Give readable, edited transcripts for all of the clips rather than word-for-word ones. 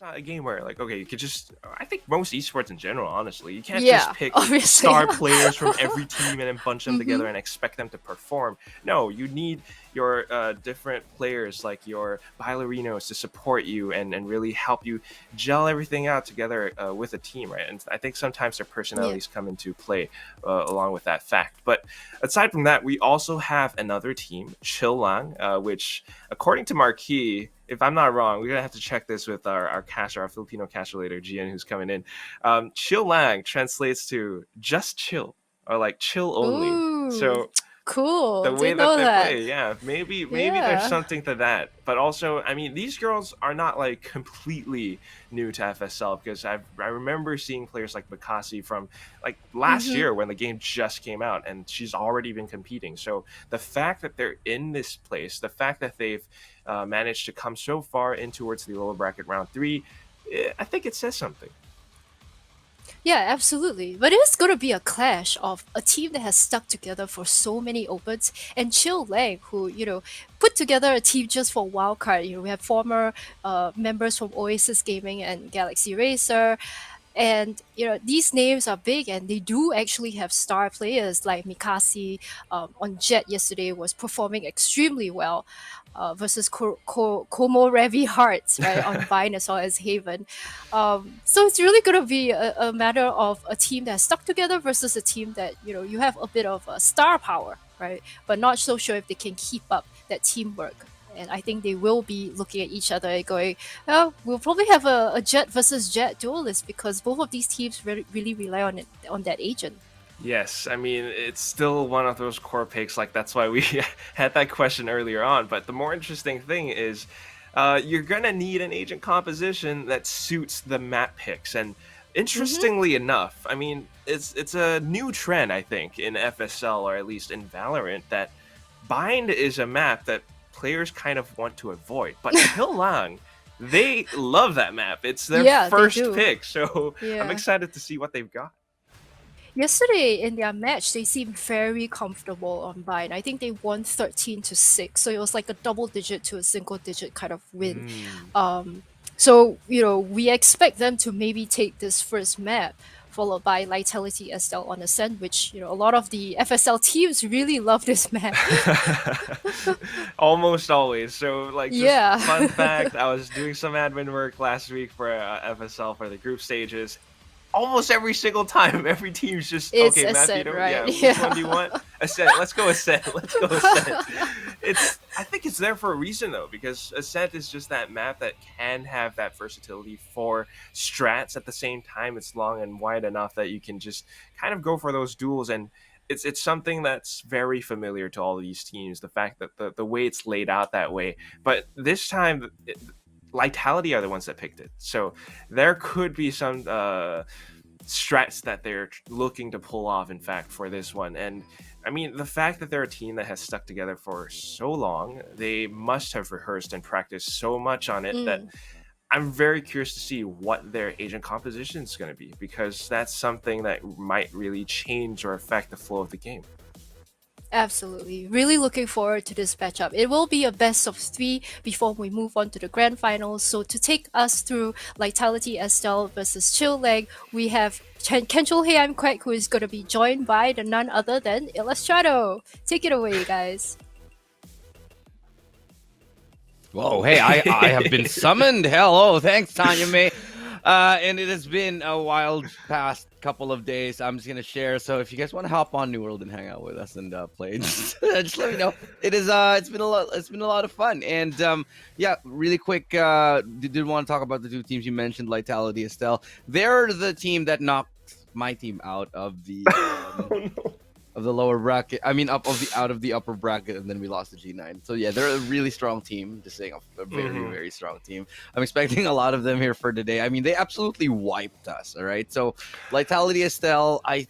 not a game where like, okay, you could just, I think most esports in general, honestly, you can't just Yeah, pick obviously. star players from every team and then bunch them Mm-hmm. together and expect them to perform. No, you need your different players like your ballerinos to support you and really help you gel everything out together with a team, right? And I think sometimes their Yeah. personalities come into play along with that fact. But aside from that, we also have another team, Chillang, which according to Marquis, if I'm not wrong, we're gonna have to check this with our caster, our Filipino caster later, Gian, who's coming in. Chill Lang translates to just chill or like chill only. Ooh, So cool. the way Didn't that know they that. play, yeah, maybe there's Yeah. something to that. But also, I mean, these girls are not like completely new to FSL because I remember seeing players like Bakasi from like last Mm-hmm. year when the game just came out, and she's already been competing. So the fact that they're in this place, the fact that they've managed to come so far in towards the lower bracket round three, I think it says something. Yeah, absolutely. But it's going to be a clash of a team that has stuck together for so many opens and Chill Lang, who, put together a team just for wildcard. We have former members from Oasis Gaming and Galaxy Racer. And these names are big, and they do actually have star players like Mikasi on Jet yesterday was performing extremely well versus Como Revi Hearts right on Vine as well as Haven. So it's really going to be a matter of a team that's stuck together versus a team that you have a bit of star power, right? But not so sure if they can keep up that teamwork. And I think they will be looking at each other and going, oh, we'll probably have a Jet versus Jet duelist because both of these teams really rely on that agent. Yes, I mean, it's still one of those core picks. Like, that's why we had that question earlier on. But the more interesting thing is you're going to need an agent composition that suits the map picks. And Mm-hmm. interestingly enough, I mean, it's a new trend, I think, in FSL or at least in Valorant that Bind is a map that players kind of want to avoid. But Chillang, they love that map. It's their Yeah, they first do. pick. So I'm Yeah. excited to see what they've got. Yesterday in their match, they seemed very comfortable on Vine. I think they won 13-6, so it was like a double digit to a single digit kind of win. Mm. So we expect them to maybe take this first map, followed by Lightality Estelle on Ascent, which a lot of the FSL teams really love this map. Almost always. So, like, just Yeah. fun fact: I was doing some admin work last week for FSL for the group stages. Almost every single time, every team's just It's okay, Ascent, Matthew. right? Yeah, which one Yeah. do you want? Ascent. Let's go Ascent. Let's go Ascent. I think it's there for a reason though, because Ascent is just that map that can have that versatility for strats at the same time. It's long and wide enough that you can just kind of go for those duels, and it's something that's very familiar to all these teams. The fact that the way it's laid out that way, but this time. Lightality are the ones that picked it, so there could be some strats that they're looking to pull off. In fact, for this one, and I mean the fact that they're a team that has stuck together for so long, they must have rehearsed and practiced so much on it that Mm. I'm very curious to see what their agent composition is going to be, because that's something that might really change or affect the flow of the game. Absolutely. Really looking forward to this matchup. It will be a best of three before we move on to the grand finals. So to take us through Vitality Estelle versus Chill Leg, we have Kenchul Hey I'm Quack, who is going to be joined by the none other than Illustrato. Take it away, guys. Whoa, hey, I have been summoned. Hello, thanks, Tanya May. And it has been a wild past couple of days. I'm just gonna share. So if you guys want to hop on New World and hang out with us and play, just let me know. It's been a lot. It's been a lot of fun. And yeah, really quick. Did want to talk about the two teams you mentioned, Lightality, Estelle. They're the team that knocked my team out of the. Oh, no. Of the lower bracket, I mean, out of the upper bracket, and then we lost to G9. So yeah, they're a really strong team. Just saying, a very strong team. I'm expecting a lot of them here for today. I mean, they absolutely wiped us. All right, so Lightality Estelle, I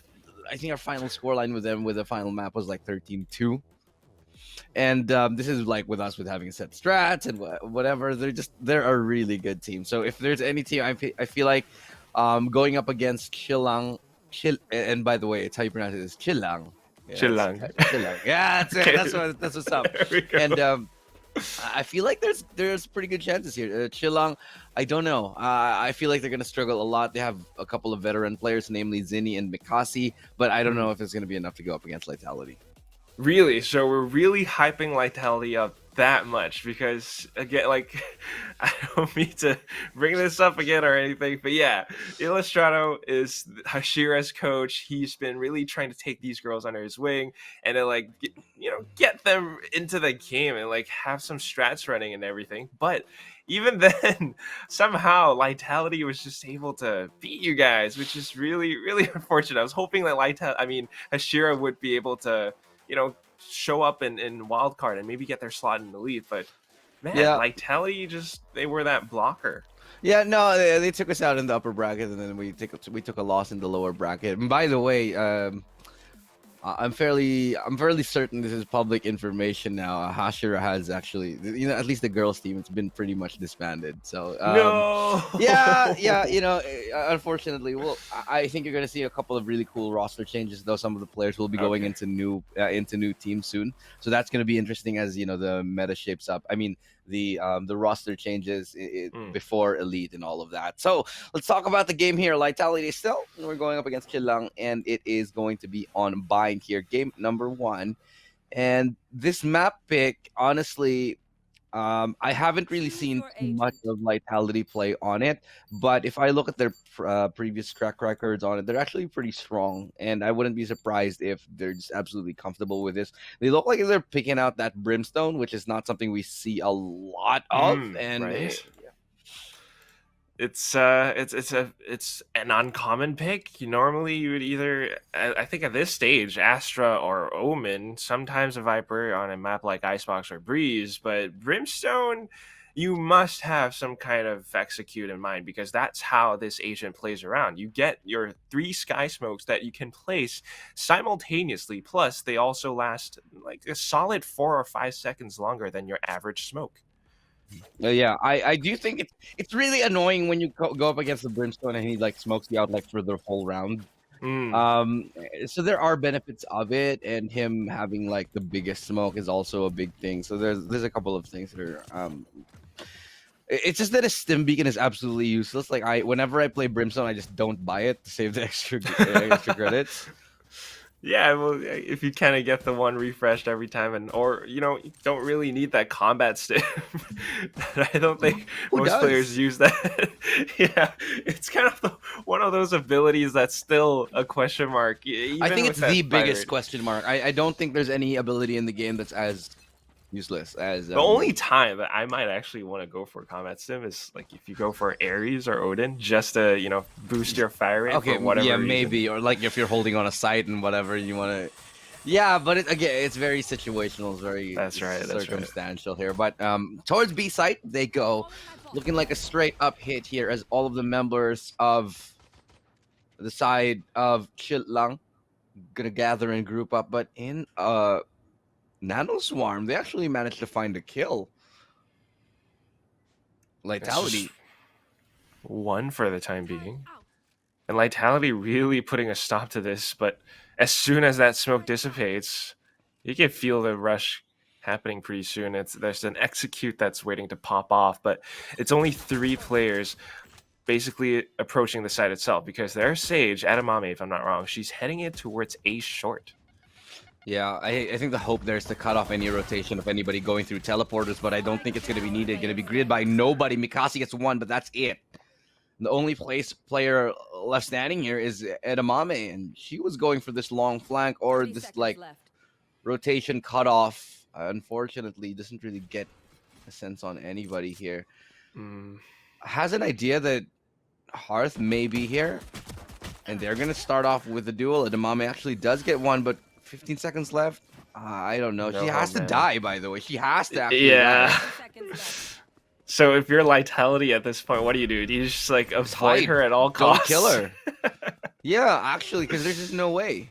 think our final scoreline with them with the final map was like 13-2. And this is like with us with having set strats and whatever. They're a really good team. So if there's any team, I feel like going up against Chillang. And by the way, it's how you pronounce it is Chillang. Yeah, Chillang. Chillang. Yeah, that's it. Okay. That's what's up. There we go. And I feel like there's pretty good chances here. Chillang, I don't know. I feel like they're gonna struggle a lot. They have a couple of veteran players, namely Zinni and Mikasi, but I don't know if it's gonna be enough to go up against Lightality. Really? So we're really hyping Lightality up that much because again, like, I don't mean to bring this up again or anything, but yeah, Illustrato is Hashira's coach. He's been really trying to take these girls under his wing and to like get them into the game and like have some strats running and everything. But even then, somehow Lightality was just able to beat you guys, which is really really unfortunate. I was hoping that Hashira would be able to show up in wildcard and maybe get their slot in the lead. But man, Yeah, Lightality they were that blocker. yeah, no, they took us out in the upper bracket, and then we took a loss in the lower bracket. And by the way, I'm fairly certain this is public information now. Hashira has actually, at least the girls team, it's been pretty much disbanded. So No. yeah, unfortunately, well, I think you're gonna see a couple of really cool roster changes, though. Some of the players will be going into new teams soon, so that's gonna be interesting as the meta shapes up. I mean, the roster changes before Elite and all of that. So let's talk about the game here. Lightality still, we're going up against Chilang, and it is going to be on bind here. Game number 1, and this map pick, honestly, I haven't really seen too much of Lightality play on it, but if I look at their previous track records on it, they're actually pretty strong, and I wouldn't be surprised if they're just absolutely comfortable with this. They look like they're picking out that Brimstone, which is not something we see a lot of, and right? It's an uncommon pick. Normally you would either, I think at this stage, Astra or Omen, sometimes a Viper on a map like Icebox or Breeze, but Brimstone, you must have some kind of execute in mind because that's how this agent plays around. You get your 3 sky smokes that you can place simultaneously, plus they also last like a solid 4 or 5 seconds longer than your average smoke. Yeah, I do think it's really annoying when you go up against the Brimstone and he like smokes you out like for the whole round. So there are benefits of it, and him having like the biggest smoke is also a big thing. So there's a couple of things that are it's just that a stim beacon is absolutely useless. Like whenever I play Brimstone, I just don't buy it to save the extra credits. Yeah, well, if you kind of get the one refreshed every time, or you don't really need that combat stim. I don't think most players use that. Yeah, it's kind of one of those abilities that's still a question mark. I think it's the biggest question mark. I don't think there's any ability in the game that's as useless as the only time that I might actually want to go for combat sim is like if you go for Ares or Odin just to boost your fire rate for whatever reason. Maybe, or like if you're holding on a site and whatever you want to. Yeah, but it's very situational. It's very circumstantial here. But towards B site they go, looking like a straight up hit here as all of the members of the side of Chilang gonna gather and group up, but in Nano Swarm, they actually managed to find a kill. Lightality. One for the time being. And Lightality really putting a stop to this, but as soon as that smoke dissipates, you can feel the rush happening pretty soon. There's an execute that's waiting to pop off, but it's only 3 players basically approaching the site itself because there's Sage, Adamame, if I'm not wrong, she's heading it towards A short. Yeah, I think the hope there is to cut off any rotation of anybody going through teleporters, but I don't think it's going to be needed. Going to be greeted by nobody. Mikasi gets 1, but that's it. The only player left standing here is Edamame, and she was going for this long flank or this like rotation cutoff. Unfortunately, doesn't really get a sense on anybody here. Has an idea that Hearth may be here, and they're going to start off with the duel. Edamame actually does get 1, but 15 seconds left. I don't know. She has to die, by the way. She has to actually die. So if you're Lightality at this point, what do? Do you just like avoid her at all costs? Don't kill her. Yeah, actually, because there's just no way.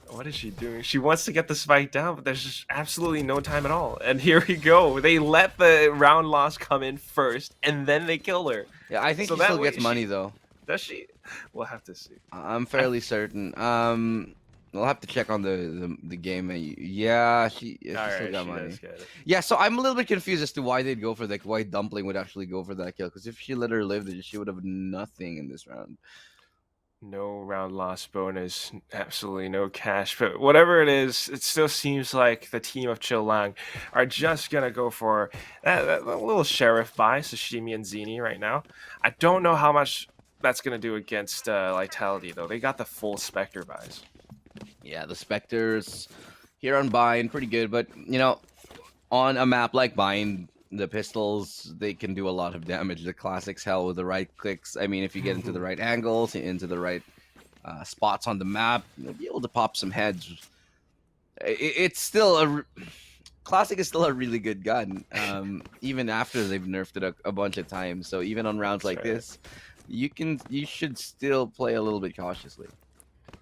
What is she doing? She wants to get the spike down, but there's just absolutely no time at all. And here we go. They let the round loss come in first, and then they kill her. Yeah, I think she still gets money, though. Does she? We'll have to see. I'm fairly certain. I'll have to check on the game. Yeah, she still Alright, got she money. does get it. Yeah, so I'm a little bit confused as to why they'd go for why Dumpling would actually go for that kill. Because if she let her live, she would have nothing in this round. No round loss bonus, absolutely no cash. But whatever it is, it still seems like the team of Chill Lang are just gonna go for that little sheriff buy, Sashimi and Zini right now. I don't know how much that's gonna do against Lightality though. They got the full Spectre buys. Yeah, the Spectres here on Bind, pretty good. But, you know, on a map like Bind, the pistols, they can do a lot of damage. The classics hell with the right clicks. I mean, if you get into the right angles, into the right spots on the map, you'll be able to pop some heads. It's still classic is still a really good gun, even after they've nerfed it a bunch of times. So even on rounds like this, you should still play a little bit cautiously.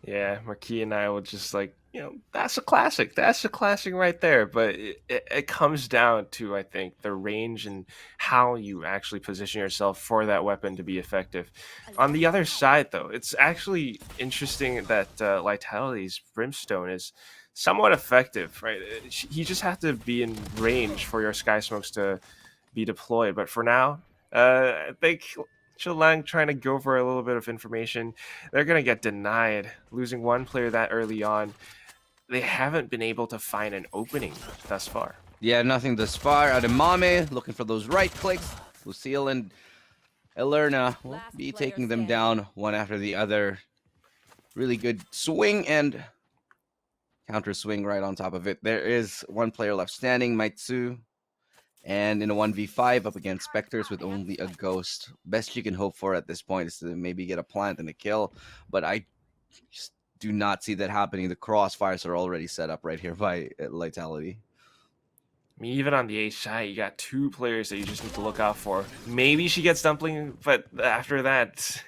Yeah, Marquis and I will just like, that's a classic. That's a classic right there. But it comes down to, I think, the range and how you actually position yourself for that weapon to be effective. On the other side, though, it's actually interesting that Lightality's Brimstone is somewhat effective, right? You just have to be in range for your Sky Smokes to be deployed. But for now, I think Chilang trying to go for a little bit of information. They're going to get denied. Losing one player that early on, they haven't been able to find an opening thus far. Yeah, nothing thus far. Ademame looking for those right clicks. Lucille and Elerna will be taking them down one after the other. Really good swing and counter swing right on top of it. There is one player left standing, Maitsu. And in a 1v5 up against Spectres with only a ghost. Best you can hope for at this point is to maybe get a plant and a kill. But I just do not see that happening. The crossfires are already set up right here by Lightality. I mean, even on the A side, you got two players that you just need to look out for. Maybe she gets Dumpling, but after that,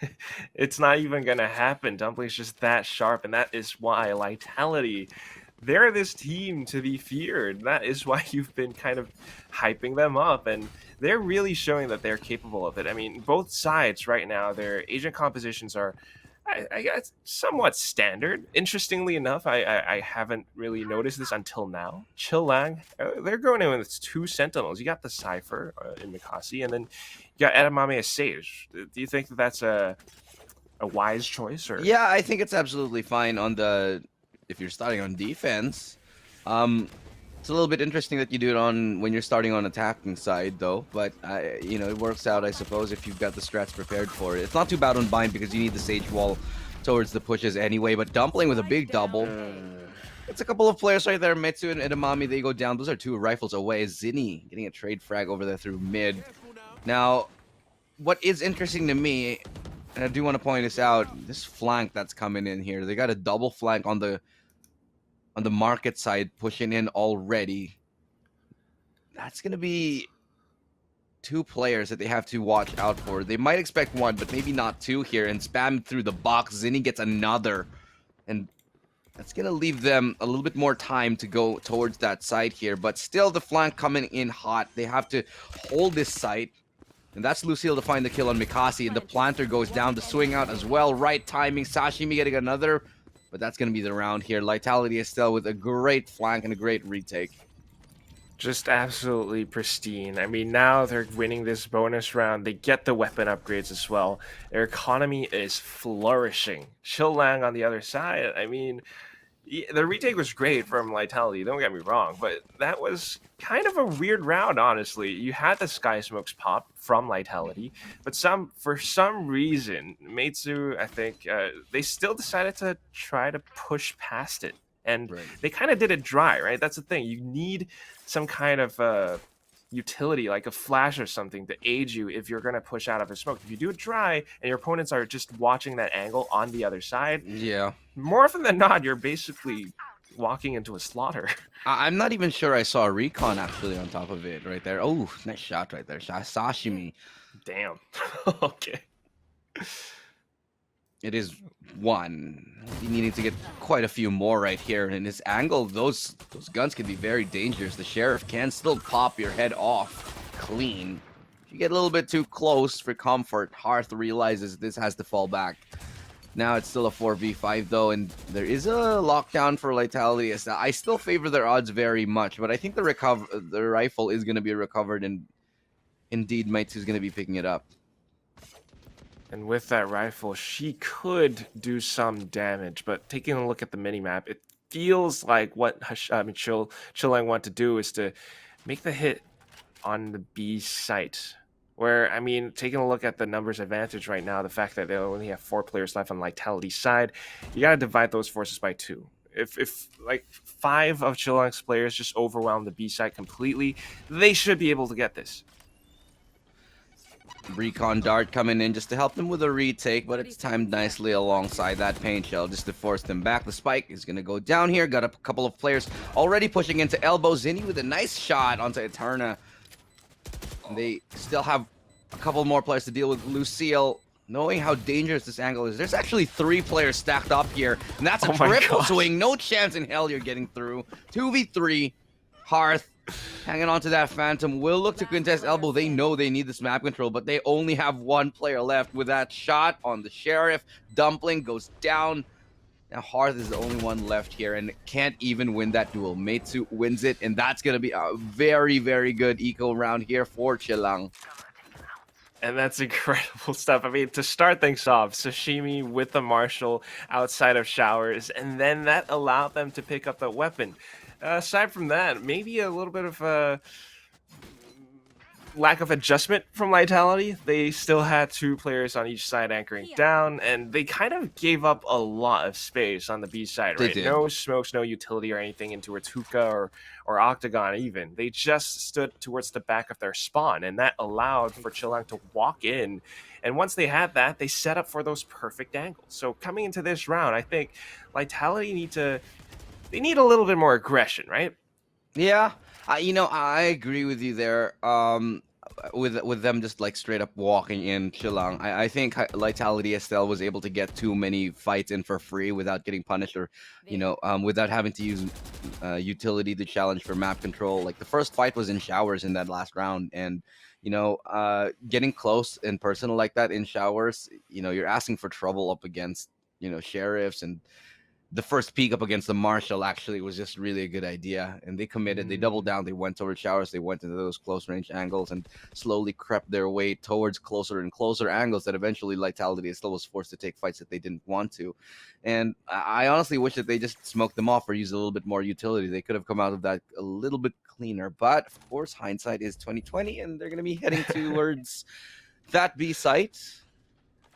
it's not even going to happen. Dumpling's just that sharp, and that is why Lightality, they're this team to be feared. That is why you've been kind of hyping them up, and they're really showing that they're capable of it. I mean, both sides right now, their agent compositions are, I guess, somewhat standard. Interestingly enough, I haven't really noticed this until now. Chilang, they're going in with two Sentinels. You got the Cypher in Mikasi, and then you got Edamame as Sage. Do you think that that's a wise choice? Or Yeah, I think it's absolutely fine on the if you're starting on defense. It's a little bit interesting that you do it on when you're starting on attacking side, though. But you know, it works out, I suppose, if you've got the strats prepared for it. It's not too bad on Bind because you need the Sage Wall towards the pushes anyway. But Dumpling with a big double. It's a couple of players right there. Mitsu and Edamame, they go down. Those are two rifles away. Zinni getting a trade frag over there through mid. Now, what is interesting to me, and I do want to point this out, this flank that's coming in here. They got a double flank on the market side pushing in already. That's going to be two players that they have to watch out for. They might expect one, but maybe not two here. And spam through the box. Zinni gets another. And that's going to leave them a little bit more time to go towards that side here. But still the flank coming in hot. They have to hold this site. And that's Lucille to find the kill on Mikasi. And the planter goes down to swing out as well. Right timing. Sashimi getting another. But that's going to be the round here. Lightality Estelle with a great flank and a great retake. just absolutely pristine. I mean, now they're winning this bonus round. They get the weapon upgrades as well. Their economy is flourishing. Chill Lang on the other side, I mean, the retake was great from Lightality, don't get me wrong, but that was kind of a weird round, honestly. You had the Sky Smokes pop from Lightality, but for some reason, Meitsu, I think, they still decided to try to push past it. And they kind of did it dry, right? That's the thing. You need some kind of utility, like a flash or something, to aid you if you're going to push out of a smoke. If you do it dry and your opponents are just watching that angle on the other side, yeah, more often than not, you're basically walking into a slaughter. I'm not even sure I saw a recon actually on top of it right there. Oh, nice shot right there. Sashimi. Damn. Okay. It is one. You needing to get quite a few more right here. And this angle, those guns can be very dangerous. The sheriff can still pop your head off clean. If you get a little bit too close for comfort, Hearth realizes this has to fall back. Now it's still a 4v5 though, and there is a lockdown for Lightality. I still favor their odds very much, but I think the rifle is going to be recovered, and indeed Mites is going to be picking it up. And with that rifle, she could do some damage, but taking a look at the minimap, it feels like what Chilang want to do is to make the hit on the B site. Where, I mean, taking a look at the numbers advantage right now, the fact that they only have 4 players left on Lightality side, you got to divide those forces by 2. If like 5 of Chillang's players just overwhelm the B side completely, they should be able to get this. Recon Dart coming in just to help them with a retake, but it's timed nicely alongside that paint shell just to force them back. The spike is going to go down here. Got a couple of players already pushing into elbow. Zinni with a nice shot onto Eterna. They still have a couple more players to deal with. Lucille, knowing how dangerous this angle is, there's actually 3 players stacked up here, and that's a triple swing. No chance in hell you're getting through. 2v3. Hearth hanging on to that Phantom will look to contest elbow. They know they need this map control, but they only have 1 player left. With that shot on the Sheriff, Dumpling goes down. Now Hearth is the only one left here and can't even win that duel. Meitsu wins it, and that's going to be a very, very good eco round here for Chilang. And that's incredible stuff. I mean, to start things off, Sashimi with the Marshall outside of showers, and then that allowed them to pick up the weapon. Aside from that, maybe a little bit of a lack of adjustment from Lightality. They still had 2 players on each side anchoring down, and they kind of gave up a lot of space on the B side, right? No smokes, no utility or anything in towards Hookah or Octagon even. They just stood towards the back of their spawn, and that allowed for Chilang to walk in. And once they had that, they set up for those perfect angles. So coming into this round, I think Lightality need a little bit more aggression, right? Yeah, I agree with you there. With them just like straight up walking in Chilang, I think Lightality Estelle was able to get too many fights in for free without getting punished, or without having to use utility to challenge for map control. Like the first fight was in showers in that last round, and getting close and personal like that in showers, you're asking for trouble up against sheriffs, and the first peek up against the Marshall actually was just really a good idea, and they committed. They doubled down. They went over showers. They went into those close range angles and slowly crept their way towards closer and closer angles that eventually Lightality still was forced to take fights that they didn't want to. And I honestly wish that they just smoked them off or used a little bit more utility. They could have come out of that a little bit cleaner, but of course hindsight is 2020, and they're going to be heading towards that B site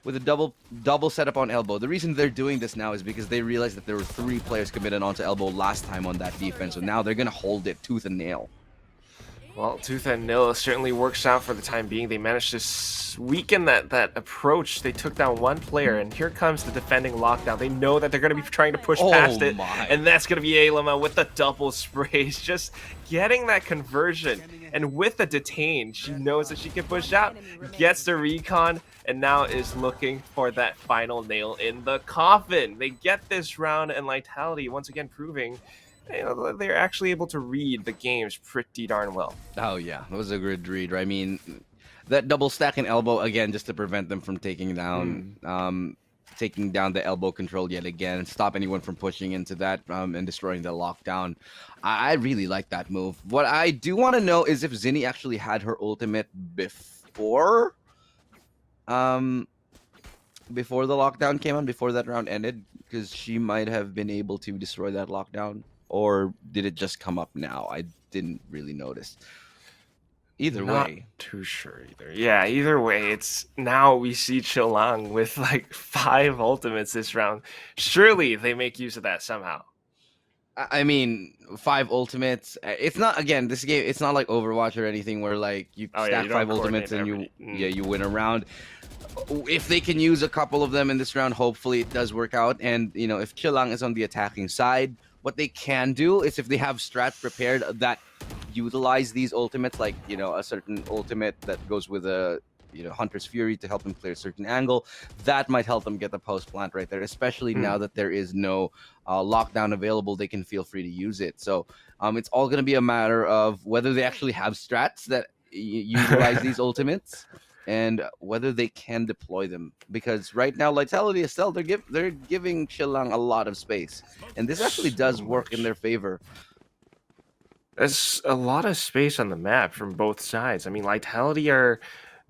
with a double setup on elbow. The reason they're doing this now is because they realized that there were 3 players committed onto elbow last time on that defense, so now they're gonna hold it tooth and nail. Well, tooth and nail certainly works out for the time being. They managed to weaken that approach. They took down 1 player, and here comes the defending lockdown. They know that they're going to be trying to push past it, and that's going to be Alama with the double sprays, just getting that conversion. And with the detain, she knows that she can push out, gets the recon, and now is looking for that final nail in the coffin. They get this round, and Lightality once again proving they're actually able to read the games pretty darn well. Oh yeah, that was a good read. I mean, that double stack and elbow again, just to prevent them from taking down the elbow control yet again, stop anyone from pushing into that and destroying the lockdown. I really like that move. What I do want to know is if Zinni actually had her ultimate before the lockdown came on, before that round ended, because she might have been able to destroy that lockdown. Or did it just come up now? I didn't really notice. Either Not way. too sure either. Yeah, either way, it's now we see Chilang with like 5 ultimates this round. Surely they make use of that somehow. I mean, 5 ultimates. It's not, again, this game, it's not like Overwatch or anything where like you stack you 5 ultimates and you win a round. If they can use a couple of them in this round, hopefully it does work out. And if Chilang is on the attacking side, what they can do is if they have strats prepared that utilize these ultimates, like a certain ultimate that goes with a Hunter's Fury to help them clear a certain angle, that might help them get the post plant right there, especially now that there is no lockdown available. They can feel free to use it. So it's all going to be a matter of whether they actually have strats that utilize these ultimates, and whether they can deploy them. Because right now, Lightality Estelle, they're giving Chilang a lot of space, and this actually So does work in much. their favor. There's a lot of space on the map from both sides. I mean, Lightality are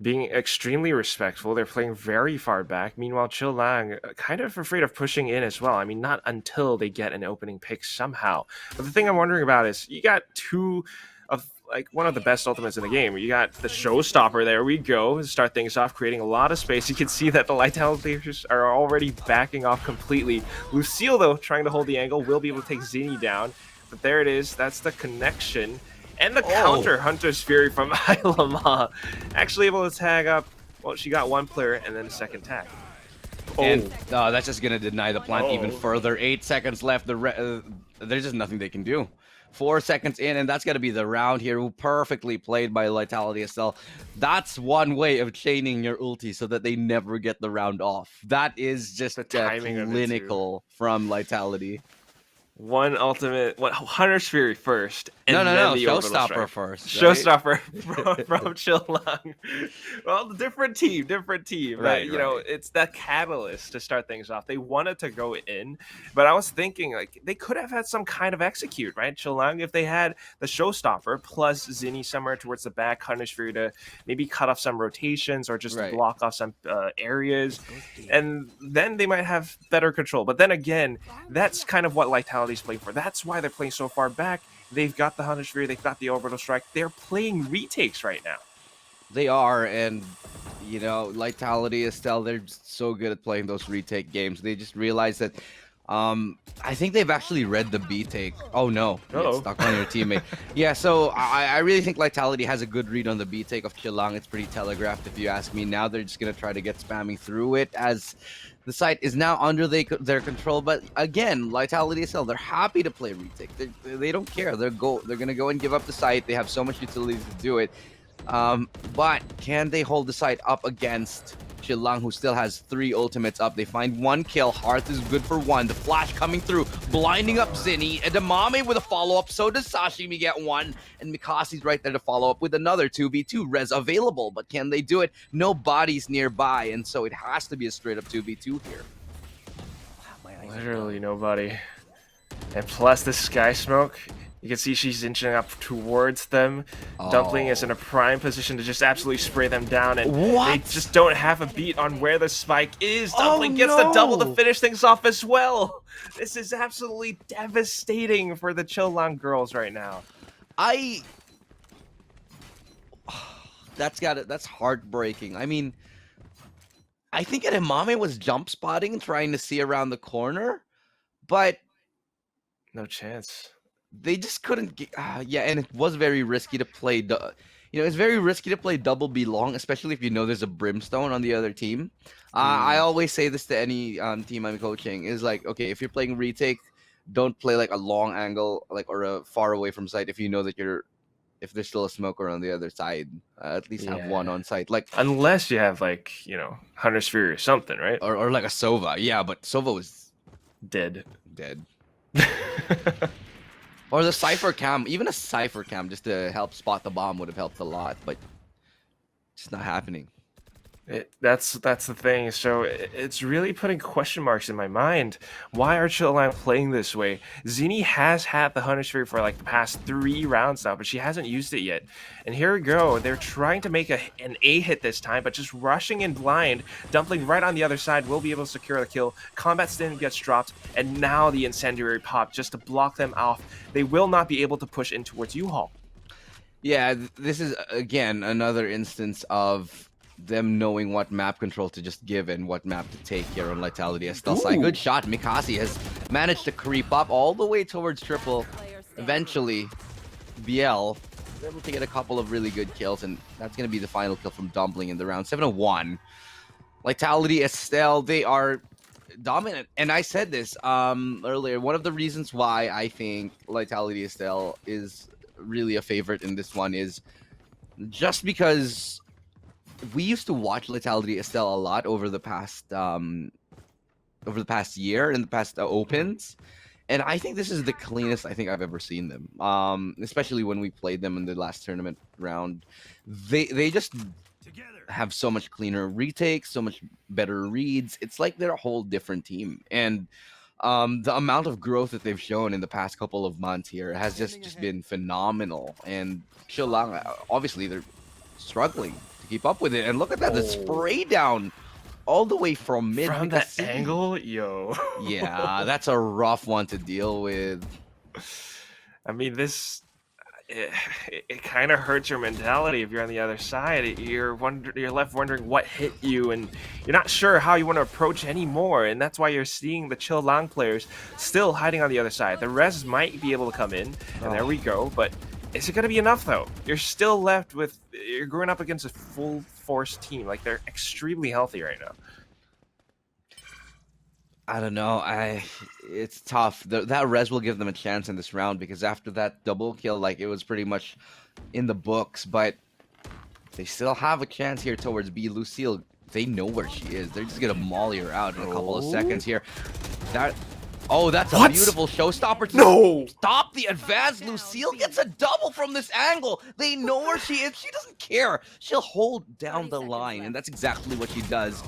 being extremely respectful. They're playing very far back. Meanwhile, Chilang kind of afraid of pushing in as well. I mean, not until they get an opening pick somehow. But the thing I'm wondering about is you got two of like one of the best ultimates in the game. You got the showstopper. There we go. Start things off, creating a lot of space. You can see that the Lightality are already backing off completely. Lucille, though, trying to hold the angle, will be able to take Zinni down. But there it is. That's the connection. And the counter Hunter's Fury from Ilama. Actually able to tag up. Well, she got one player and then a second tag. And that's just going to deny the plant even further. 8 seconds left. There's just nothing they can do. 4 seconds in, and that's going to be the round here. Perfectly played by Lightality Estelle. That's one way of chaining your ulti so that they never get the round off. That is just The timing of it, clinical from Lightality. One ultimate, Hunter's Fury first, and No, then the Showstopper first. Showstopper from Chilang. Well, different team. Right, You know, it's that catalyst to start things off. They wanted to go in, but I was thinking like they could have had some kind of execute, right? Chilang, if they had the Showstopper plus Zinni somewhere towards the back, Hunter's Fury to maybe cut off some rotations or just block off some areas, and then they might have better control. But then again, that's kind of what Lightality's playing for. That's why they're playing so far back. They've got the Hunter's Fury, they've got the Orbital Strike. They're playing retakes right now. They are, and you know, Lightality, Estelle, they're so good at playing those retake games. They just realized that I think they've actually read the B take. Oh no, you get stuck on your teammate. Yeah, so I really think Lightality has a good read on the B take of Chilang. It's pretty telegraphed if you ask me. Now they're just gonna try to get spamming through it as the site is now under their control. But again, Lightality Estelle, they're happy to play retake. They don't care. They're gonna go and give up the site. They have so much utility to do it. But can they hold the site up against Chilang, who still has 3 ultimates up? They find 1 kill. Hearth is good for 1. The flash coming through, blinding up Zinni. Edamame with a follow-up. So does Sashimi get 1. And Mikasi's right there to follow up with another 2v2. Res available, but can they do it? No bodies nearby, and so it has to be a straight-up 2v2 here. Literally nobody. And plus the Sky Smoke. You can see she's inching up towards them. Dumpling is in a prime position to just absolutely spray them down, and they just don't have a beat on where the spike is. Dumpling gets the double to finish things off as well. This is absolutely devastating for the Chilang girls right now. That's heartbreaking. I mean, I think Edamame was jump spotting, trying to see around the corner, but no chance. They just couldn't get, yeah, and it was very risky to play it's very risky to play double B long, especially if you know there's a Brimstone on the other team. I always say this to any team I'm coaching is like, okay, if you're playing retake, don't play like a long angle, like, or a far away from site if you know that if there's still a smoker on the other side. At least have one on site, like, unless you have like, you know, Hunter's Fury or something, right? Or like a Sova. Yeah, but Sova was dead. Or the Cypher Cam, even a Cypher Cam just to help spot the bomb would have helped a lot, but it's not happening. That's the thing. So it's really putting question marks in my mind. Why are Chilang playing this way? Zinni has had the Hunter's Fury for like the past 3 rounds now, but she hasn't used it yet. And here we go. They're trying to make an A hit this time, but just rushing in blind. Dumpling right on the other side will be able to secure the kill. Combat Stim gets dropped, and now the Incendiary pop just to block them off. They will not be able to push in towards U-Haul. Yeah, this is, again, another instance of them knowing what map control to just give and what map to take here on Lightality Estelle side. Good shot. Mikasi has managed to creep up all the way towards triple. Eventually, BL is able to get a couple of really good kills, and that's going to be the final kill from Dumpling in the round. 7-1. Lightality Estelle, they are dominant. And I said this earlier. One of the reasons why I think Lightality Estelle is really a favorite in this one is just because we used to watch Lightality Estelle a lot over the past year and the past opens, and I think this is the cleanest I think I've ever seen them. Especially when we played them in the last tournament round, they just have so much cleaner retakes, so much better reads. It's like they're a whole different team. And the amount of growth that they've shown in the past couple of months here has just been phenomenal. And Chilang, obviously, they're struggling to keep up with it. And look at that, the spray down all the way from mid. From that angle, yo. Yeah, that's a rough one to deal with. I mean, this it kind of hurts your mentality if you're on the other side. You're left wondering what hit you, and you're not sure how you want to approach anymore. And that's why you're seeing the Chill Lang players still hiding on the other side. The res might be able to come in, and there we go. But is it going to be enough though? You're still left with you're going up against a full force team. Like they're extremely healthy right now. I don't know. It's tough. That res will give them a chance in this round because after that double kill, like it was pretty much in the books. But they still have a chance here towards B. Lucille, they know where she is. They're just gonna molly her out in a couple of seconds here. That's a beautiful showstopper to stop the advance. Lucille gets a double from this angle. They know where she is. She doesn't care. She'll hold down the line, and that's exactly what she does.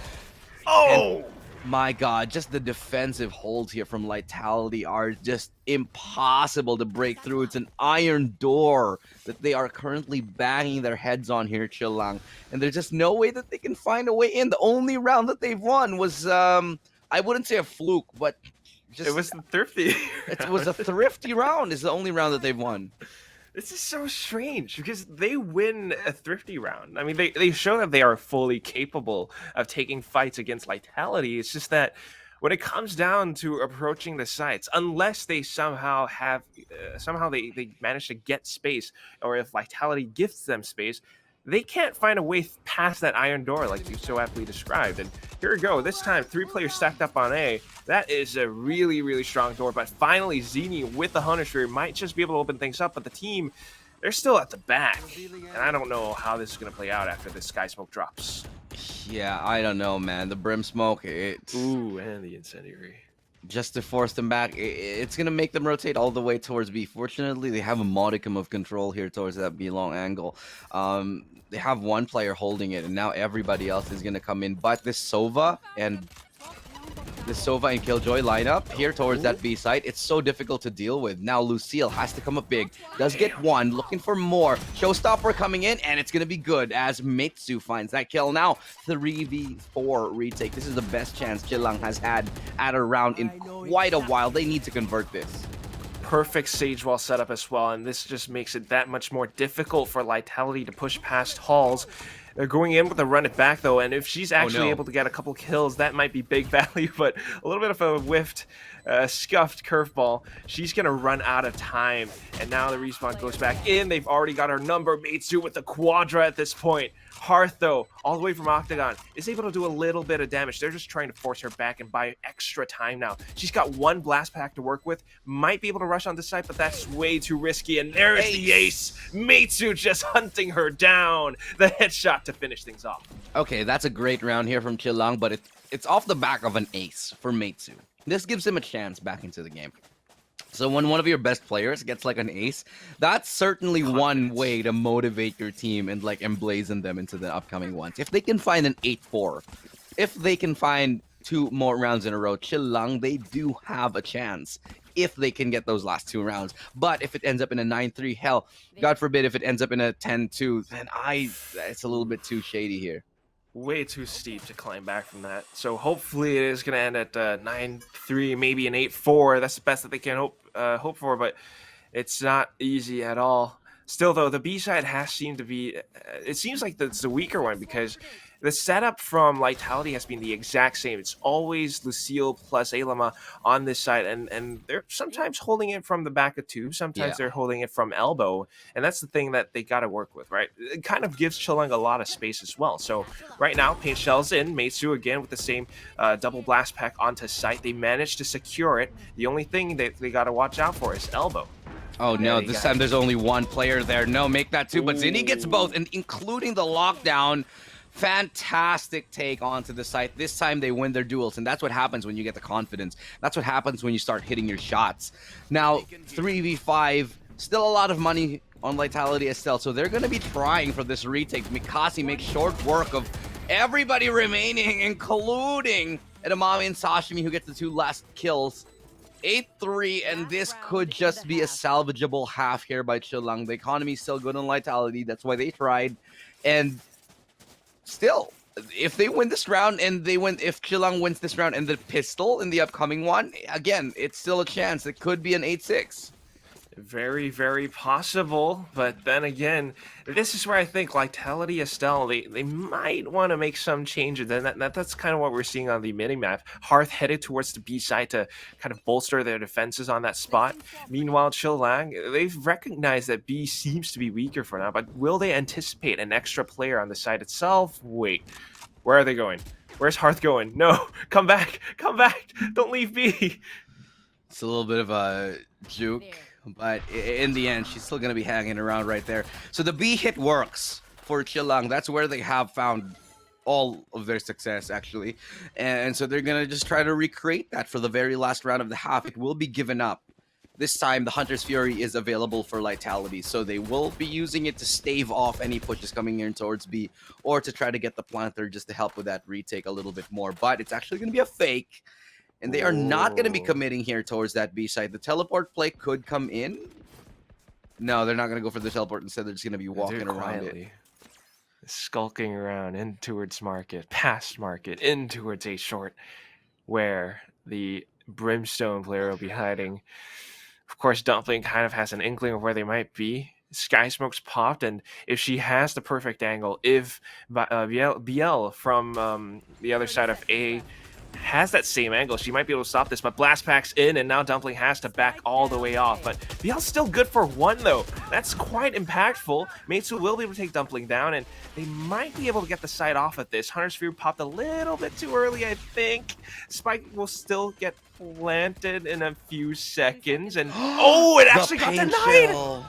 And my God, just the defensive holds here from Lightality are just impossible to break through. It's an iron door that they are currently banging their heads on here, Chilang. And there's just no way that they can find a way in. The only round that they've won was, I wouldn't say a fluke, but just... It was the thrifty. It was a thrifty round. It's the only round that they've won. This is so strange because they win a thrifty round. I mean, they show that they are fully capable of taking fights against Lightality. It's just that when it comes down to approaching the sites, unless they somehow have, they manage to get space, or if Lightality gifts them space, they can't find a way past that iron door like you so aptly described. And here we go. This time, 3 players stacked up on A. That is a really, really strong door. But finally, Zini with the Hunter Sphere might just be able to open things up. But the team, they're still at the back. And I don't know how this is going to play out after this Sky Smoke drops. Yeah, I don't know, man. The Brim Smoke, Ooh, and the Incendiary. Just to force them back, it's going to make them rotate all the way towards B. Fortunately, they have a modicum of control here towards that B long angle. They have one player holding it, and now everybody else is going to come in. But this Sova and Killjoy lineup here towards that B site, it's so difficult to deal with. Now Lucille has to come up big. Does get one, looking for more. Showstopper coming in, and it's going to be good as Mitsu finds that kill. Now 3v4 retake. This is the best chance Chilang has had at a round in quite a while. They need to convert this. Perfect Sage Wall setup as well, and this just makes it that much more difficult for Lightality to push past Halls. They're going in with a run it back though, and if she's actually able to get a couple kills, that might be big value, but a little bit of a whiffed, scuffed curveball. She's going to run out of time, and now the respawn goes back in. They've already got her number. Meitsu with the Quadra at this point. Hearth, though, all the way from Octagon, is able to do a little bit of damage. They're just trying to force her back and buy extra time now. She's got one blast pack to work with. Might be able to rush on this side, but that's way too risky. And there's the ace. Meitsu just hunting her down. The headshot to finish things off. Okay, that's a great round here from Chilang, but it's off the back of an ace for Meitsu. This gives him a chance back into the game. So when one of your best players gets like an ace, that's certainly one way to motivate your team and like emblazon them into the upcoming ones. If they can find an 8-4, if they can find 2 more rounds in a row, Chilang, they do have a chance if they can get those last 2 rounds. But if it ends up in a 9-3, hell, God forbid if it ends up in a 10-2, then it's a little bit too shady here. Way too steep to climb back from that. So hopefully it is going to end at 9-3, maybe an 8-4. That's the best that they can hope for, but it's not easy at all. Still, though, the B side has seemed to be... it seems like it's the weaker one because the setup from Lightality has been the exact same. It's always Lucille plus Aylama on this side, and they're sometimes holding it from the back of 2. Sometimes they're holding it from elbow, and that's the thing that they got to work with, right? It kind of gives Chilang a lot of space as well. So right now, Paint Shell's in. Meitsu again with the same double blast pack onto site. They managed to secure it. The only thing that they got to watch out for is elbow. Oh no, this time there's only one player there. No, make that 2, but Zini gets both, and including the lockdown. Fantastic take onto the site. This time they win their duels, and that's what happens when you get the confidence. That's what happens when you start hitting your shots. Now, 3v5, still a lot of money on Lightality Estelle. So they're going to be trying for this retake. Mikasi makes short work of everybody remaining, including Edamame and Sashimi, who gets the 2 last kills. 8-3, and this could just be a salvageable half here by Chilang. The economy is still good on Lightality. That's why they tried. And still, if they win this round and if Chilang wins this round and the pistol in the upcoming one, again, it's still a chance. It could be an 8-6. Very, very possible, but then again, this is where I think Lightality Estelle, they might want to make some changes, and that's kind of what we're seeing on the mini-map. Hearth headed towards the B side to kind of bolster their defenses on that spot. Meanwhile, Chilang, they've recognized that B seems to be weaker for now, but will they anticipate an extra player on the side itself? Wait, where are they going? Where's Hearth going? No, come back, don't leave B. It's a little bit of a juke. But in the end, she's still going to be hanging around right there. So the B hit works for Chilang. That's where they have found all of their success, actually. And so they're going to just try to recreate that for the very last round of the half. It will be given up. This time, the Hunter's Fury is available for Lightality. So they will be using it to stave off any pushes coming in towards B, or to try to get the Planter just to help with that retake a little bit more. But it's actually going to be a fake. And they are not going to be committing here towards that B side. The teleport play could come in. No, they're not going to go for the teleport. Instead, they're just going to be walking around it. Skulking around in towards market, past market, in towards A short, where the Brimstone player will be hiding. Of course, Dumpling kind of has an inkling of where they might be. Sky Smoke's popped, and if she has the perfect angle, if BL from the other side of A has that same angle, she might be able to stop this, but Blast Pack's in, and now Dumpling has to back all the way off. But BL's still good for 1, though. That's quite impactful. Meitsu will be able to take Dumpling down, and they might be able to get the side off at this. Hunter's Fury popped a little bit too early, I think. Spike will still get planted in a few seconds, and oh, it actually got denied!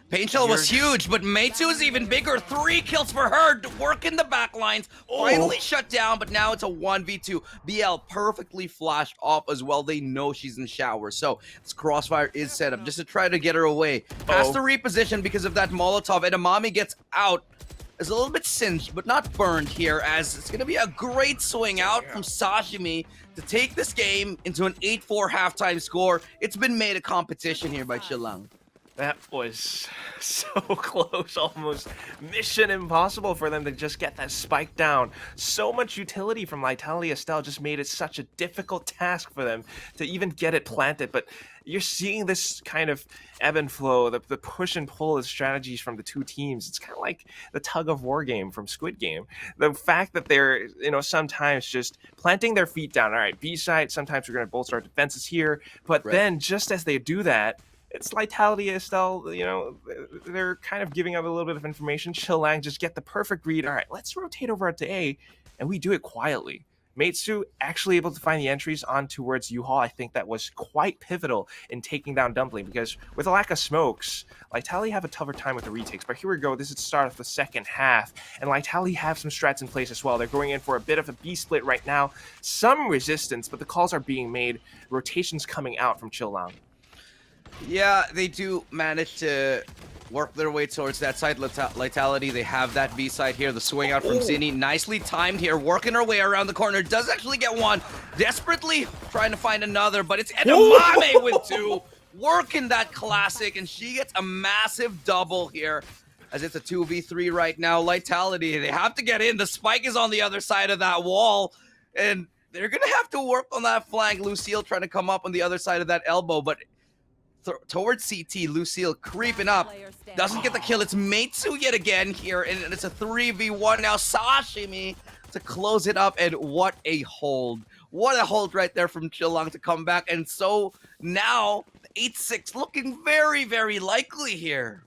Pain Shell was huge, but Meitsu is even bigger. 3 kills for her to work in the back lines. Finally shut down, but now it's a 1v2. BL perfectly flashed off as well. They know she's in shower, so this crossfire is set up just to try to get her away. Has to reposition because of that Molotov. Edamame gets out. Is a little bit singed, but not burned here, as it's going to be a great swing out from Sashimi to take this game into an 8-4 halftime score. It's been made a competition here by Chilang. That was so close, almost mission impossible for them to just get that spike down. So much utility from Lightality Estelle just made it such a difficult task for them to even get it planted. But you're seeing this kind of ebb and flow, the push and pull of strategies from the two teams. It's kind of like the tug of war game from Squid Game. The fact that they're, sometimes just planting their feet down. All right, B side, sometimes we're going to bolster our defenses here. But then just as they do that, it's Lightality Estelle, they're kind of giving up a little bit of information. Chilang just get the perfect read. All right, let's rotate over to A, and we do it quietly. Meitsu actually able to find the entries on towards U-Haul. I think that was quite pivotal in taking down Dumpling, because with a lack of smokes, Lightality have a tougher time with the retakes. But here we go. This is the start of the second half, and Lightality have some strats in place as well. They're going in for a bit of a B split right now. Some resistance, but the calls are being made. Rotations coming out from Chilang. Yeah, they do manage to work their way towards that side. Lightality, they have that B side here. The swing out from Zinni, nicely timed here, working her way around the corner. Does actually get one. Desperately trying to find another, but it's Edamame with 2. Working that classic, and she gets a massive double here, as it's a 2v3 right now. Lightality, they have to get in. The spike is on the other side of that wall, and they're going to have to work on that flank. Lucille trying to come up on the other side of that elbow, but towards CT, Lucille creeping up, doesn't get the kill. It's Meitsu yet again here, and it's a 3v1 now. Sashimi to close it up, and what a hold. What a hold right there from Chilang to come back, and so now 8-6 looking very, very likely here.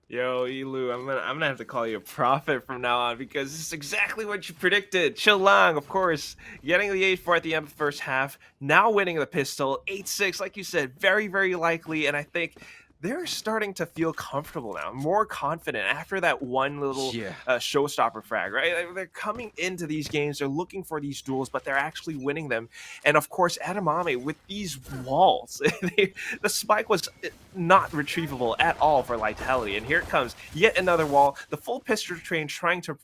Yo, Elu, I'm gonna have to call you a prophet from now on, because this is exactly what you predicted. Chilang, of course, getting the 8-4 at the end of the first half, now winning the pistol. 8-6, like you said, very, very likely, and I think they're starting to feel comfortable now, more confident after that one little showstopper frag, right? They're coming into these games, they're looking for these duels, but they're actually winning them. And of course, Edamame with these walls, the spike was not retrievable at all for Lightality. And here it comes, yet another wall. The full pistol train trying to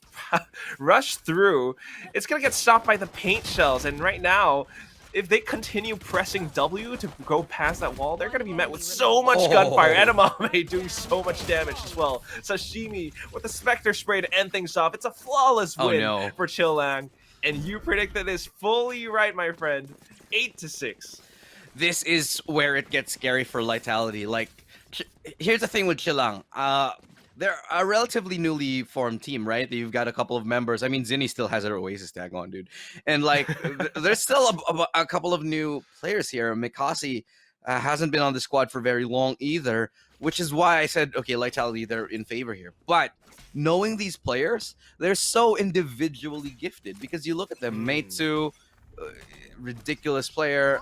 rush through. It's gonna get stopped by the paint shells, and right now, if they continue pressing W to go past that wall, they're going to be met with so much gunfire. Edamame doing so much damage as well. Sashimi with the Spectre Spray to end things off. It's a flawless win for Chillang. And you predicted this fully right, my friend. 8-6. This is where it gets scary for Lightality. Like, here's the thing with Chillang. They're a relatively newly formed team, right? You've got a couple of members. I mean, Zinni still has her Oasis tag on, dude. And, like, there's still a couple of new players here. Mikasi hasn't been on the squad for very long either, which is why I said, okay, Lightality, they're in favor here. But knowing these players, they're so individually gifted because you look at them. Meitsu, ridiculous player.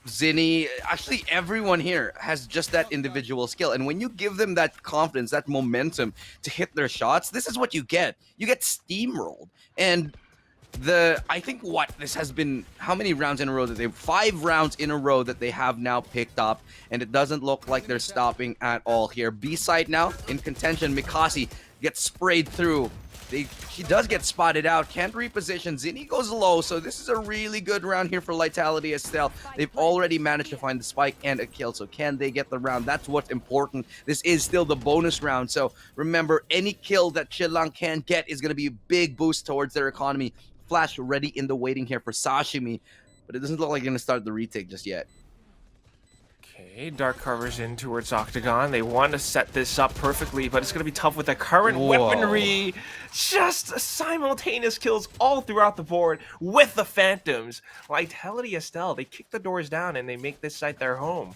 Zinni, actually everyone here has just that individual skill, and when you give them that confidence, that momentum to hit their shots, this is what you get. You get steamrolled. And I think this has been, how many rounds in a row that 5 rounds in a row that they have now picked up, and it doesn't look like they're stopping at all here. B side now in contention. Mikasi gets sprayed through. He does get spotted out, can't reposition. Zinni goes low, so this is a really good round here for Lightality Estelle. They've already managed to find the spike and a kill, so can they get the round? That's what's important. This is still the bonus round, so remember, any kill that Chillang can get is going to be a big boost towards their economy. Flash ready in the waiting here for Sashimi, but it doesn't look like they're going to start the retake just yet. Okay, Dark covers in towards Octagon. They want to set this up perfectly, but it's going to be tough with the current weaponry. Just simultaneous kills all throughout the board with the Phantoms. Lightality Estelle, they kick the doors down and they make this site their home.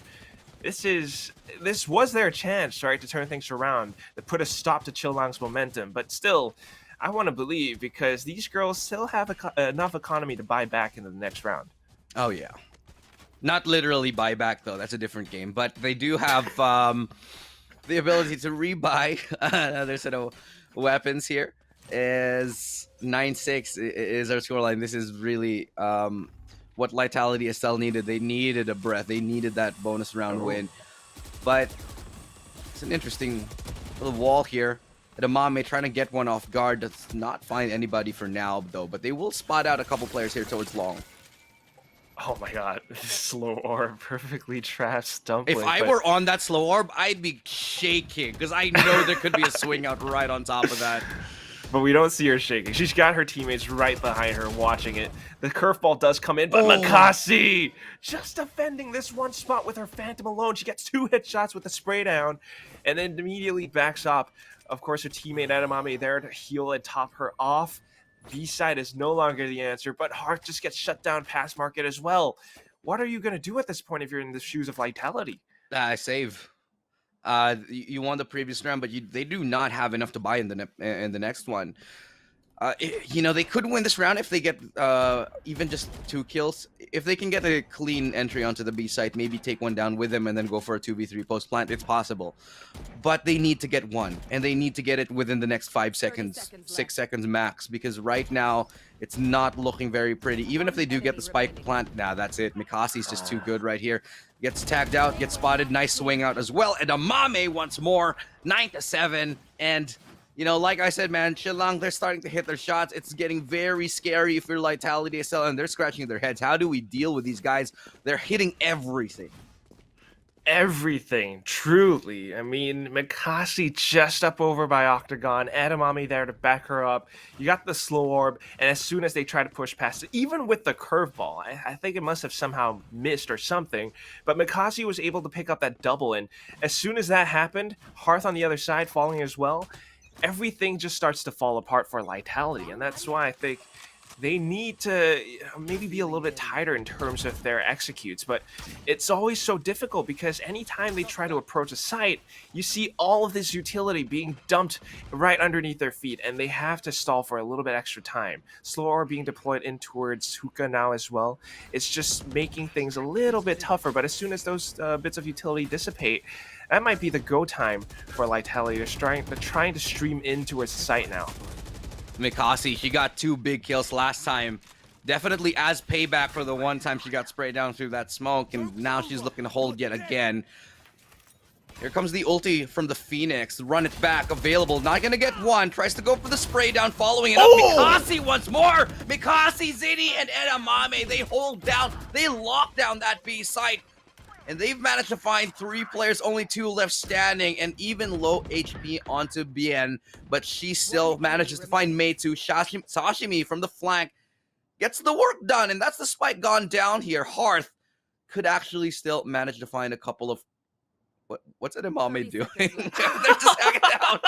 This was their chance, right, to turn things around, to put a stop to Chillang's momentum, but still, I want to believe because these girls still have enough economy to buy back into the next round. Oh, yeah. Not literally buy back, though. That's a different game. But they do have the ability to rebuy another set of weapons here. Is 9-6 is our scoreline. This is really what Lightality Estelle needed. They needed a breath. They needed that bonus round win. But it's an interesting little wall here. Edamame trying to get one off guard. Does not find anybody for now, though. But they will spot out a couple players here towards long. Oh my god, slow orb, perfectly trapped dumpling. If I were on that slow orb, I'd be shaking, because I know there could be a swing out right on top of that. But we don't see her shaking. She's got her teammates right behind her watching it. The curveball does come in, but Mikasi just defending this one spot with her Phantom alone. She gets 2 headshots with the spray down, and then immediately backs up. Of course, her teammate Edamame there to heal and top her off. B-side is no longer the answer, but Heart just gets shut down past market as well. What are you going to do at this point if you're in the shoes of Lightality? Save. You won the previous round, but they do not have enough to buy in the next one. You know, they could win this round if they get even just 2 kills. If they can get a clean entry onto the B site, maybe take one down with them and then go for a 2v3 post plant, it's possible. But they need to get one, and they need to get it within the next 5 seconds, 6 seconds max, because right now it's not looking very pretty. Even if they do get the spike plant, that's it. Mikasi's just too good right here. Gets tagged out, gets spotted, nice swing out as well. And Edamame once more, 9-7, and you know, like I said, man, Chillang, they're starting to hit their shots. It's getting very scary if you're Lightality Estelle, and they're scratching their heads. How do we deal with these guys? They're hitting everything. Everything, truly. I mean, Mikasi just up over by Octagon, Edamame there to back her up. You got the slow orb, and as soon as they try to push past it, even with the curveball, I think it must have somehow missed or something, but Mikasi was able to pick up that double, and as soon as that happened, Hearth on the other side falling as well, everything just starts to fall apart for Lightality, and that's why I think they need to maybe be a little bit tighter in terms of their executes, but it's always so difficult because anytime they try to approach a site, you see all of this utility being dumped right underneath their feet, and they have to stall for a little bit extra time. Slow ore being deployed in towards Hookah now as well. It's just making things a little bit tougher, but as soon as those bits of utility dissipate, that might be the go time for Lightality. They're trying to stream in towards the site now. Mikasi, she got 2 big kills last time. Definitely as payback for the one time she got sprayed down through that smoke, and now she's looking to hold yet again. Here comes the ulti from the Phoenix. Run it back, available. Not gonna get one. Tries to go for the spray down, following it up. Mikasi once more. Mikasi, Zini, and Edamame. They hold down. They lock down that B site. And they've managed to find 3 players, only 2 left standing, and even low HP onto Bien. But she still manages to find Meitu. Sashimi from the flank gets the work done, and that's the spike gone down here. Hearth could actually still manage to find a couple of... What's Edamame doing? They're just hanging out.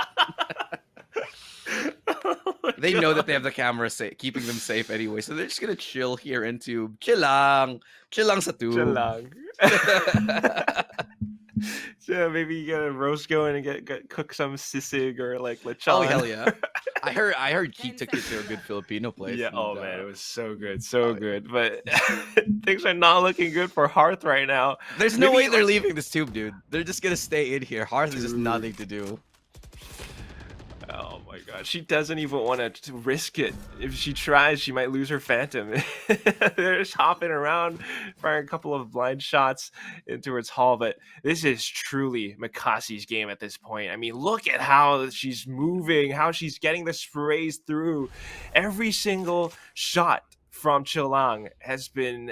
They know that they have the camera keeping them safe anyway, so they're just gonna chill here into Chilang sa tube. Chilang. So maybe you get a roast going and cook some sisig or like lechon. Oh hell yeah! I heard he took it to a good Filipino place. Yeah. Oh man, it was so good, so good. But things are not looking good for Hearth right now. There's no way they're leaving this tube, dude. They're just gonna stay in here. Hearth is just nothing to do. Oh my god, she doesn't even want to risk it. If she tries, she might lose her Phantom. They're just hopping around, firing a couple of blind shots into its hull, but this is truly Mikasi's game at this point. I mean, look at how she's moving, how she's getting the sprays through. Every single shot from Chilang has been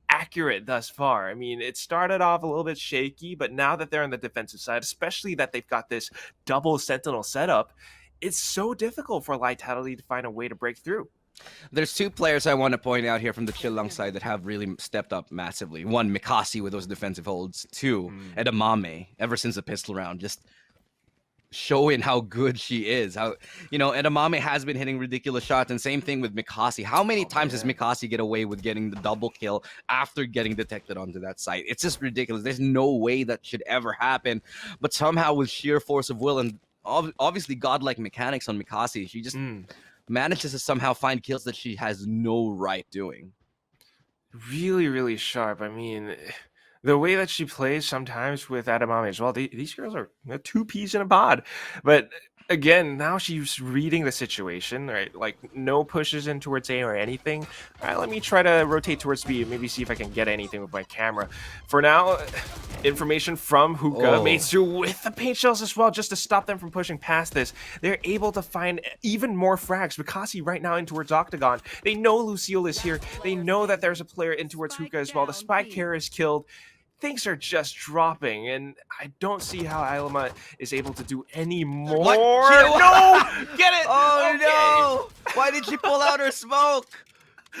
accurate thus far. I mean, it started off a little bit shaky, but now that they're on the defensive side, especially that they've got this double sentinel setup, it's so difficult for Lightality to find a way to break through. There's 2 players I want to point out here from the Chilang side that have really stepped up massively. 1, Mikasi with those defensive holds. 2, Edamame, ever since the pistol round, just showing how good she is. How, you know, Edamame has been hitting ridiculous shots, and same thing with Mikasi. How many times does Mikasi get away with getting the double kill after getting detected onto that site? It's just ridiculous. There's no way that should ever happen, but somehow with sheer force of will and obviously godlike mechanics on Mikasi, she just manages to somehow find kills that she has no right doing. Really, really sharp. I mean, the way that she plays sometimes with Edamame as well, these girls are 2 peas in a pod. But again, now she's reading the situation, right? Like, no pushes in towards A or anything. All right, let me try to rotate towards B and maybe see if I can get anything with my camera. For now, information from Hookah, Meitu with the paint shells as well, just to stop them from pushing past this. They're able to find even more frags. Mikasi right now in towards Octagon. They know Lucille is here. They know that there's a player in towards Hookah as well. The spike carrier is killed. Things are just dropping, and I don't see how Ilma is able to do any more. What? No! Get it! Oh Okay. no! Why did she pull out her smoke?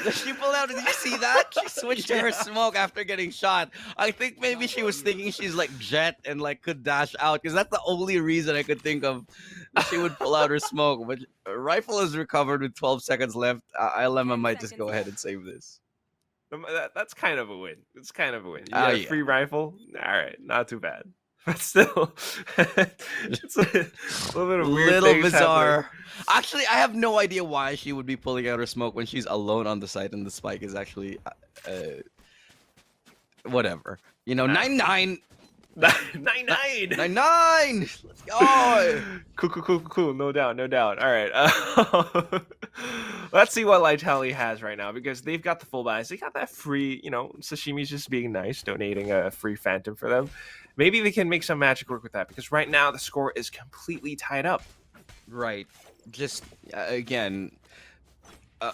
Did she pull out? Did you see that? She switched to her smoke after getting shot. I think maybe she was thinking she's like Jet and like could dash out, because that's the only reason I could think of that she would pull out her smoke. But rifle is recovered with 12 seconds left. Ilma might just go ahead and save this. That's kind of a win. It's kind of a win. You Oh, got a yeah. free rifle? All right, not too bad. But still, it's a little bit of weird Little things bizarre. happening. Actually, I have no idea why she would be pulling out her smoke when she's alone on the site and the spike is actually whatever. You know, 9-9. 9-9. 9-9. Let's go. Cool. No doubt. All right. Let's see what Lightality has right now, because they've got the full buys. They got that free, Sashimi's just being nice, donating a free Phantom for them. Maybe they can make some magic work with that, because right now the score is completely tied up. Right. Just, again,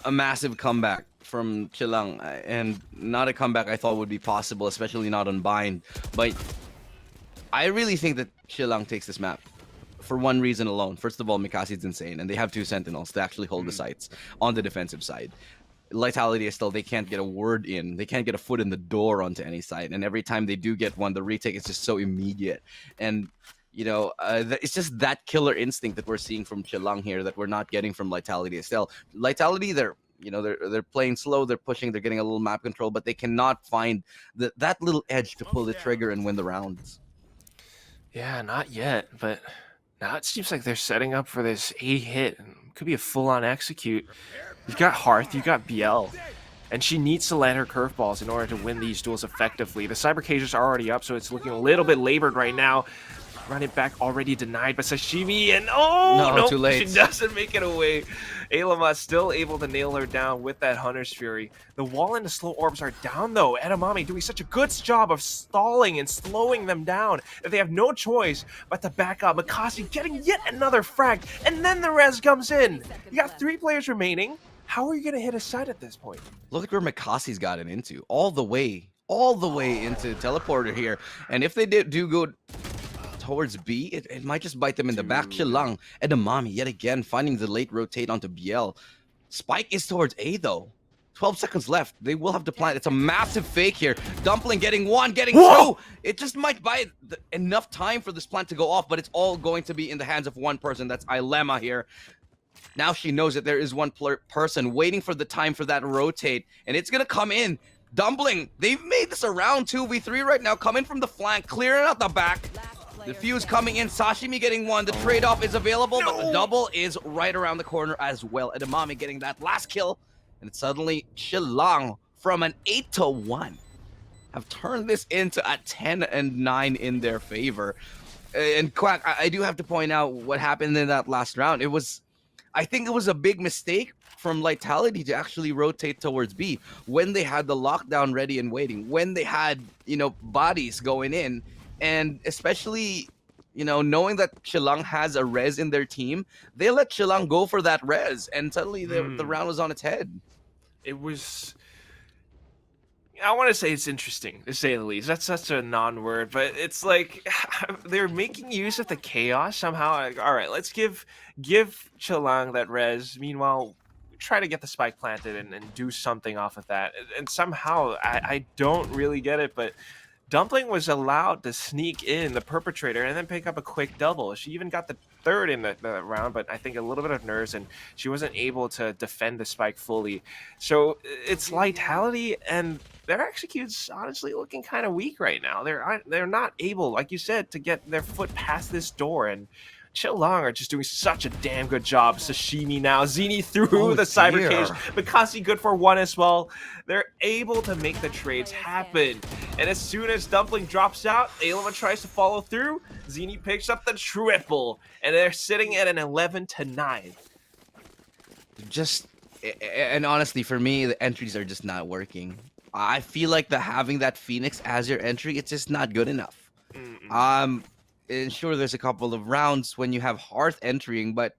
a massive comeback from Chilang, and not a comeback I thought would be possible, especially not on Bind. But I really think that Chilang takes this map for one reason alone. First of all, Mikasi's insane, and they have 2 sentinels to actually hold the sites on the defensive side. Lightality is still, they can't get a word in. They can't get a foot in the door onto any site, and every time they do get one, the retake is just so immediate. And it's just that killer instinct that we're seeing from Chilang here that we're not getting from Lightality Estelle. Lightality, they're you know, they're playing slow, they're pushing, they're getting a little map control, but they cannot find that little edge to pull the trigger and win the rounds. Yeah, not yet, but now it seems like they're setting up for this A hit. And could be a full-on execute. You've got Hearth, you've got BL, and she needs to land her curveballs in order to win these duels effectively. The Cyber Cages are already up, so it's looking a little bit labored right now. Run it back already denied by Sashimi, and no, too late. She doesn't make it away. Ailama still able to nail her down with that Hunter's Fury. The wall and the slow orbs are down though. Edamame doing such a good job of stalling and slowing them down that they have no choice but to back up. Mikasi getting yet another frag, and then the res comes in. You got 3 players remaining. How are you going to hit a side at this point? Look at where Mikasi's gotten into, all the way into teleporter here. And if they do go towards B, it might just bite them in the back. Chilang, Edamame yet again finding the late rotate onto BL. Spike is towards A though. 12 seconds left. They will have to plant. It's a massive fake here. Dumpling getting 1, getting 2. It just might buy enough time for this plant to go off, but it's all going to be in the hands of one person. That's Ilema here. Now she knows that there is one person waiting for the time for that rotate, and it's going to come in. Dumpling, they've made this a round 2v3 right now, coming from the flank, clearing out the back. The fuse coming in, Sashimi getting 1, the trade-off is available, but the double is right around the corner as well. Edamame getting that last kill, and it's suddenly Chilang from an 8-1 have turned this into a 10-9 in their favor. And Quack, I do have to point out what happened in that last round. I think it was a big mistake from Lightality to actually rotate towards B when they had the lockdown ready and waiting, when they had, you know, bodies going in, and especially, you know, knowing that Chilang has a res in their team, they let Chilang go for that res, and suddenly the round was on its head. It was... I want to say it's interesting, to say the least. That's such a non-word, but it's like they're making use of the chaos somehow. Like, all right, let's give Chilang that res. Meanwhile, try to get the spike planted and do something off of that. And somehow, I don't really get it, but Dumpling was allowed to sneak in the perpetrator and then pick up a quick double. She even got the third in the round, but I think a little bit of nerves, and she wasn't able to defend the spike fully. So it's Lightality, and their execute's honestly looking kind of weak right now. They're not able, like you said, to get their foot past this door, and Chilang are just doing such a damn good job. Sashimi now. Zini through the cyber cage. Mikasi good for 1 as well. They're able to make the trades happen. And as soon as Dumpling drops out, Ailema tries to follow through. Zini picks up the triple. And they're sitting at an 11-9. And honestly, for me, the entries are just not working. I feel like having that Phoenix as your entry, it's just not good enough. And sure, there's a couple of rounds when you have Hearth entering, but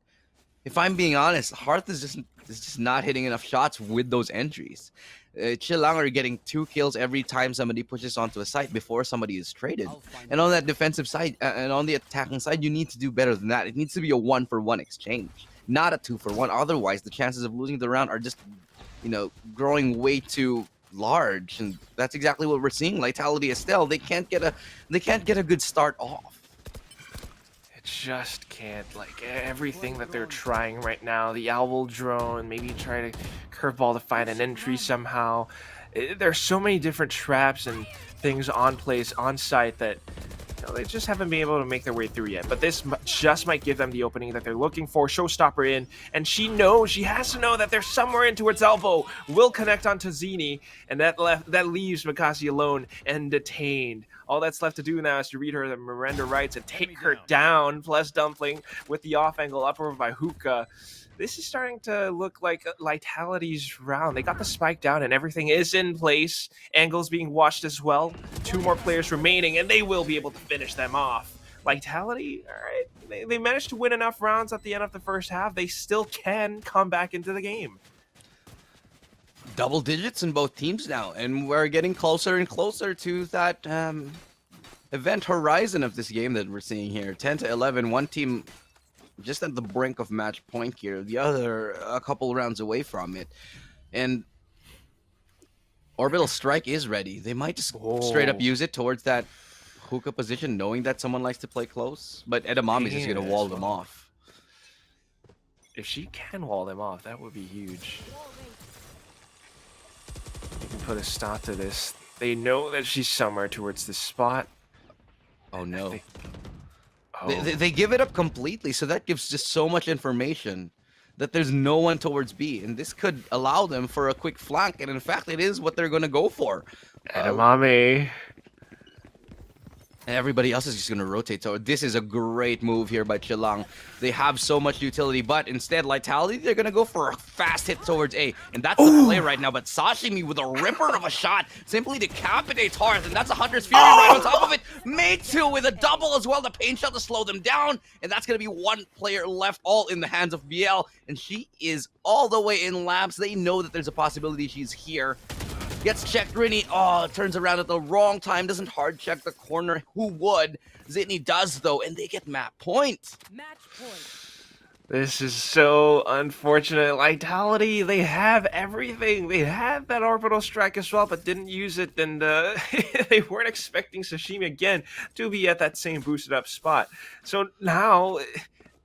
if I'm being honest, Hearth is just not hitting enough shots with those entries. Chilang are getting 2 kills every time somebody pushes onto a site before somebody is traded. And on that defensive side, and on the attacking side, you need to do better than that. It needs to be a 1-for-1 exchange, not a 2-for-1. Otherwise, the chances of losing the round are just, you know, growing way too large. And that's exactly what we're seeing. Lightality, Estelle, they can't get a good start off. Just can't. Like, everything that they're trying right now, the owl drone, maybe try to curveball to find an entry somehow. There's so many different traps and things on place, on site, that, you know, they just haven't been able to make their way through yet. But this just might give them the opening that they're looking for. Showstopper in, and she has to know that they're somewhere in towards elbow. Will connect onto Zini, and that leaves Mikasi alone and detained. All that's left to do now is to read her the Miranda rights and take her down, plus Dumpling with the off angle up over by Hookah. This is starting to look like Lightality's round. They got the spike down and everything is in place. Angles being watched as well. 2 more players remaining, and they will be able to finish them off. Lightality, all right, they managed to win enough rounds at the end of the first half. They still can come back into the game. Double digits in both teams now, and we're getting closer and closer to that event horizon of this game that we're seeing here. 10-11, one team just at the brink of match point here, the other a couple rounds away from it. And Orbital Strike is ready. They might just straight up use it towards that hookah position, knowing that someone likes to play close, but Edamame is just going to wall them off. If she can wall them off, that would be huge. put a stop to this. They know that she's somewhere towards this spot. Oh no. They, They give it up completely, so that gives just so much information that there's no one towards B, and this could allow them for a quick flank, and in fact, it is what they're going to go for. Edamame. And everybody else is just going to rotate. So this is a great move here by Chilang. They have so much utility, but instead, Lightality, they're going to go for a fast hit towards A. And that's the play right now. But Sashimi with a ripper of a shot simply decapitates Hearth. And that's a Hunter's Fury right on top of it. Meitu with a double as well. The pain shot to slow them down. And that's going to be one player left, all in the hands of BL. And she is all the way in labs. They know that there's a possibility she's here. Gets checked, Rini. Oh, turns around at the wrong time. Doesn't hard check the corner. Who would? Zitney does, though, and they get map point. Match point. This is so unfortunate. Lightality, they have everything. They had that orbital strike as well, but didn't use it. And they weren't expecting Sashimi again to be at that same boosted up spot. So now,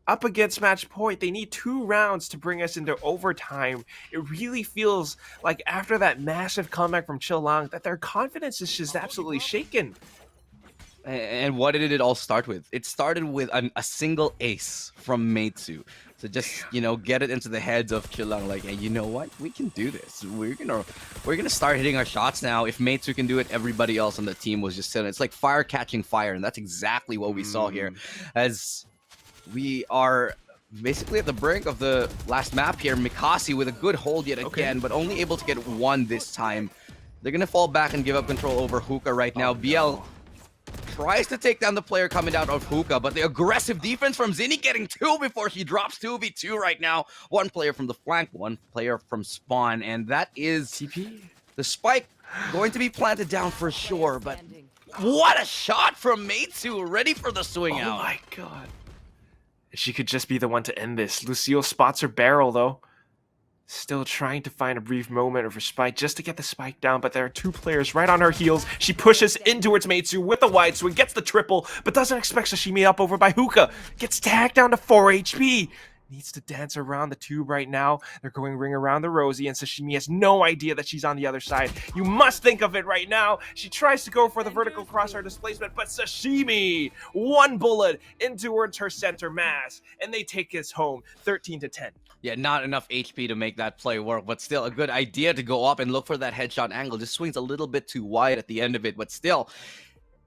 up against match point, they need 2 rounds to bring us into overtime. It really feels like after that massive comeback from Chilang that their confidence is just absolutely shaken. And what did it all start with? It started with a single ace from Meitu. So just, you know, get it into the heads of Chilang, like, hey, you know what? We can do this. We're gonna start hitting our shots now. If Meitu can do it, everybody else on the team was just sitting. It's like fire catching fire, and that's exactly what we saw here. As we are basically at the brink of the last map here. Mikasi with a good hold yet again, but only able to get 1 this time. They're going to fall back and give up control over Hookah right now. BL tries to take down the player coming out of Hookah, but the aggressive defense from Zinni getting 2 before she drops 2v2 right now. 1 player from the flank, 1 player from spawn, and that is TP. The spike going to be planted down for sure, but what a shot from Meitu, ready for the swing out. Oh my god. She could just be the one to end this. Lucille spots her barrel, though. Still trying to find a brief moment of respite just to get the spike down, but there are 2 players right on her heels. She pushes in towards Meitu with the wide swing, gets the triple, but doesn't expect Sashimi up over by Hookah. Gets tagged down to 4 HP. Needs to dance around the tube right now. They're going ring around the Rosie, and Sashimi has no idea that she's on the other side. You must think of it right now. She tries to go for the vertical crosshair displacement, but Sashimi, 1 bullet in towards her center mass, and they take this home, 13-10. Yeah, not enough HP to make that play work, but still a good idea to go up and look for that headshot angle. Just swings a little bit too wide at the end of it, but still,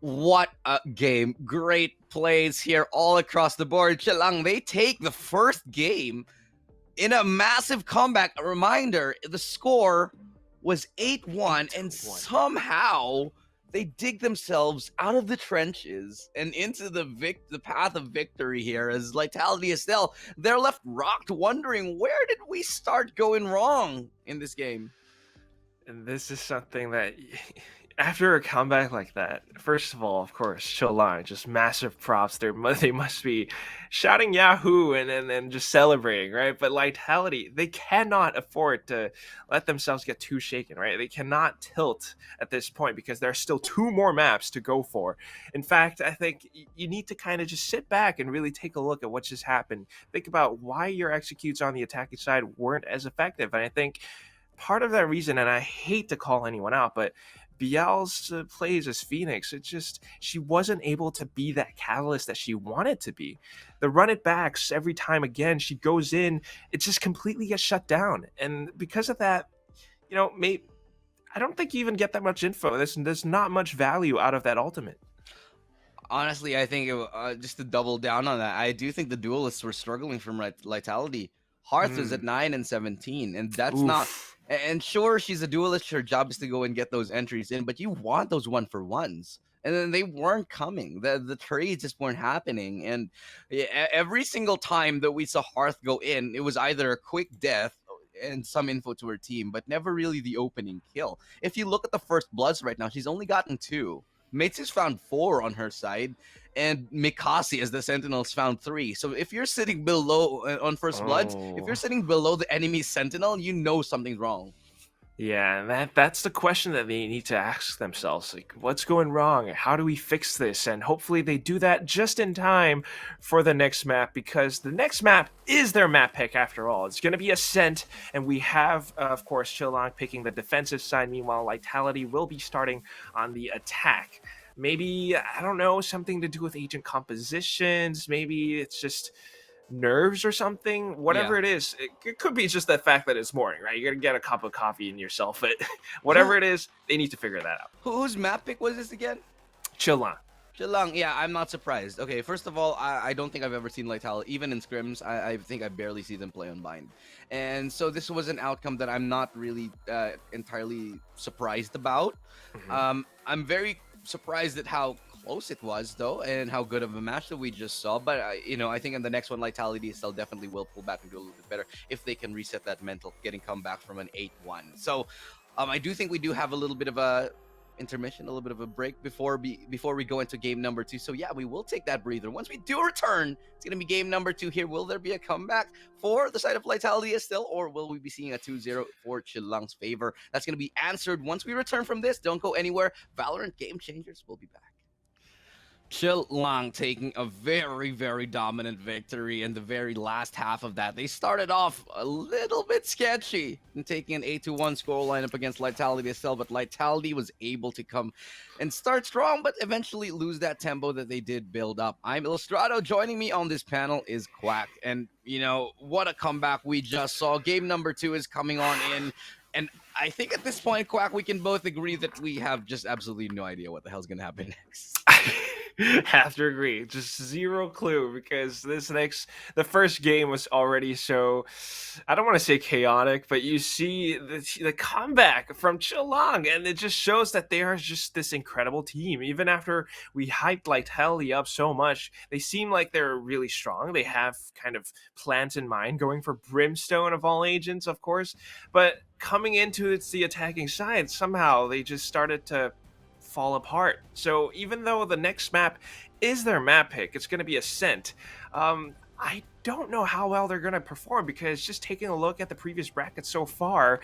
what a game. Great plays here all across the board. Chilang, they take the first game in a massive comeback. A reminder, the score was 8-1, and somehow they dig themselves out of the trenches and into the path of victory here. As Lightality Estelle, they're left rocked, wondering, where did we start going wrong in this game? And this is something that, after a comeback like that, first of all, of course, Chilang, just massive props. They must be shouting Yahoo and just celebrating, right? But Lightality, they cannot afford to let themselves get too shaken, right? They cannot tilt at this point because there are still 2 more maps to go for. In fact, I think you need to kind of just sit back and really take a look at what just happened. Think about why your executes on the attacking side weren't as effective. And I think part of that reason, and I hate to call anyone out, but Bial's plays as Phoenix, she wasn't able to be that catalyst that she wanted to be. The run it backs every time again she goes in, it just completely gets shut down. And because of that, you know, I don't think you even get that much info. There's not much value out of that ultimate. Honestly, I think just to double down on that, I do think the duelists were struggling from Lightality. Hearth is at 9 and 17, and that's not. And sure, she's a duelist. Her job is to go and get those entries in, but you want those 1-for-1s. And then they weren't coming. The trades just weren't happening. And every single time that we saw Hearth go in, it was either a quick death and some info to her team, but never really the opening kill. If you look at the first bloods right now, she's only gotten 2. Meitsu's found 4 on her side, and Mikasi as the Sentinels found 3. So if you're sitting below on first bloods, if you're sitting below the enemy Sentinel, you know something's wrong. Yeah, that's the question that they need to ask themselves. Like, what's going wrong? How do we fix this? And hopefully they do that just in time for the next map, because the next map is their map pick after all. It's going to be Ascent, and we have, of course, Chillong picking the defensive side. Meanwhile, Lightality will be starting on the attack. Maybe, I don't know, something to do with agent compositions. Maybe it's just nerves or something, Yeah. whatever it is. It could be just the fact that it's morning, right? You're gonna get a cup of coffee in yourself, but whatever Who it is, they need to figure that out. whose map pick was this again? Chill on. Geelong, yeah, I'm not surprised. Okay, first of all, I don't think I've ever seen Lightality, even in scrims. I think I barely see them play on Bind. And so this was an outcome that I'm not really entirely surprised about. Mhm. I'm very surprised at how close it was, though, and how good of a match that we just saw. But, I think in the next one, Lightality still definitely will pull back and do a little bit better if they can reset that mental, getting come back from an 8-1. So I do think we do have a little bit of a intermission, a little bit of a break before we go into game number 2. So yeah, we will take that breather. Once we do return, it's gonna be game number 2 here. Will there be a comeback for the side of Lightality still, or will we be seeing a 2-0 for Chillang's favor? That's gonna be answered once we return from this. Don't go anywhere. Valorant Game Changers will be back. Chillong taking a very, very dominant victory in the very last half of that. They started off a little bit sketchy and taking an 8-1 score lineup against Lightality Estelle, but Lightality was able to come and start strong, but eventually lose that tempo that they did build up. I'm Illustrato. Joining me on this panel is Quack. And, what a comeback we just saw. Game number 2 is coming on in. And I think at this point, Quack, we can both agree that we have just absolutely no idea what the hell's going to happen next. Have to agree, just zero clue, because the first game was already so, I don't want to say chaotic, but you see the comeback from Chillong, and it just shows that they are just this incredible team. Even after we hyped Lightality up so much, they seem like they're really strong. They have kind of plans in mind, going for Brimstone of all agents, of course, but coming into the attacking side, somehow they just started to fall apart. So even though the next map is their map pick, it's going to be Ascent. I don't know how well they're going to perform, because just taking a look at the previous bracket so far,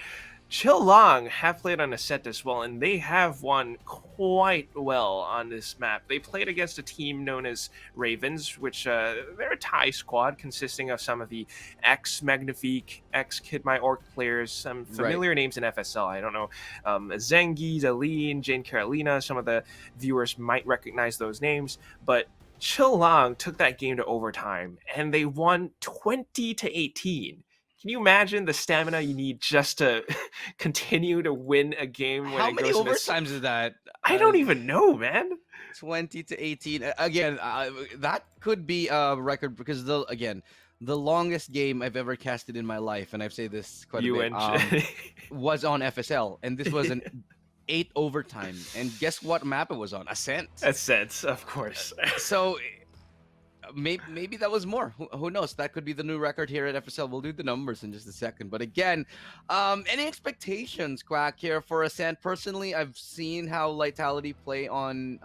Chillong have played on Ascent as well, and they have won quite well on this map. They played against a team known as Ravens, which they're a Thai squad consisting of some of the ex-Magnifique, ex-Kid My Orc players, some familiar names in FSL. I don't know, Zengi, Aline, Jane Carolina. Some of the viewers might recognize those names, but Chillong took that game to overtime, and they won 20-18. Can you imagine the stamina you need just to continue to win a game when How it many goes overtimes is that? I don't even know, man. 20-18. Again, that could be a record, because the longest game I've ever casted in my life, and I've said this quite a bit, was on FSL, and this was an 8 overtime. And guess what map it was on? Ascent. Ascent, of course. So maybe that was more. Who knows? That could be the new record here at FSL. We'll do the numbers in just a second. But again, any expectations, Quack, here for Ascent? Personally, I've seen how Lightality play on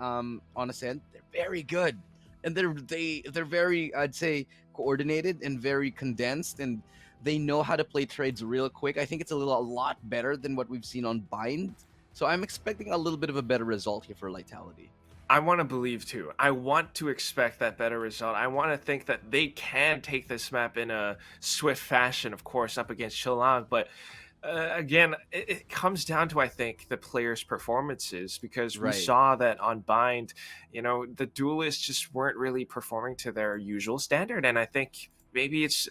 Ascent. They're very good, and they're very, I'd say, coordinated and very condensed, and they know how to play trades real quick. I think it's a lot better than what we've seen on Bind. So I'm expecting a little bit of a better result here for Lightality. I want to believe too. I want to expect that better result. I want to think that they can take this map in a swift fashion, of course, up against Chillong. But again, it comes down to, I think, the players' performances, because we saw that on Bind, the duelists just weren't really performing to their usual standard. And I think maybe it's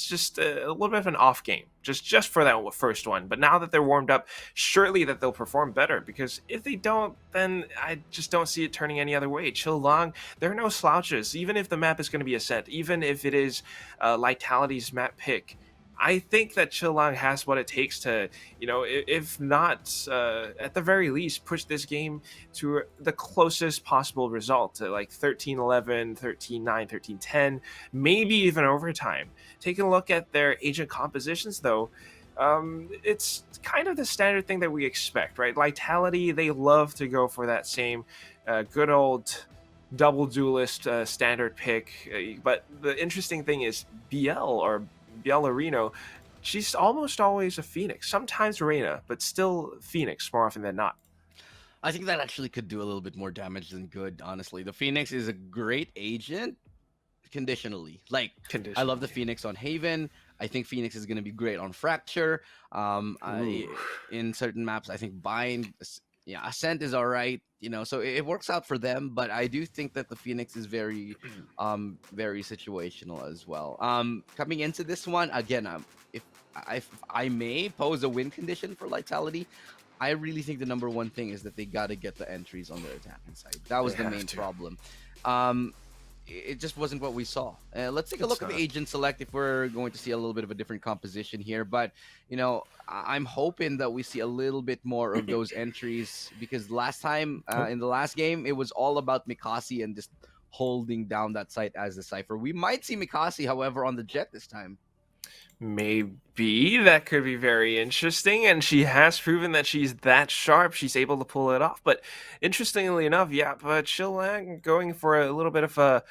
just a little bit of an off game, just for that first one. But now that they're warmed up, surely that they'll perform better, because if they don't, then I just don't see it turning any other way. Chillong, they're no slouches. Even if the map is going to be Ascent, even if it is Lightality's map pick, I think that Chillong has what it takes to, if not, at the very least, push this game to the closest possible result, to like 13-11, 13-9, 13-10, maybe even overtime. Taking a look at their agent compositions, though, it's kind of the standard thing that we expect, right? Lightality, they love to go for that same good old double duelist standard pick. But the interesting thing is BL, or Bielorino, she's almost always a Phoenix. Sometimes Reina, but still Phoenix more often than not. I think that actually could do a little bit more damage than good, honestly. The Phoenix is a great agent conditionally. Like, I love the Conditionally. Phoenix on Haven. I think Phoenix is going to be great on Fracture. Ooh. In certain maps, I think Bind, yeah, Ascent is all right. So it works out for them. But I do think that the Phoenix is very situational as well. Coming into this one again, if I may pose a win condition for Lightality, I really think the number one thing is that they got to get the entries on their attacking side. That was They the have main to. problem. It just wasn't what we saw. Let's take a It's look at not. the agent select if we're going to see a little bit of a different composition here. But, I'm hoping that we see a little bit more of those entries because last time Oh. in the last game, it was all about Mikasi and just holding down that site as the Cypher. We might see Mikasi, however, on the Jet this time. Maybe that could be very interesting, and she has proven that she's that sharp. She's able to pull it off. But interestingly enough, yeah, but Chilang going for a little bit of a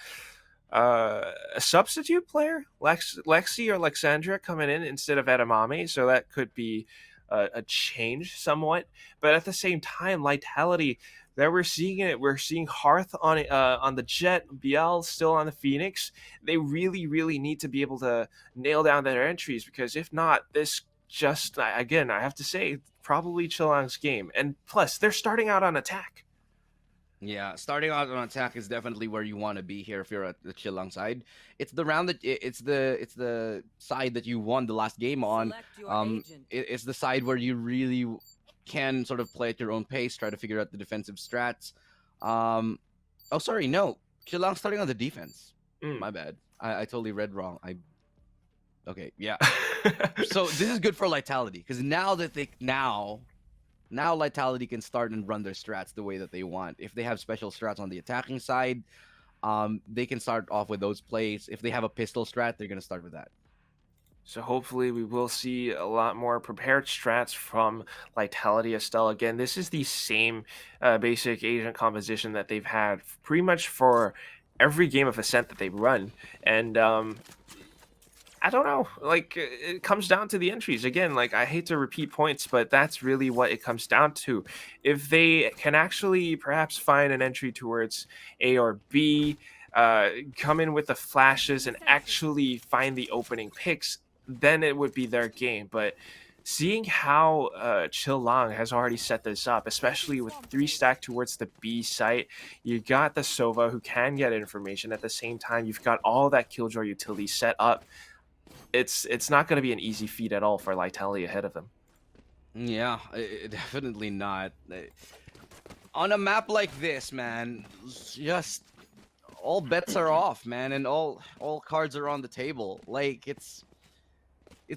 substitute player, Lexi or Lexandra coming in instead of Edamame, so that could be a change somewhat. But at the same time, Lightality, there we're seeing it. We're seeing Hearth on the Jet, BL still on the Phoenix. They really, really need to be able to nail down their entries because if not, this just again I have to say probably Chillang's game. And plus, they're starting out on attack. Yeah, starting out on attack is definitely where you want to be here if you're at the Chilang side. It's the round that it's the side that you won the last game on. Select your agent. It's the side where you really can sort of play at your own pace, try to figure out the defensive strats. Oh, sorry, no, Chilang starting on the defense. Mm. My bad. I totally read wrong. Okay, yeah. So this is good for Lightality because now Lightality can start and run their strats the way that they want. If they have special strats on the attacking side, they can start off with those plays. If they have a pistol strat, they're going to start with that. So hopefully we will see a lot more prepared strats from Lightality Estelle. Again, this is the same basic agent composition that they've had pretty much for every game of Ascent that they've run. And I don't know. Like, it comes down to the entries. Again, like, I hate to repeat points, but that's really what it comes down to. If they can actually perhaps find an entry towards A or B, come in with the flashes and actually find the opening picks, then it would be their game. But seeing how Chilang has already set this up, especially with 3-stack towards the B site, you got the Sova who can get information. At the same time, you've got all that Killjoy utility set up. It's not going to be an easy feat at all for Lightality ahead of them. Yeah, definitely not. On a map like this, man, just all bets are off, man, and all cards are on the table. Like it's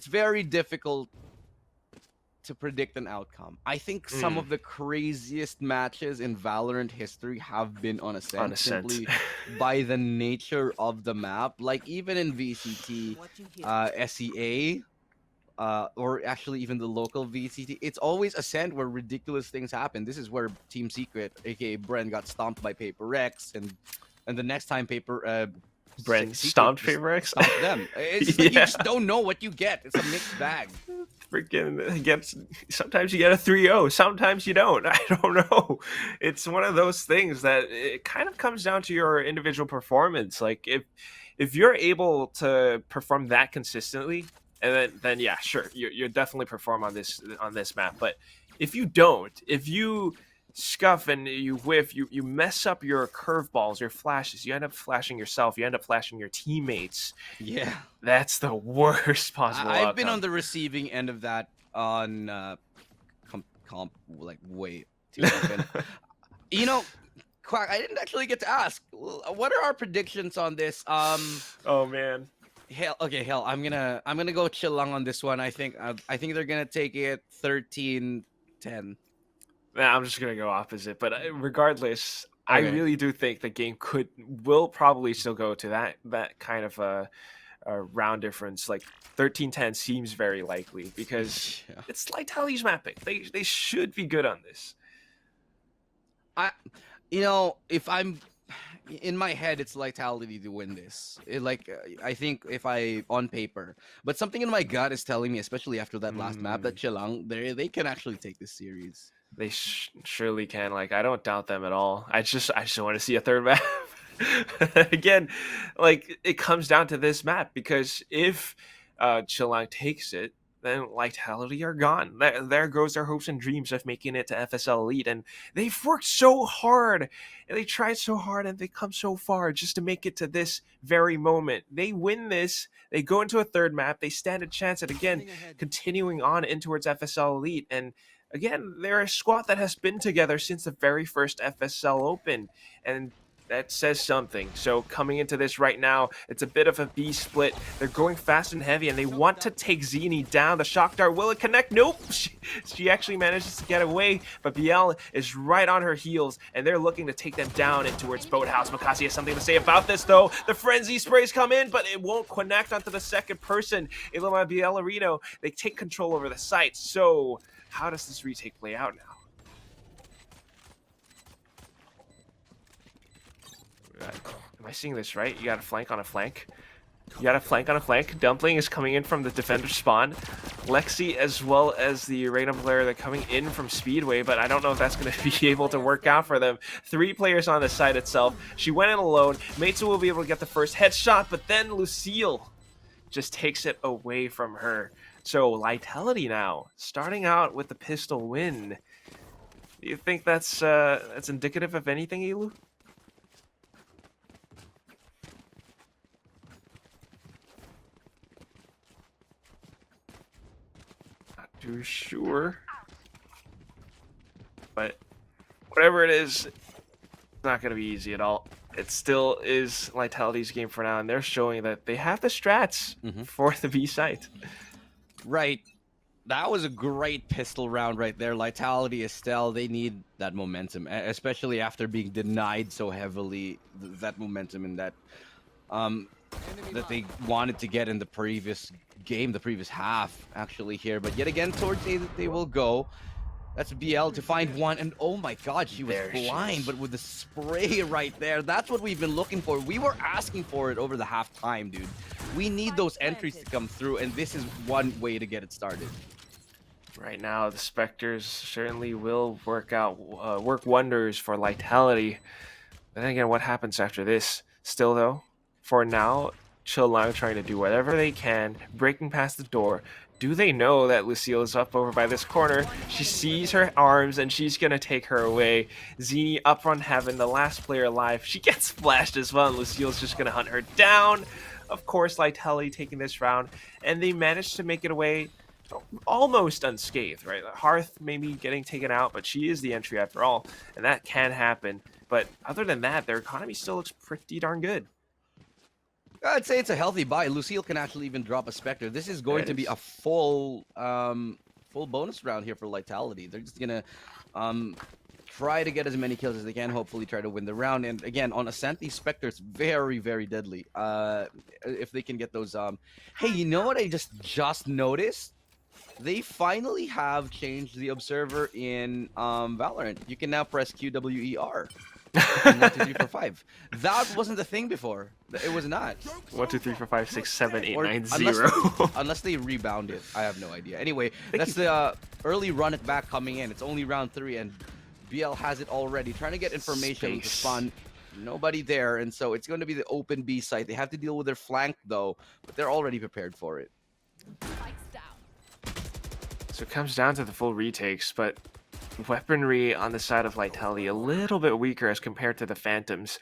very difficult to predict an outcome. I think some of the craziest matches in Valorant history have been on Ascent, simply by the nature of the map. Like even in VCT, SEA, or actually even the local VCT, it's always Ascent where ridiculous things happen. This is where Team Secret, aka Bren, got stomped by Paper Rex, and the next time Bren stomped Paper Rex? Stomped them. It's just like you just don't know what you get. It's a mixed bag. Freaking sometimes you get a 3-0, sometimes you don't. I don't know. It's one of those things that it kind of comes down to your individual performance. Like if you're able to perform that consistently, and then yeah, sure, you definitely perform on this map. But if you don't, if you scuff and you whiff, you mess up your curveballs, your flashes, you end up flashing yourself, you end up flashing your teammates. Yeah, that's the worst possible I've outcome. been on the receiving end of that on comp like way too often. Quack, I didn't actually get to ask, what are our predictions on this? Oh man. Hell, I'm gonna go Chilang on this one. I think they're gonna take it 13-10. I'm just gonna go opposite, but regardless, okay. I really do think the game will probably still go to that kind of a round difference. Like 13-10 seems very likely because it's Lightality's mapping. They should be good on this. in my head, it's Lightality to win this. I think if I on paper, but something in my gut is telling me, especially after that last map, that Chilang they can actually take this series. They surely can. Like, I don't doubt them at all. I just want to see a third map. Again, like, it comes down to this map because if Chilang takes it, then Lightality are gone. There goes their hopes and dreams of making it to FSL Elite. And they've worked so hard, and they tried so hard, and they come so far just to make it to this very moment. They win this, they go into a third map, they stand a chance at, again, continuing on in towards FSL Elite. And again, they're a squad that has been together since the very first FSL Open, and that says something. So coming into this right now, it's a bit of a B split. They're going fast and heavy, and they want to take Zini down. The shock dart, will it connect? Nope. She actually manages to get away, but BL is right on her heels, and they're looking to take them down in towards Boathouse. Makasi has something to say about this, though. The frenzy sprays come in, but it won't connect onto the second person. Iloma BL Areno, they take control over the site. So how does this retake play out now? Am I seeing this right? You got a flank on a flank. You got a flank on a flank. Dumpling is coming in from the defender spawn. Lexi as well as the random player they're coming in from Speedway, but I don't know if that's going to be able to work out for them. 3 players on the site itself. She went in alone. Meitsu will be able to get the first headshot, but then Lucille just takes it away from her. So Lightality now, starting out with the pistol win. Do you think that's indicative of anything, Elu? Too sure, but whatever it is, it's not going to be easy at all. It still is Lightality's game for now, and they're showing that they have the strats for the B site. Right. That was a great pistol round right there. Lightality, Estelle, they need that momentum, especially after being denied so heavily that momentum in that that they wanted to get in the previous game, the previous half, actually, here. But yet again, towards A that they will go. That's BL to find one, and oh my god, she was blind, but with the spray right there, that's what we've been looking for. We were asking for it over the halftime, dude. We need those entries to come through, and this is one way to get it started. Right now, the Spectres certainly will work wonders for Lightality. But then again, what happens after this? Still, though, for now, Chilang trying to do whatever they can, breaking past the door. Do they know that Lucille is up over by this corner? She sees her arms, and she's going to take her away. Zini up on heaven, the last player alive. She gets flashed as well, and Lucille's just going to hunt her down. Of course, Lightality taking this round, and they managed to make it away almost unscathed, right? Hearth maybe getting taken out, but she is the entry after all, and that can happen. But other than that, their economy still looks pretty darn good. I'd say it's a healthy buy. Lucille can actually even drop a Spectre. This is going to be a full bonus round here for Lightality. They're just gonna try to get as many kills as they can, hopefully try to win the round. And again, on Asante, Spectre is very, very deadly. If they can get those hey, you know what I just noticed? They finally have changed the observer in Valorant. You can now press QWER. 1, 2, 3, 4, 5. That wasn't the thing before. It was not. 1, 2, 3, 4, 5, 6, 7, 8, 9, 0. Unless they rebound it. I have no idea. Anyway, that's the early run it back coming in. It's only round 3, and BL has it already. Trying to get information to spawn. Nobody there, and so it's going to be the open B site. They have to deal with their flank, though, but they're already prepared for it. So it comes down to the full retakes, but weaponry on the side of Lightality a little bit weaker as compared to the Phantoms.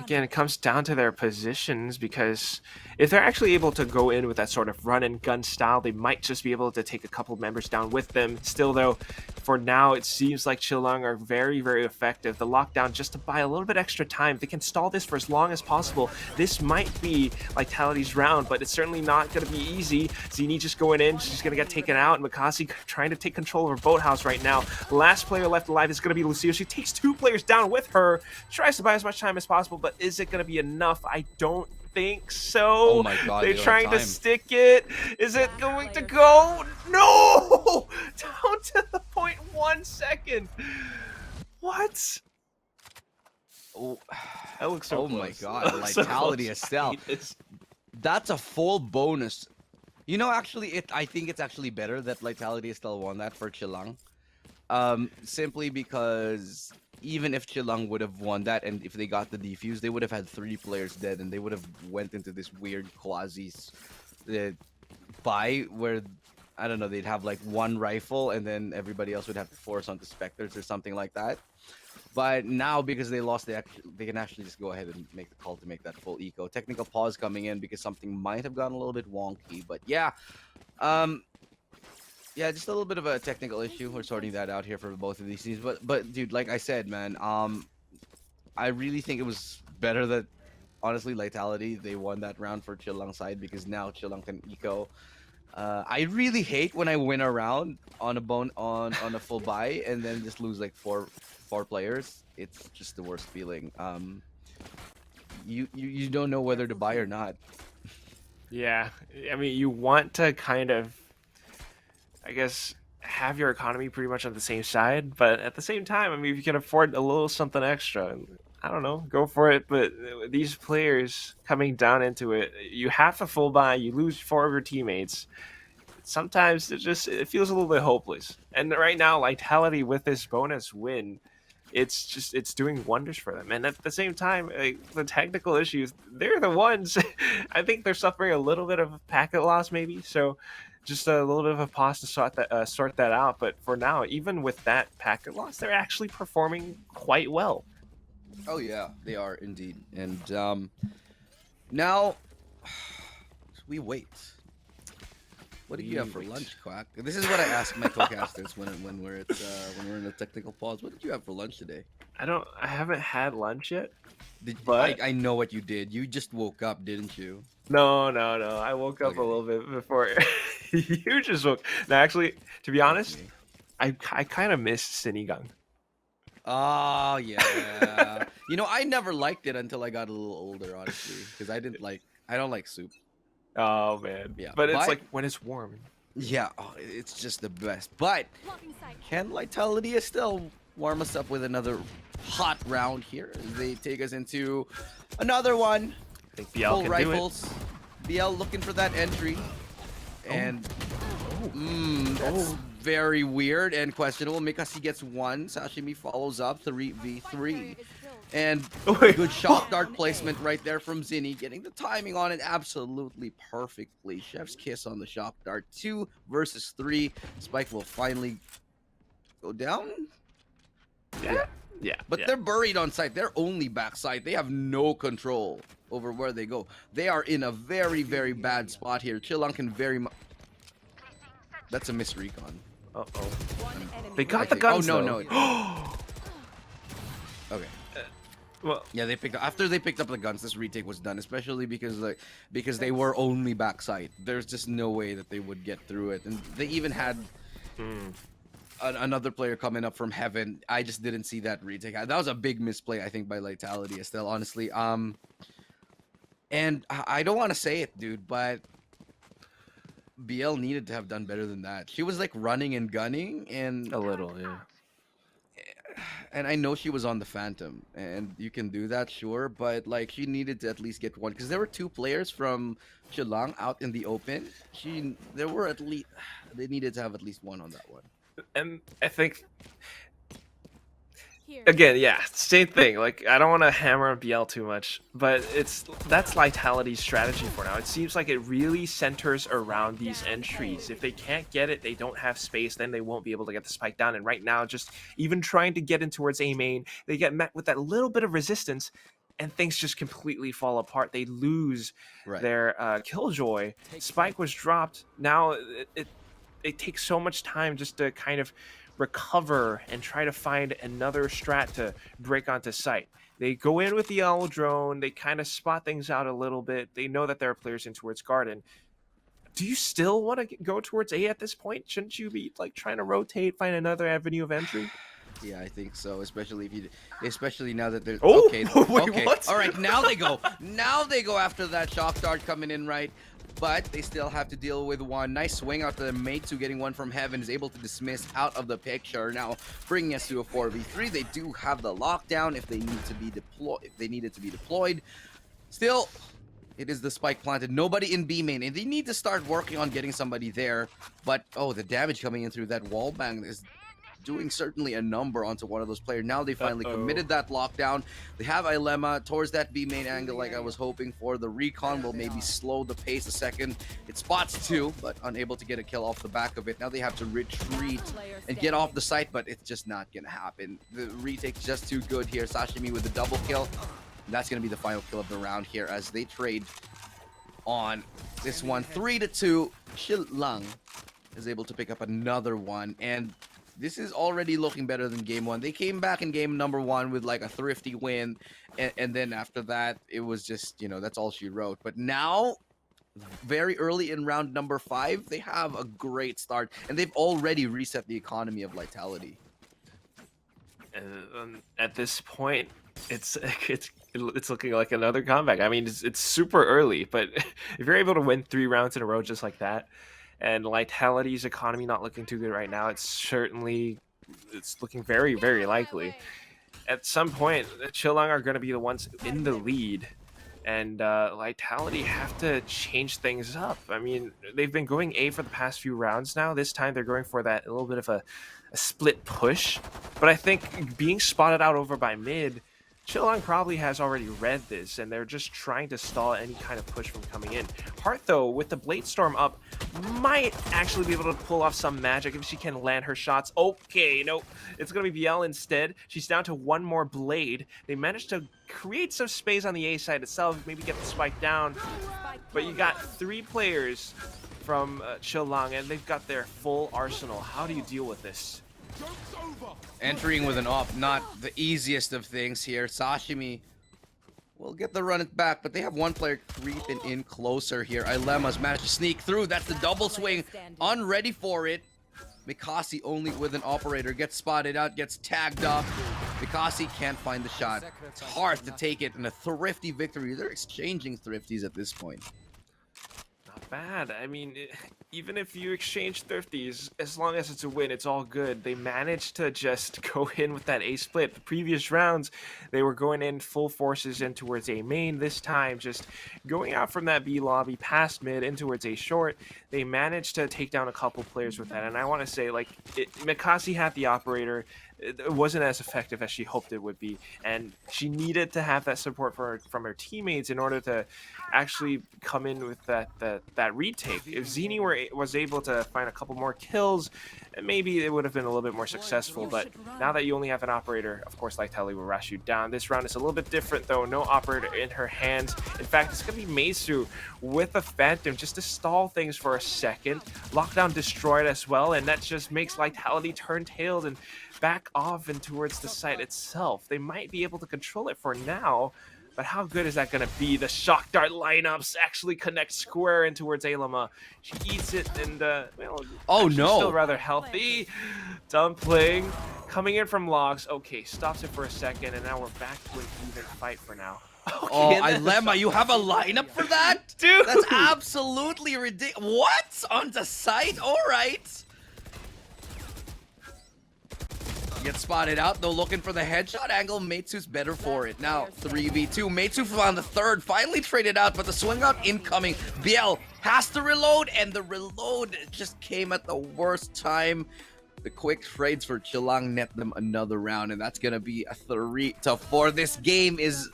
Again, it comes down to their positions, because if they're actually able to go in with that sort of run and gun style, they might just be able to take a couple members down with them. Still, though, for now, it seems like Chilang are very, very effective. The lockdown, just to buy a little bit extra time, they can stall this for as long as possible. This might be Lightality's round, but it's certainly not going to be easy. Zini just going in, she's going to get taken out, and Makasi trying to take control of her boathouse right now. Last player left alive is going to be Lucio. She takes 2 players down with her, tries to buy as much time as possible, but is it going to be enough? I don't think so. Oh my god, they're trying to stick it. Is it going to go? No! Down to the 0.1 second. What? Oh, That looks so oh my close. god, That looks so Lightality close. Estelle. That's a full bonus. You know, actually, I think it's actually better that Lightality Estelle won that for Chilang. Simply because even if Chilang would have won that, and if they got the defuse, they would have had 3 players dead, and they would have went into this weird quasi buy where I don't know, they'd have like 1 rifle, and then everybody else would have to force onto Spectres or something like that. But now, because they lost, they can actually just go ahead and make the call to make that full eco. Technical pause coming in because something might have gotten a little bit wonky. But yeah, yeah, just a little bit of a technical issue. We're sorting that out here for both of these teams. But dude, like I said, man, I really think it was better that honestly, Lightality, they won that round for Chilang side because now Chilang can eco. I really hate when I win a round on a full buy and then just lose like four players. It's just the worst feeling. You don't know whether to buy or not. Yeah, I mean, you want to kind of, I guess, have your economy pretty much on the same side, but at the same time, I mean, if you can afford a little something extra, I don't know, go for it. But these players coming down into it, you have to full buy, you lose 4 of your teammates. Sometimes it feels a little bit hopeless. And right now, Vitality with this bonus win, it's doing wonders for them. And at the same time, like, the technical issues, they're the ones. I think they're suffering a little bit of packet loss, maybe. So just a little bit of a pause to sort that out. But for now, even with that packet loss, they're actually performing quite well. Oh yeah, they are indeed. And now we wait. What do you have for lunch, Quack? This is what I ask my co-casters when we're in a technical pause. What did you have for lunch today? I haven't had lunch yet. But I know what you did. You just woke up, didn't you? No. I woke up a little bit before you just woke. No, actually, to be honest, I kind of miss Sinigang. Oh yeah. You know, I never liked it until I got a little older, honestly, because I don't like soup. Oh man. Yeah, but it's like when it's warm. Yeah, it's just the best. But can Lightality still warm us up with another hot round here? They take us into another one. I think BL Full can rifles. do it. BL looking for that entry. And that's very weird and questionable. Mikasi gets 1. Sashimi follows up 3v3. And good shock dart placement right there from Zinni, getting the timing on it absolutely perfectly. Chef's kiss on the shock dart. 2 versus 3. Spike will finally go down. Yeah. But they're buried on site. They're only backside. They have no control over where they go. They are in a very, very bad spot here. Chilang can very much. That's a miss recon. Uh-oh. They got the guns. Oh no. Okay. Well, yeah, after they picked up the guns, this retake was done, especially because they were only backside. There's just no way that they would get through it, and they even had another player coming up from heaven. I just didn't see that retake. That was a big misplay, I think, by Lightality, Estelle, honestly. And I don't want to say it, dude, but BL needed to have done better than that. She was like running and gunning, and a little, yeah. And I know she was on the Phantom, and you can do that, sure, but like she needed to at least get 1 because there were 2 players from Chilang out in the open. They needed to have at least 1 on that one. And I think again, yeah, same thing. Like, I don't want to hammer on BL too much, but that's Lightality's strategy for now. It seems like it really centers around these entries. If they can't get it, they don't have space, then they won't be able to get the spike down. And right now, just even trying to get in towards A main, they get met with that little bit of resistance, and things just completely fall apart. They lose their Killjoy. Spike was dropped. Now it takes so much time just to kind of recover and try to find another strat to break onto site. They go in with the owl drone, they kind of spot things out a little bit. They know that there are players in towards garden. Do you still want to go towards A at this point? Shouldn't you be like trying to rotate, find another avenue of entry? Yeah, I think so. Especially now that they're Oh, okay. wait, Okay, what? all right. Now they go. Now they go after that shock dart coming in right, but they still have to deal with one. Nice swing out to the mate, getting one from heaven, is able to dismiss out of the picture. Now bringing us to a 4v3. They do have the lockdown if they need to be deployed. If they need it to be deployed, still. It is the spike planted. Nobody in B main, and they need to start working on getting somebody there. But oh, the damage coming in through that wall bang is doing certainly a number onto one of those players. Now they finally committed that lockdown. They have Ilema towards that B main angle like I was hoping for. The recon will maybe slow the pace a second. It spots two, but unable to get a kill off the back of it. Now they have to retreat and get off the site, but it's just not going to happen. The retake is just too good here. Sashimi with the double kill. And that's going to be the final kill of the round here as they trade on this one. 3-2. Chilang is able to pick up another one, and this is already looking better than game one. They came back in game number one with like a thrifty win, and then after that, it was just, you know, that's all she wrote. But now, very early in round number 5, they have a great start, and they've already reset the economy of Lightality. At this point, it's looking like another comeback. I mean, it's super early, but if you're able to win 3 rounds in a row just like that, and Lightality's economy not looking too good right now, it's looking very, very likely. At some point, Chilang are going to be the ones in the lead, and Lightality have to change things up. I mean, they've been going A for the past few rounds now. This time they're going for that little bit of a split push, but I think being spotted out over by mid, Chilang probably has already read this, and they're just trying to stall any kind of push from coming in. Heart, though, with the Blade Storm up, might actually be able to pull off some magic if she can land her shots. Okay, no, it's going to be BL instead. She's down to one more Blade. They managed to create some space on the A side itself, maybe get the spike down, but you got 3 players from Chilang, and they've got their full arsenal. How do you deal with this? Entering with an op, not the easiest of things here. Sashimi will get the run it back, but they have one player creeping in closer here. Ilema's managed to sneak through. That's the double swing. Unready for it. Mikasi only with an operator. Gets spotted out, gets tagged up. Mikasi can't find the shot. It's hard to take it in a thrifty victory. They're exchanging thrifties at this point. Not bad. I mean, even if you exchange thrifties, as long as it's a win, it's all good. They managed to just go in with that A split. The previous rounds, they were going in full forces in towards A main. This time, just going out from that B lobby past mid in towards A short. They managed to take down a couple players with that. And I want to say, like, Mikasi had the operator. It wasn't as effective as she hoped it would be, and she needed to have that support from her teammates in order to actually come in with that retake. If Zini was able to find a couple more kills, maybe it would have been a little bit more successful. But now that you only have an operator, of course, Lightality will rush you down. This round is a little bit different, though. No operator in her hands. In fact, it's going to be Meisu with a Phantom just to stall things for a second. Lockdown destroyed as well, and that just makes Lightality turn tails and back off and towards the site itself. They might be able to control it for now, but how good is that going to be? The shock dart lineups actually connect square in towards Ilema. She eats it, and well, oh no, still rather healthy. Dumpling coming in from logs. Okay, stops it for a second, and now we're back to an even fight for now. Okay, oh, Ilema, you have a lineup for that? Dude! That's absolutely ridiculous. What? On the site? All right. Gets spotted out, though, looking for the headshot angle. Meitsu's better for it. Now, 3v2. Meitsu found the third, finally traded out, but the swing out incoming. Biel has to reload, and the reload just came at the worst time. The quick trades for Chilang net them another round, and that's going to be a 3-4. This game is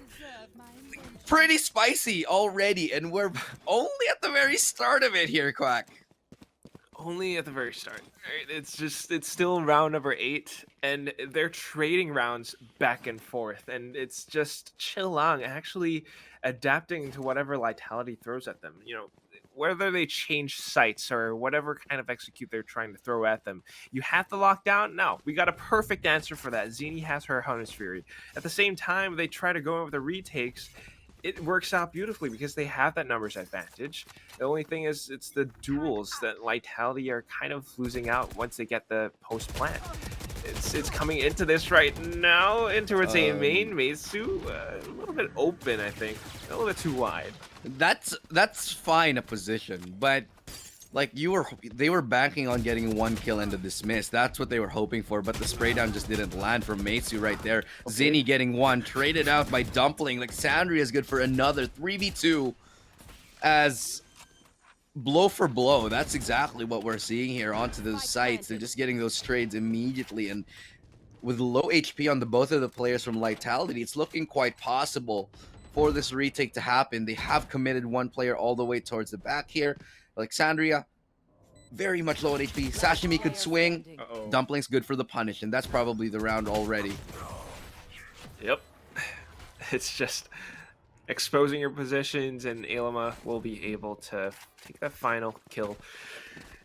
pretty spicy already, and we're only at the very start of it here, Quack. Only at the very start. Right? It's still round number 8, and they're trading rounds back and forth, and it's just Chilang actually adapting to whatever Lightality throws at them. You know, whether they change sites or whatever kind of execute they're trying to throw at them. You have to lock down? No, we got a perfect answer for that. Zini has her Hunter's Fury. At the same time, they try to go over the retakes. It works out beautifully because they have that numbers advantage. The only thing is, it's the duels that Lightality are kind of losing out once they get the post plant. It's coming into this right now, in towards A main. Um, Meizu, a little bit open, I think. A little bit too wide. That's fine a position, but like they were banking on getting 1 kill and a dismiss. That's what they were hoping for, but the spray down just didn't land from Meizu right there. Okay. Zinni getting 1, traded out by Dumpling. Like Sandria is good for another 3v2 as blow for blow. That's exactly what we're seeing here onto those sites. They're just getting those trades immediately, and with low HP on the both of the players from Lightality, it's looking quite possible for this retake to happen. They have committed 1 player all the way towards the back here. Alexandria, very much low on HP. Sashimi could swing. Uh-oh. Dumpling's good for the punish, and that's probably the round already. Yep. It's just exposing your positions, and Ailima will be able to take that final kill.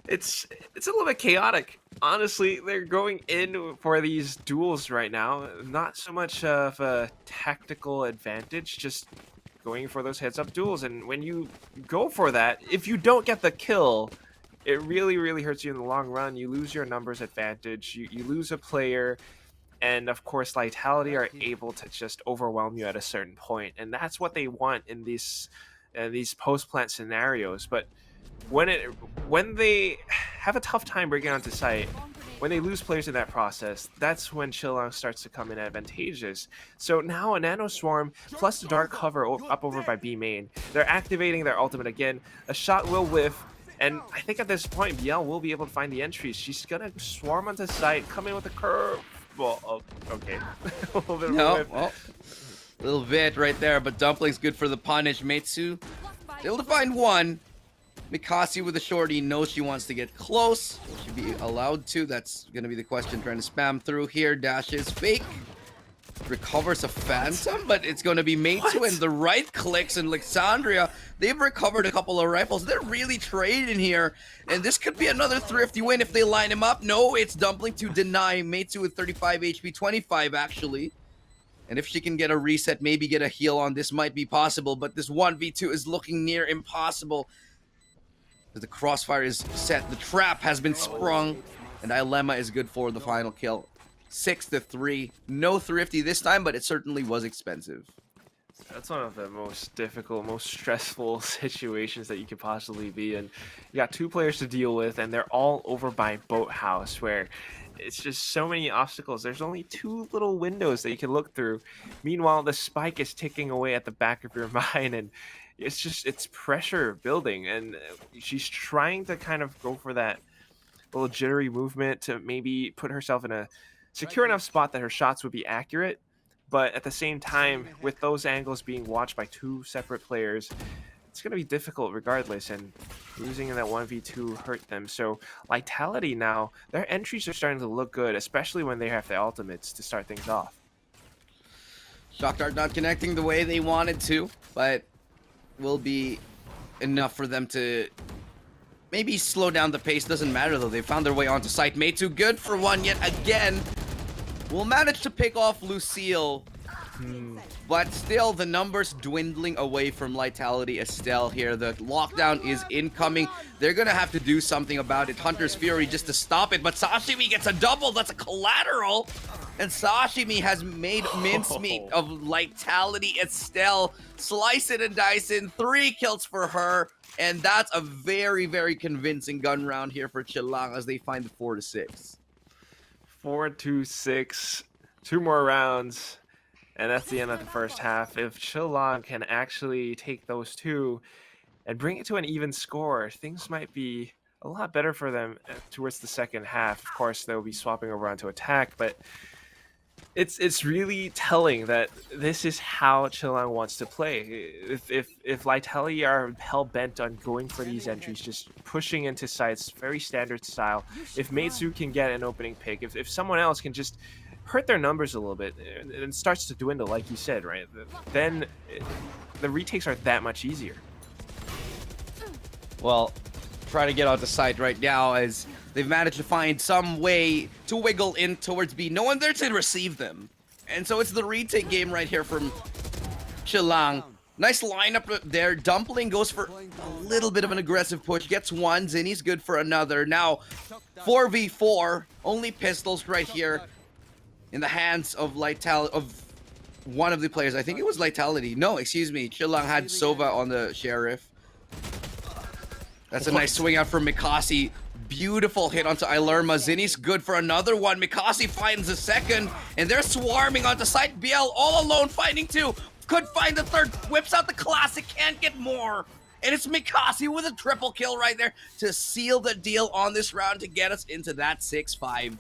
It's a little bit chaotic. Honestly, they're going in for these duels right now. Not so much of a tactical advantage, just going for those heads-up duels. And when you go for that, if you don't get the kill, it really, really hurts you in the long run. You lose your numbers advantage. You lose a player. And of course, Lightality are able to just overwhelm you at a certain point. And that's what they want in these post-plant scenarios. But when they have a tough time breaking onto site, when they lose players in that process, that's when Chillong starts to come in advantageous. So now a Nano Swarm plus the Dark Cover up over by B main. They're activating their ultimate again. A shot will whiff, and I think at this point, Biel will be able to find the entries. She's gonna swarm onto site, come in with a curve. Well, oh, okay. A little bit of a whiff. Well, a little bit right there, but Dumpling's good for the punish. Meizu able to find 1. Mikasi with a shorty knows she wants to get close. Will she be allowed to? That's going to be the question. Trying to spam through here. Dash is fake. Recovers a Phantom, but it's going to be Meizu and the right clicks. And Alexandria, they've recovered a couple of rifles. They're really trading here. And this could be another thrifty win if they line him up. No, it's Dumpling to deny. Meizu with 35 HP, 25 actually. And if she can get a reset, maybe get a heal on, this might be possible. But this 1v2 is looking near impossible. The crossfire is set, the trap has been sprung, and Ilema is good for the final kill. 6-3. No thrifty this time, but it certainly was expensive. That's one of the most difficult, most stressful situations that you could possibly be in. You got 2 players to deal with, and they're all over by Boathouse, where it's just so many obstacles. There's only 2 little windows that you can look through. Meanwhile, the spike is ticking away at the back of your mind, and it's pressure building, and she's trying to kind of go for that little jittery movement to maybe put herself in a secure enough spot that her shots would be accurate, but at the same time, with those angles being watched by 2 separate players, it's going to be difficult regardless, and losing in that 1v2 hurt them. So Lightality now, their entries are starting to look good, especially when they have the ultimates to start things off. Shock Dart not connecting the way they wanted to, but will be enough for them to maybe slow down the pace. Doesn't matter though, they found their way onto site. Meizu good for 1 yet again. Will manage to pick off Lucille, but still the numbers dwindling away from Lightality. Estelle here, the lockdown is incoming. They're gonna have to do something about it. Hunter's Fury just to stop it, but Sashimi gets a double. That's a collateral. And Sashimi has made mincemeat of Lightality. Estelle, slice it and dice in. 3 kills for her. And that's a very, very convincing gun round here for Chillong as they find the 4-6. 4-6. 2 more rounds. And that's the end of the first half. If Chillong can actually take those 2 and bring it to an even score, things might be a lot better for them towards the second half. Of course, they'll be swapping over onto attack, but it's really telling that this is how Chillong wants to play. If Lightality are hell-bent on going for these entries, just pushing into sites, very standard style, if Meizu can get an opening pick, if someone else can just hurt their numbers a little bit, and it starts to dwindle, like you said, right? Then the retakes are that much easier. Well, try to get onto site right now as they've managed to find some way to wiggle in towards B. No one there to receive them. And so it's the retake game right here from Chillong. Nice lineup there. Dumpling goes for a little bit of an aggressive push. Gets one. Zinni's good for another. Now, 4v4. Only pistols right here in the hands of one of the players. I think it was Lightality. No, excuse me. Chilang had Sova on the Sheriff. That's a nice swing out from Mikasi. Beautiful hit onto Ilerma. Zinni's good for another one. Mikasi finds a second, and they're swarming onto site. BL all alone, finding two. Could find the third. Whips out the classic. Can't get more. And it's Mikasi with a triple kill right there to seal the deal on this round to get us into that 6-5.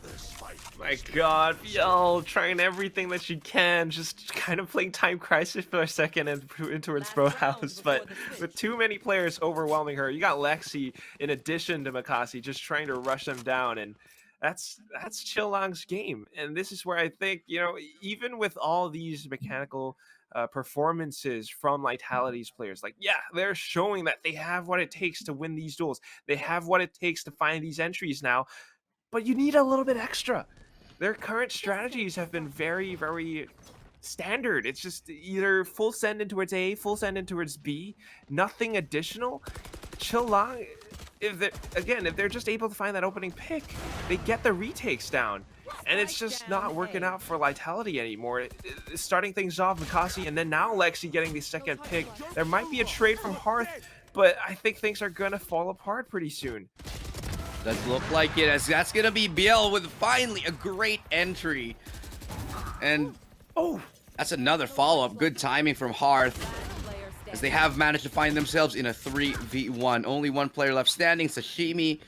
My god, yo, trying everything that she can, just kind of playing Time Crisis for a second and towards Bro House, but with too many players overwhelming her. You got Lexi in addition to Mikasi just trying to rush them down, and that's Chillang's game. And this is where I think, you know, even with all these mechanical performances from Lightality's players, like, yeah, they're showing that they have what it takes to win these duels. They have what it takes to find these entries now, but you need a little bit extra. Their current strategies have been very, very standard. It's just either full send in towards A, full send in towards B, nothing additional. Chillang, if they're just able to find that opening pick, they get the retakes down. And it's just not working out for Lightality anymore. Starting things off, Mikasi, and then now Lexi getting the second pick. There might be a trade from Hearth, but I think things are going to fall apart pretty soon. Does look like it, as that's gonna be BL with finally a great entry. And that's another follow-up. Good timing from Hearth, as they have managed to find themselves in a 3v1. Only one player left standing, Sashimi.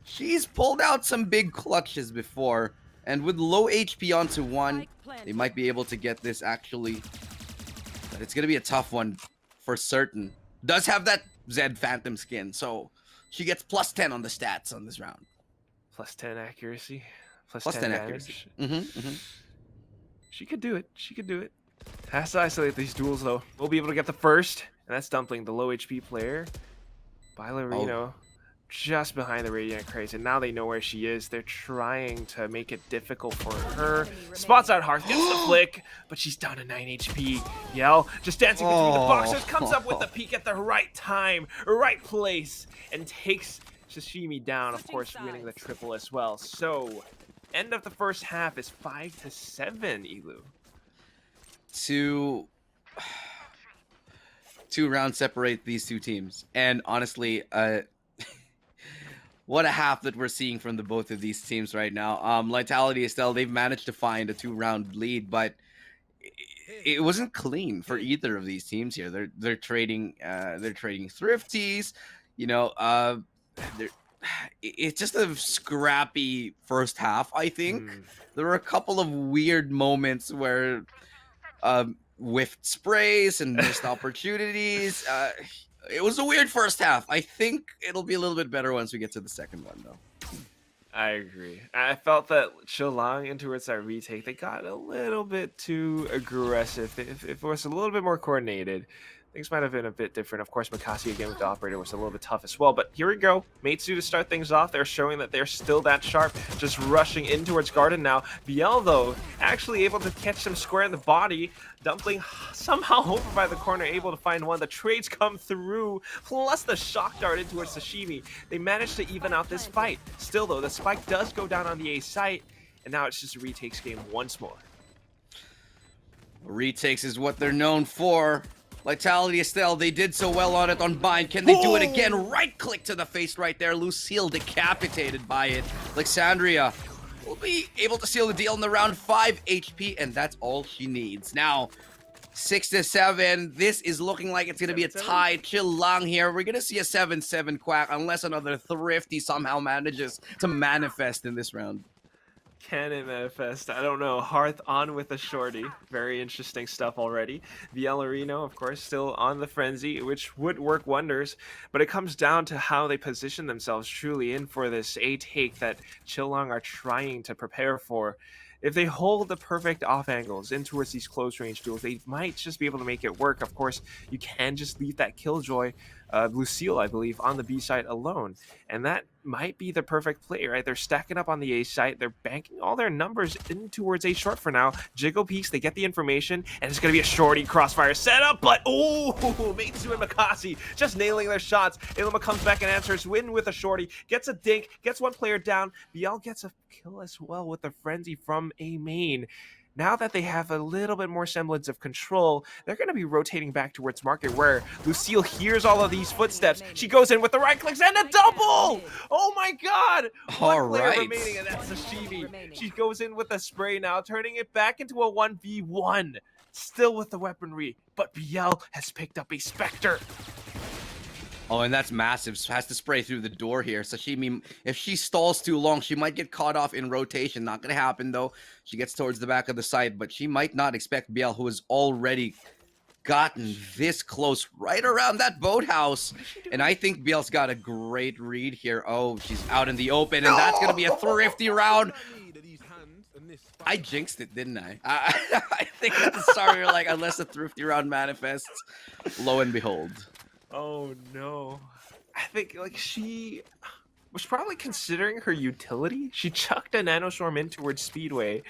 She's pulled out some big clutches before, and with low HP onto one, they might be able to get this actually. But it's gonna be a tough one for certain. Does have that Zed Phantom skin, so she gets +10 on the stats on this round. +10 accuracy. Plus 10 accuracy. She could do it. She could do it. Has to isolate these duels, though. We'll be able to get the first, and that's Dumpling, the low HP player. Ballerino, just behind the Radiant Craze, and now they know where she is. They're trying to make it difficult for her. Spots out Hearth, gets the flick, but she's down to 9 HP. Yell, just dancing between the boxes, comes up with the peek at the right time, right place, and takes Sashimi down, of course, winning the triple as well. So, end of the first half is 5-7, Elu. Two rounds separate these two teams, and honestly, what a half that we're seeing from the both of these teams right now. Lightality, Estelle, they've managed to find a 2-round lead, but it wasn't clean for either of these teams here. They're trading thrifties, you know. It's just a scrappy first half, I think. There were a couple of weird moments where whiffed sprays and missed opportunities. It was a weird first half. I think it'll be a little bit better once we get to the second one, though. I agree. I felt that Chillang in towards that retake, they got a little bit too aggressive. If it was a little bit more coordinated, things might have been a bit different. Of course, Mikasi again with the operator was a little bit tough as well. But here we go. Matsu to start things off. They're showing that they're still that sharp, just rushing in towards Garden now. BL, though, actually able to catch them square in the body. Dumpling somehow over by the corner, able to find one. The trades come through, plus the shock dart in towards Sashimi. They managed to even out this fight. Still, though, the spike does go down on the A site, and now it's just a retakes game once more. Retakes is what they're known for. Lightality, Estelle, they did so well on it on Bind. Can they do it again? Right click to the face right there. Lucille decapitated by it. Alexandria will be able to seal the deal in the round. 5 HP, and that's all she needs. Now, 6-7. This is looking like it's going to be a tie. Chillang here. We're going to see a 7-7 quack unless another thrifty somehow manages to manifest in this round. Can it manifest? I don't know. Hearth on with a shorty. Very interesting stuff already. Ballerino, of course, still on the frenzy, which would work wonders. But it comes down to how they position themselves truly in for this A take that Chillang are trying to prepare for. If they hold the perfect off angles in towards these close range duels, they might just be able to make it work. Of course, you can just leave that Killjoy Lucille, I believe, on the B side alone. And that might be the perfect play, right? They're stacking up on the A side. They're banking all their numbers in towards A short for now. Jiggle peeks, they get the information, and it's going to be a shorty crossfire setup, but oh, Meitsu and Makasi just nailing their shots. Ilima comes back and answers, win with a shorty, gets a dink, gets one player down. BL gets a kill as well with a frenzy from A main. Now that they have a little bit more semblance of control, they're going to be rotating back towards market where Lucille hears all of these footsteps. She goes in with the right clicks and a double! Oh my god! One player remaining, and that's Sashimi. She goes in with a spray now, turning it back into a 1v1. Still with the weaponry, but BL has picked up a Spectre. Oh, and that's massive. Has to spray through the door here. Sashimi, if she stalls too long, she might get caught off in rotation. Not going to happen, though. She gets towards the back of the site, but she might not expect BL, who has already gotten this close right around that boathouse. And I think BL's got a great read here. Oh, she's out in the open, and that's going to be a thrifty round. I jinxed it, didn't I? I think at the start, you're like, unless a thrifty round manifests, lo and behold. Oh no. I think like she was probably considering her utility. She chucked a nanostorm in towards Speedway,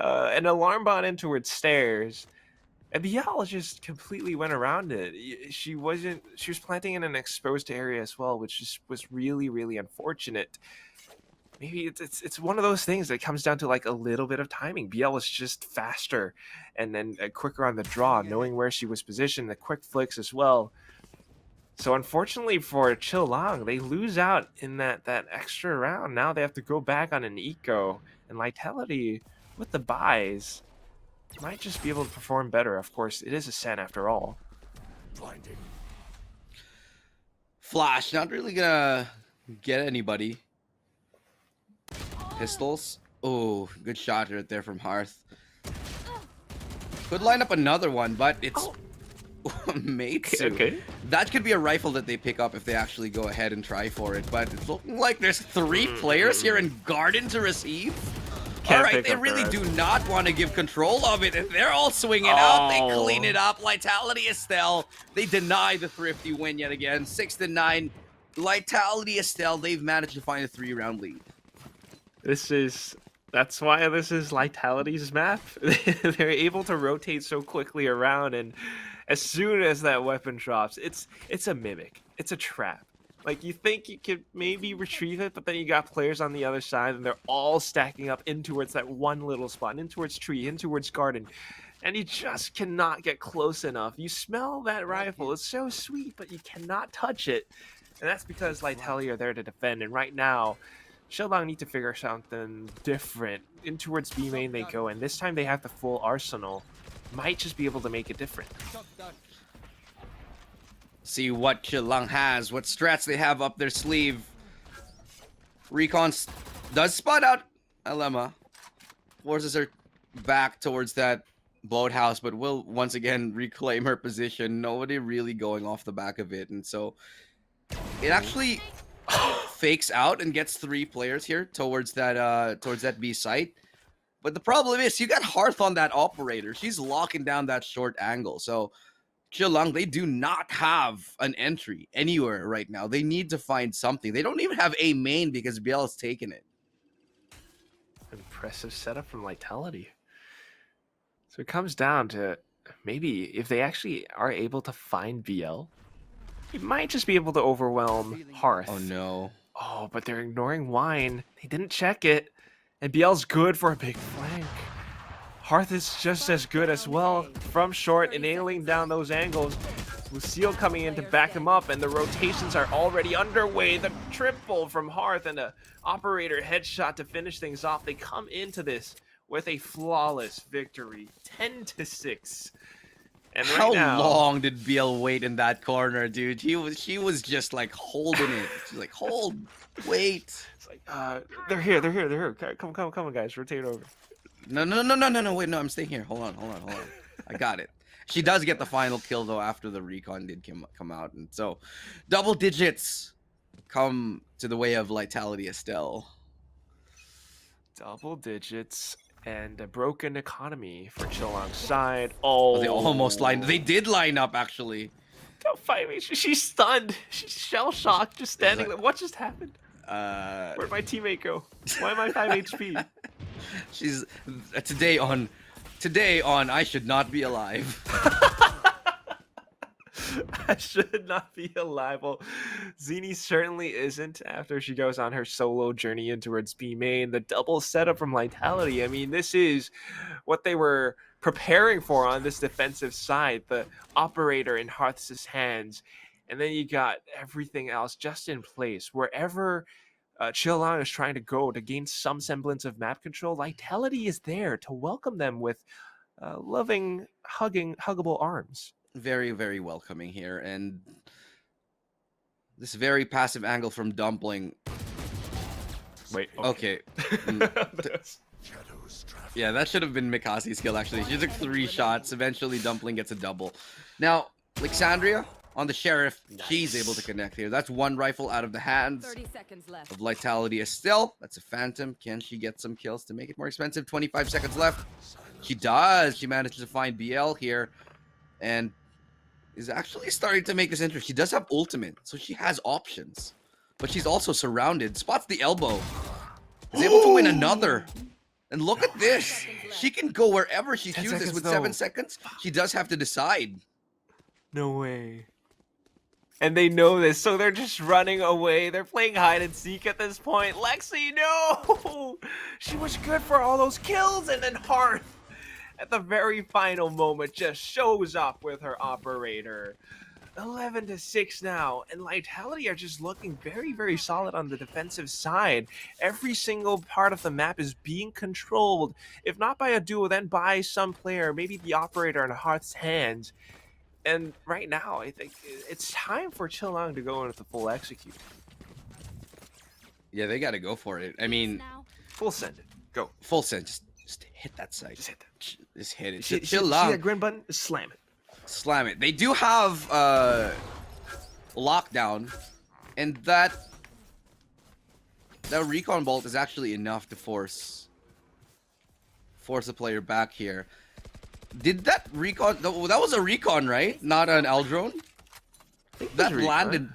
an alarm bot in towards stairs, and BL just completely went around it. She was planting in an exposed area as well, which was really, really unfortunate. Maybe it's one of those things that comes down to like a little bit of timing. BL was just faster and then quicker on the draw, knowing where she was positioned, the quick flicks as well. So unfortunately for Chillang, they lose out in that extra round. Now they have to go back on an eco, and Lightality with the buys might just be able to perform better. Of course, it is a Sen after all. Blinding. Flash, not really gonna get anybody. Pistols. Oh, good shot right there from Hearth. Could line up another one, but it's Meitsu. Okay. That could be a rifle that they pick up if they actually go ahead and try for it. But it's looking like there's 3 players here in Garden to receive. All right, they really do not want to give control of it, and they're all swinging out. They clean it up. Lightality, Estelle. They deny the thrifty win yet again. 6-9. Lightality, Estelle. They've managed to find a 3-round lead. That's why this is Lightality's map. They're able to rotate so quickly around, and as soon as that weapon drops, it's a mimic. It's a trap. Like, you think you could maybe retrieve it, but then you got players on the other side, and they're all stacking up in towards that one little spot, in towards tree, in towards garden, and you just cannot get close enough. You smell that rifle. It's so sweet, but you cannot touch it, and that's because Lightality are there to defend, and right now, Chillang need to figure something different. In towards B main they go, and this time they have the full arsenal. Might just be able to make it different. See what Chillang has, what strats they have up their sleeve. Recon does spot out Elema. Forces her back towards that boathouse, but will once again reclaim her position. Nobody really going off the back of it, and so it actually fakes out and gets 3 players here towards that B site. But the problem is you got Hearth on that operator. She's locking down that short angle. So Chillang, they do not have an entry anywhere right now. They need to find something. They don't even have a main because BL has taken it. Impressive setup from Lightality. So it comes down to maybe if they actually are able to find BL, it might just be able to overwhelm Hearth. Oh no. Oh, but they're ignoring Wine. They didn't check it. And BL's good for a big flank. Hearth is just as good as well from short and nailing down those angles. Lucille coming in to back him up, and the rotations are already underway. The triple from Hearth and a operator headshot to finish things off. They come into this with a flawless victory, 10-6. And right How now, long did BL wait in that corner, dude? She was just like holding it. She's like, hold, wait. It's like, they're here. Come on, guys, rotate over. No, wait, no, I'm staying here. Hold on. I got it. She does get the final kill, though, after the recon did come out. And so, double digits come to the way of Lightality Estelle. Double digits and a broken economy for Chillang's side. Oh, They almost lined. They did line up, actually. Don't fight me. She's stunned. She's shell shocked, just standing there. What just happened? Where'd my teammate go? Why am I 5 HP? She's today on I should not be alive. I should not be alive. Well, Zini certainly isn't after she goes on her solo journey in towards B main. The double setup from Lightality. I mean, this is what they were preparing for on this defensive side. The operator in Hearth's hands. And then you got everything else just in place. Wherever Chillon is trying to go to gain some semblance of map control, Lightality is there to welcome them with loving, huggable arms. Very, very welcoming here, and this very passive angle from Dumpling. Wait, okay. Yeah, that should have been Mikasi's kill, actually. She took 3 shots. Eventually, Dumpling gets a double. Now, Alexandria on the Sheriff, she's able to connect here. That's 1 rifle out of the hands 30 seconds left. of Lightality. Estelle, that's a Phantom. Can she get some kills to make it more expensive? 25 seconds left. She does. She manages to find BL here, and is actually starting to make this interesting. She does have ultimate, so she has options. But she's also surrounded. Spots the elbow. Is able to win another. And look at this. She can go wherever she chooses with 7 seconds. She does have to decide. No way. And they know this, so they're just running away. They're playing hide and seek at this point. Lexi, no! She was good for all those kills, and then Hearth, at the very final moment, just shows up with her operator. 11-6 now, and Lightality are just looking very, very solid on the defensive side. Every single part of the map is being controlled, if not by a duo, then by some player, maybe the operator in Hearth's hands. And right now, I think it's time for Chillon to go in with the full execute. Yeah, they got to go for it. I mean, full send it. Go. Full send. Just hit that site. Just hit that. Just hit it. See that green button? Slam it. Slam it. They do have lockdown, and that recon bolt is actually enough to force a player back here. Did that recon? That was a recon, right? Not an Eldrone. That landed.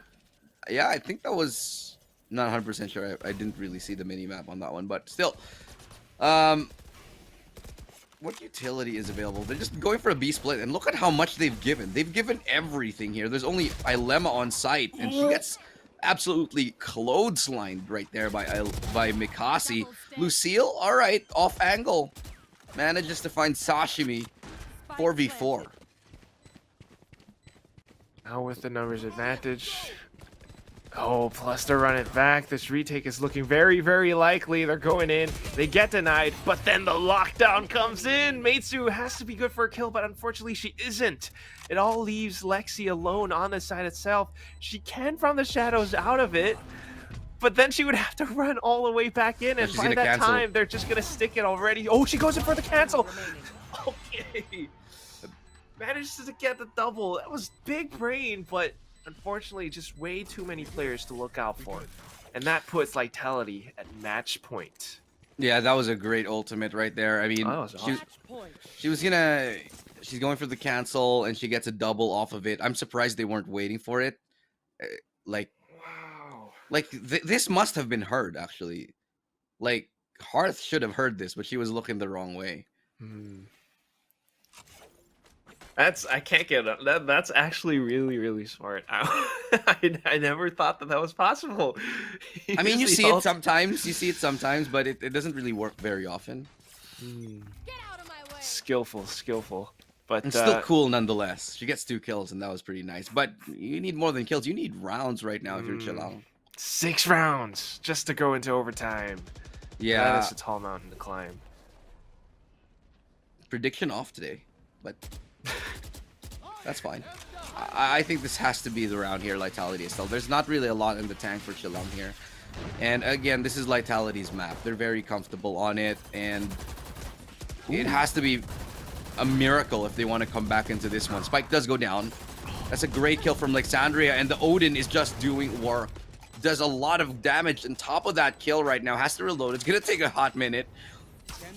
Yeah, I think that was. Not 100% sure. I didn't really see the mini map on that one, but still. What utility is available? They're just going for a B split, and look at how much they've given. They've given everything here. There's only Ilema on site, and she gets absolutely clotheslined right there by Mikasi. Lucille, all right, off angle, manages to find Sashimi. 4v4. Now with the numbers advantage. Oh, plus to run it back. This retake is looking very, very likely. They're going in. They get denied, but then the lockdown comes in. Meitsu has to be good for a kill, but unfortunately she isn't. It all leaves Lexi alone on the side itself. She can from the shadows out of it, but then she would have to run all the way back in, and by that time, they're just going to stick it already. Oh, she goes in for the cancel. Okay. Manages to get the double. That was big brain, but unfortunately, just way too many players to look out for. And that puts Lightality at match point. Yeah, that was a great ultimate right there. I mean, she's going for the cancel, and she gets a double off of it. I'm surprised they weren't waiting for it. Wow. This must have been heard, actually. Like, Hearth should have heard this, but she was looking the wrong way. I can't get that. That's actually really, really smart. I never thought that was possible. I mean, you see it sometimes, but it doesn't really work very often. Get out of my way. Skillful, but it's still cool nonetheless. She gets 2 kills, and that was pretty nice. But you need more than kills. You need rounds right now if you're Chillon. 6 rounds just to go into overtime. Yeah, that is a tall mountain to climb. Prediction off today, but that's fine. I think this has to be the round here, Lightality Estelle. There's not really a lot in the tank for Chillon here. And again, this is Lightality's map. They're very comfortable on it, and it has to be a miracle if they want to come back into this one. Spike does go down. That's a great kill from Alexandria, and the Odin is just doing work. Does a lot of damage on top of that kill right now. Has to reload. It's going to take a hot minute.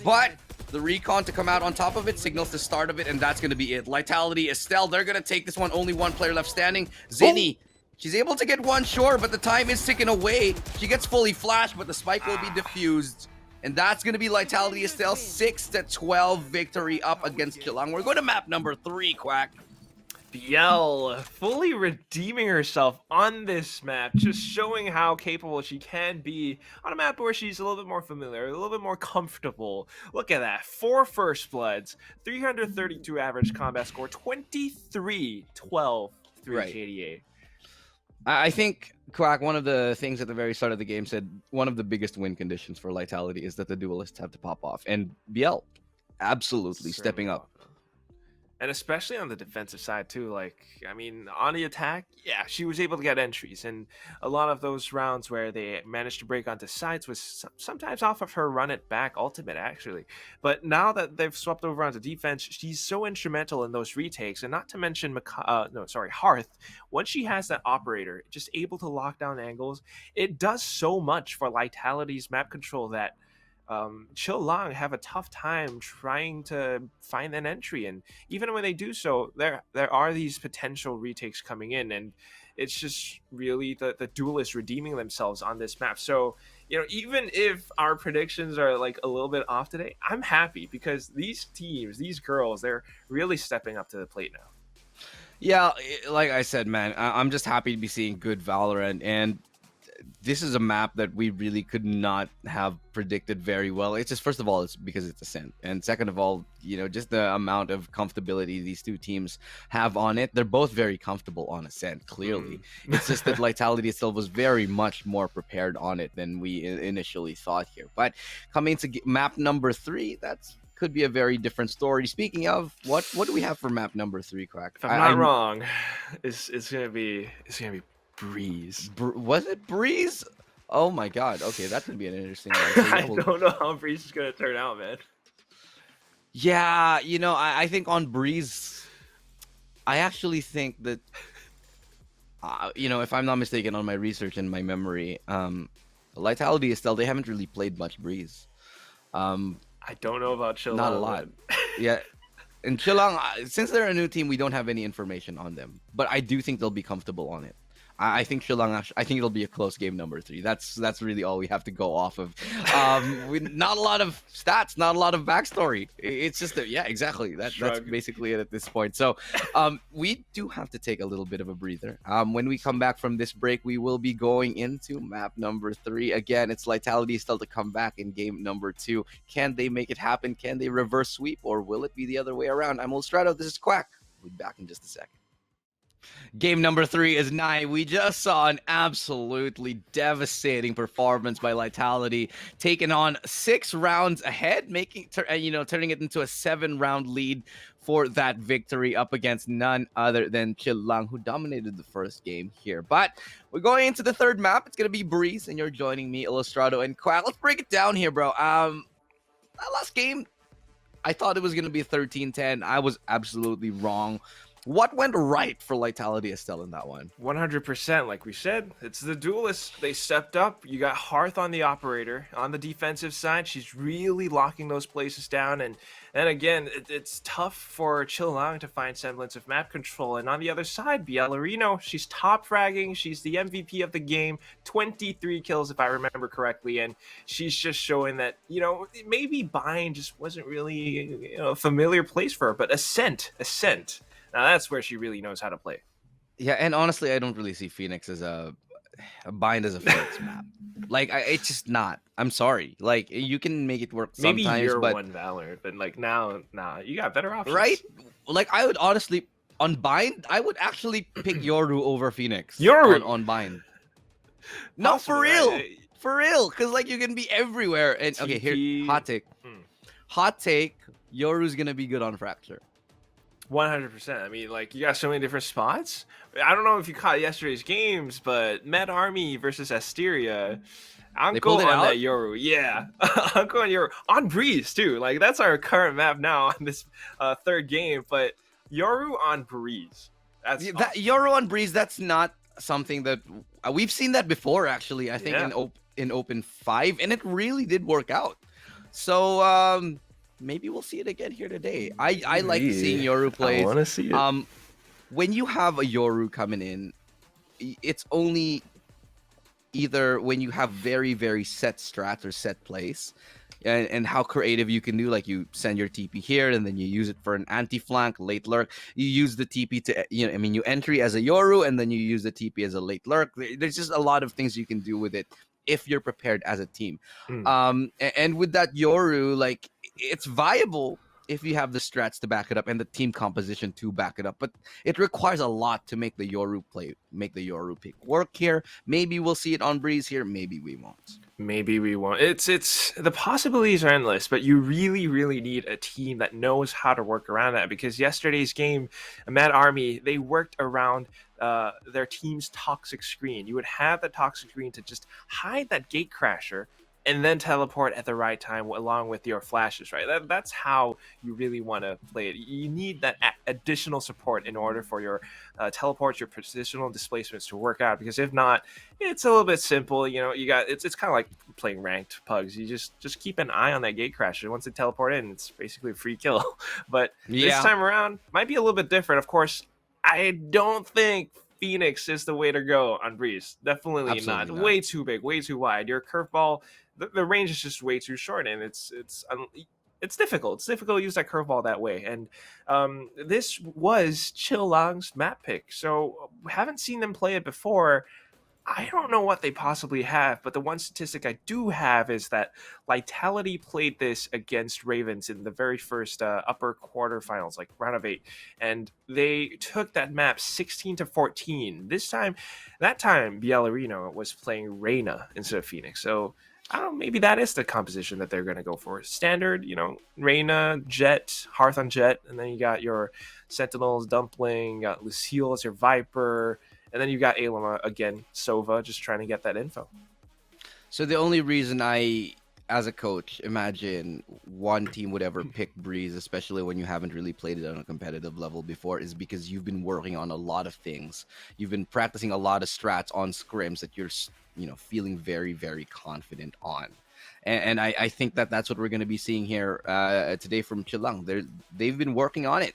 But The recon to come out on top of it signals the start of it, and that's going to be it. Lightality, Estelle, they're going to take this one. Only one player left standing. Zinni, she's able to get one, sure, but the time is ticking away. She gets fully flashed, but the spike will be diffused. And that's going to be Lightality, Estelle, 6-12 victory up against Chilang. We're going to map number 3, Quack. BL fully redeeming herself on this map, just showing how capable she can be on a map where she's a little bit more familiar, a little bit more comfortable. Look at that, 4 first bloods, 332 average combat score, 23, 12, 388. I think, Quack, one of the things at the very start of the game said one of the biggest win conditions for Lightality is that the duelists have to pop off. And BL absolutely stepping up. And especially on the defensive side too, like, I mean, on the attack, yeah, she was able to get entries, and a lot of those rounds where they managed to break onto sides was sometimes off of her run it back ultimate, actually. But now that they've swept over onto defense, she's so instrumental in those retakes, and not to mention Hearth, once she has that operator, just able to lock down angles, it does so much for Lightality's map control that Chilang have a tough time trying to find an entry, and even when they do so, there are these potential retakes coming in, and it's just really the duelists redeeming themselves on this map. So, you know, even if our predictions are like a little bit off today, I'm happy because these teams, these girls, they're really stepping up to the plate now. Yeah, like I said, man, I'm just happy to be seeing good Valorant, and this is a map that we really could not have predicted very well. It's just, first of all, it's because it's Ascent, and second of all, you know, just the amount of comfortability these two teams have on it. They're both very comfortable on Ascent, clearly. It's just that Lightality itself was very much more prepared on it than we initially thought here. But coming to map number 3, that's could be a very different story. Speaking of, what do we have for map number 3, Quack? If I'm not wrong, it's gonna be Breeze. Was it Breeze? Oh my god. Okay, that could be an interesting one. I don't know how Breeze is gonna turn out, man. Yeah, you know, I think on Breeze, I actually think that, you know, if I'm not mistaken on my research and my memory, Lightality, Estelle, they haven't really played much Breeze. I don't know about Chilang. Not a lot. Yeah. And Chilang, since they're a new team, we don't have any information on them. But I do think they'll be comfortable on it. I think Chilang, I think it'll be a close game number 3. That's really all we have to go off of. Not a lot of stats, not a lot of backstory. It's just that, yeah, exactly. That's basically it at this point. So we do have to take a little bit of a breather. When we come back from this break, we will be going into map number 3. Again, it's Lightality still to come back in game number 2. Can they make it happen? Can they reverse sweep, or will it be the other way around? I'm Strato. This is Quack. We'll be back in just a second. Game number 3 is nigh. We just saw an absolutely devastating performance by Lightality, taking on 6 rounds ahead, turning it into a 7-round lead for that victory up against none other than Chilang, who dominated the first game here. But we're going into the third map. It's gonna be Breeze, and you're joining me, Illustrato and Quack. Let's break it down here, bro. That last game, I thought it was gonna be 13-10. I was absolutely wrong. What went right for Lightality, Estelle, in that one? 100%, like we said, it's the duelists. They stepped up. You got Hearth on the operator. On the defensive side, she's really locking those places down. And again, it's tough for Chilang to find semblance of map control. And on the other side, Ballerino, she's top fragging. She's the MVP of the game. 23 kills, if I remember correctly. And she's just showing that, you know, maybe Bind just wasn't really, you know, a familiar place for her. But Ascent. Now that's where she really knows how to play. Yeah, and honestly, I don't really see Phoenix as a Bind as a Phoenix map. Like, it's just not. I'm sorry. Like, you can make it work sometimes, maybe year but one Valor, but like now, nah, you got better options, right? Like, I would honestly on Bind, I would actually pick Yoru over Phoenix. Yoru on Bind. No, for real, for real, because like you can be everywhere. And okay, here, hot take. Yoru's gonna be good on Fracture. 100%. I mean, like, you got so many different spots. I don't know if you caught yesterday's games, but Med Army versus Asteria. Uncle on that Yoru. Yeah. Uncle on Yoru. On Breeze, too. Like, that's our current map now on this third game. But Yoru on Breeze. That's awesome. Yoru on Breeze, that's not something that... we've seen that before, actually. I think in Open 5. And it really did work out. So, maybe we'll see it again here today. I like seeing Maybe. Yoru I plays. want to see it. When you have a Yoru coming in, it's only either when you have very, very set strats or set plays, and how creative you can do, like you send your TP here and then you use it for an anti-flank, late lurk. You use the TP to, you entry as a Yoru and then you use the TP as a late lurk. There's just a lot of things you can do with it if you're prepared as a team. And with that Yoru, like, it's viable if you have the strats to back it up and the team composition to back it up. But it requires a lot to make the Yoru pick work here. Maybe we'll see it on Breeze here. Maybe we won't. Maybe we won't. It's the possibilities are endless, but you really, really need a team that knows how to work around that. Because yesterday's game, Mad Army, they worked around their team's toxic screen. You would have the toxic screen to just hide that gate crasher and then teleport at the right time along with your flashes, right? That's how you really want to play it. You need that additional support in order for your teleports, your positional displacements to work out. Because if not, it's a little bit simple. It's kind of like playing ranked pugs. You just keep an eye on that gate crasher. Once they teleport in, it's basically a free kill. But this time around, might be a little bit different. Of course, I don't think Phoenix is the way to go on Breeze. Definitely not. Way too big, way too wide. Your curveball, the range is just way too short, and it's difficult. It's difficult to use that curveball that way. And this was Chillang's map pick, so haven't seen them play it before. I don't know what they possibly have, but the one statistic I do have is that Lightality played this against Ravens in the very first upper quarterfinals, like round of 8, and they took that map 16-14. That time, Bielorino was playing Reyna instead of Phoenix. So I don't know, maybe that is the composition that they're going to go for. Standard, Reyna, Jet, Hearth on Jet, and then you got your Sentinels, Dumpling, got Lucille as your Viper, and then you got Alema again, Sova, just trying to get that info. So the only reason I, as a coach, imagine one team would ever pick Breeze, especially when you haven't really played it on a competitive level before, is because you've been working on a lot of things. You've been practicing a lot of strats on scrims that you're, feeling very, very confident on. And I think that's what we're going to be seeing here today from Chillang. They've been working on it.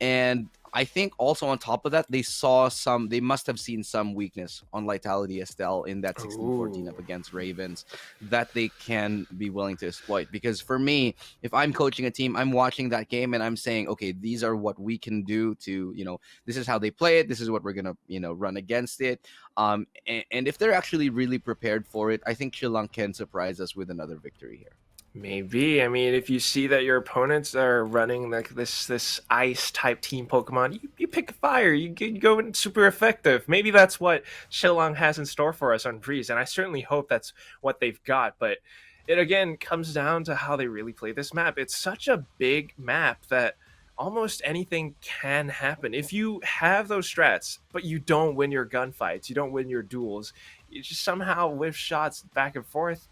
And I think also on top of that, they must have seen some weakness on Lightality Estelle in that 16-14 up against Ravens that they can be willing to exploit. Because for me, if I'm coaching a team, I'm watching that game and I'm saying, okay, these are what we can do to, this is how they play it. This is what we're going to, run against it. And if they're actually really prepared for it, I think Chillang can surprise us with another victory here. Maybe. I mean, if you see that your opponents are running like this ice type team Pokemon, you pick fire. You go in super effective. Maybe that's what Shillong has in store for us on Breeze, and I certainly hope that's what they've got. But it again comes down to how they really play this map. It's such a big map that almost anything can happen. If you have those strats, but you don't win your gunfights, you don't win your duels, you just somehow whiff shots back and forth,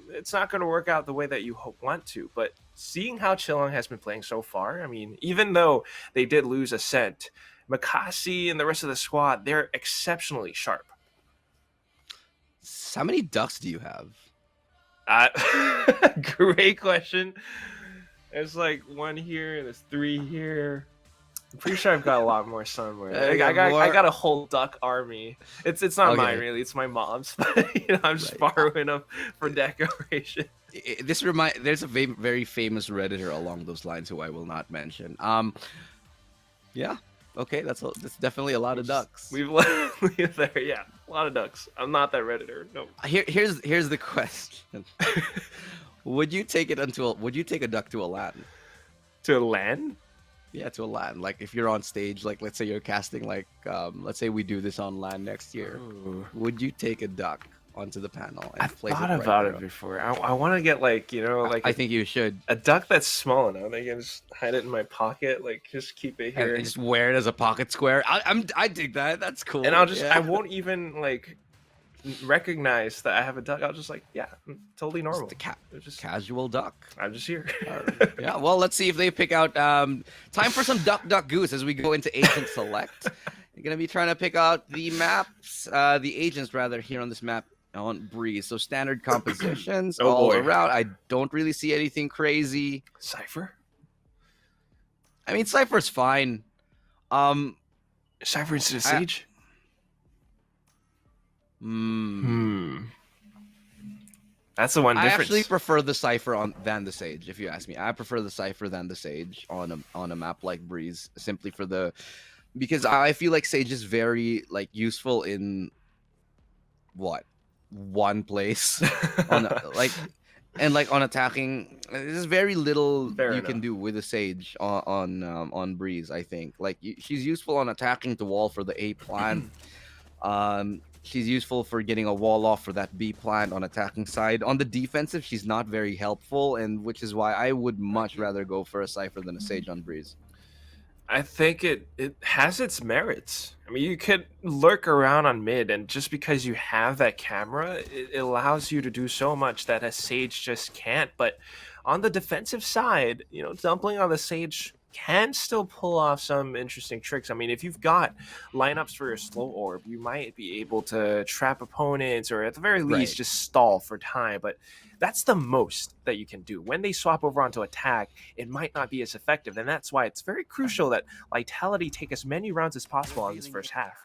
it's not going to work out the way that you want to. But seeing how Chillong has been playing so far, I mean, even though they did lose Ascent, Makasi and the rest of the squad, they're exceptionally sharp. How many ducks do you have? Great question. There's like 1 here, there's 3 here. I'm pretty sure I've got a lot more somewhere. I got a whole duck army. It's not mine really. It's my mom's. But I'm just borrowing them for decoration. There's a very famous Redditor along those lines who I will not mention. Yeah. Okay, that's definitely a lot of ducks. We've left there. Yeah, a lot of ducks. I'm not that Redditor. No. Here's the question. Would you take a duck to a LAN? To a LAN? Yeah, to a LAN. Like if you're on stage, like let's say you're casting, like let's say we do this on LAN next year. Ooh. Would you take a duck onto the panel and place it right there? I've thought about it before. I want to get I think you should. A duck that's small enough. I can just hide it in my pocket, like just keep it here. And just wear it as a pocket square. I dig that. That's cool. And I won't even like recognize that I have a duck. I'll just totally normal. Just casual duck. I'm just here. Yeah, well, let's see if they pick out time for some duck goose as we go into agent select. You're gonna be trying to pick out the maps, the agents rather, here on this map. on Breeze. So standard compositions Oh, all boy. around. I don't really see anything crazy. Cypher? I mean, Cypher's fine. Cypher instead of Sage? That's the one I difference. actually prefer the Cypher than the Sage, if you ask me. I prefer the Cypher than the Sage on a map like Breeze, simply because I feel like Sage is very like useful in one place on on attacking. There's very little Fair you enough. can do with a Sage on Breeze. I think she's useful on attacking the wall for the A plant. She's useful for getting a wall off for that B plant on attacking side. On the defensive, she's not very helpful, and which is why I would much rather go for a Cypher than a Sage on Breeze. I think it has its merits. I mean, you could lurk around on mid, and just because you have that camera, it allows you to do so much that a Sage just can't. But on the defensive side, Dumpling on the Sage can still pull off some interesting tricks. I mean, if you've got lineups for your slow orb, you might be able to trap opponents, or at the very least, Right. just stall for time. But that's the most that you can do. When they swap over onto attack, it might not be as effective, and that's why it's very crucial that Lightality take as many rounds as possible on this first half.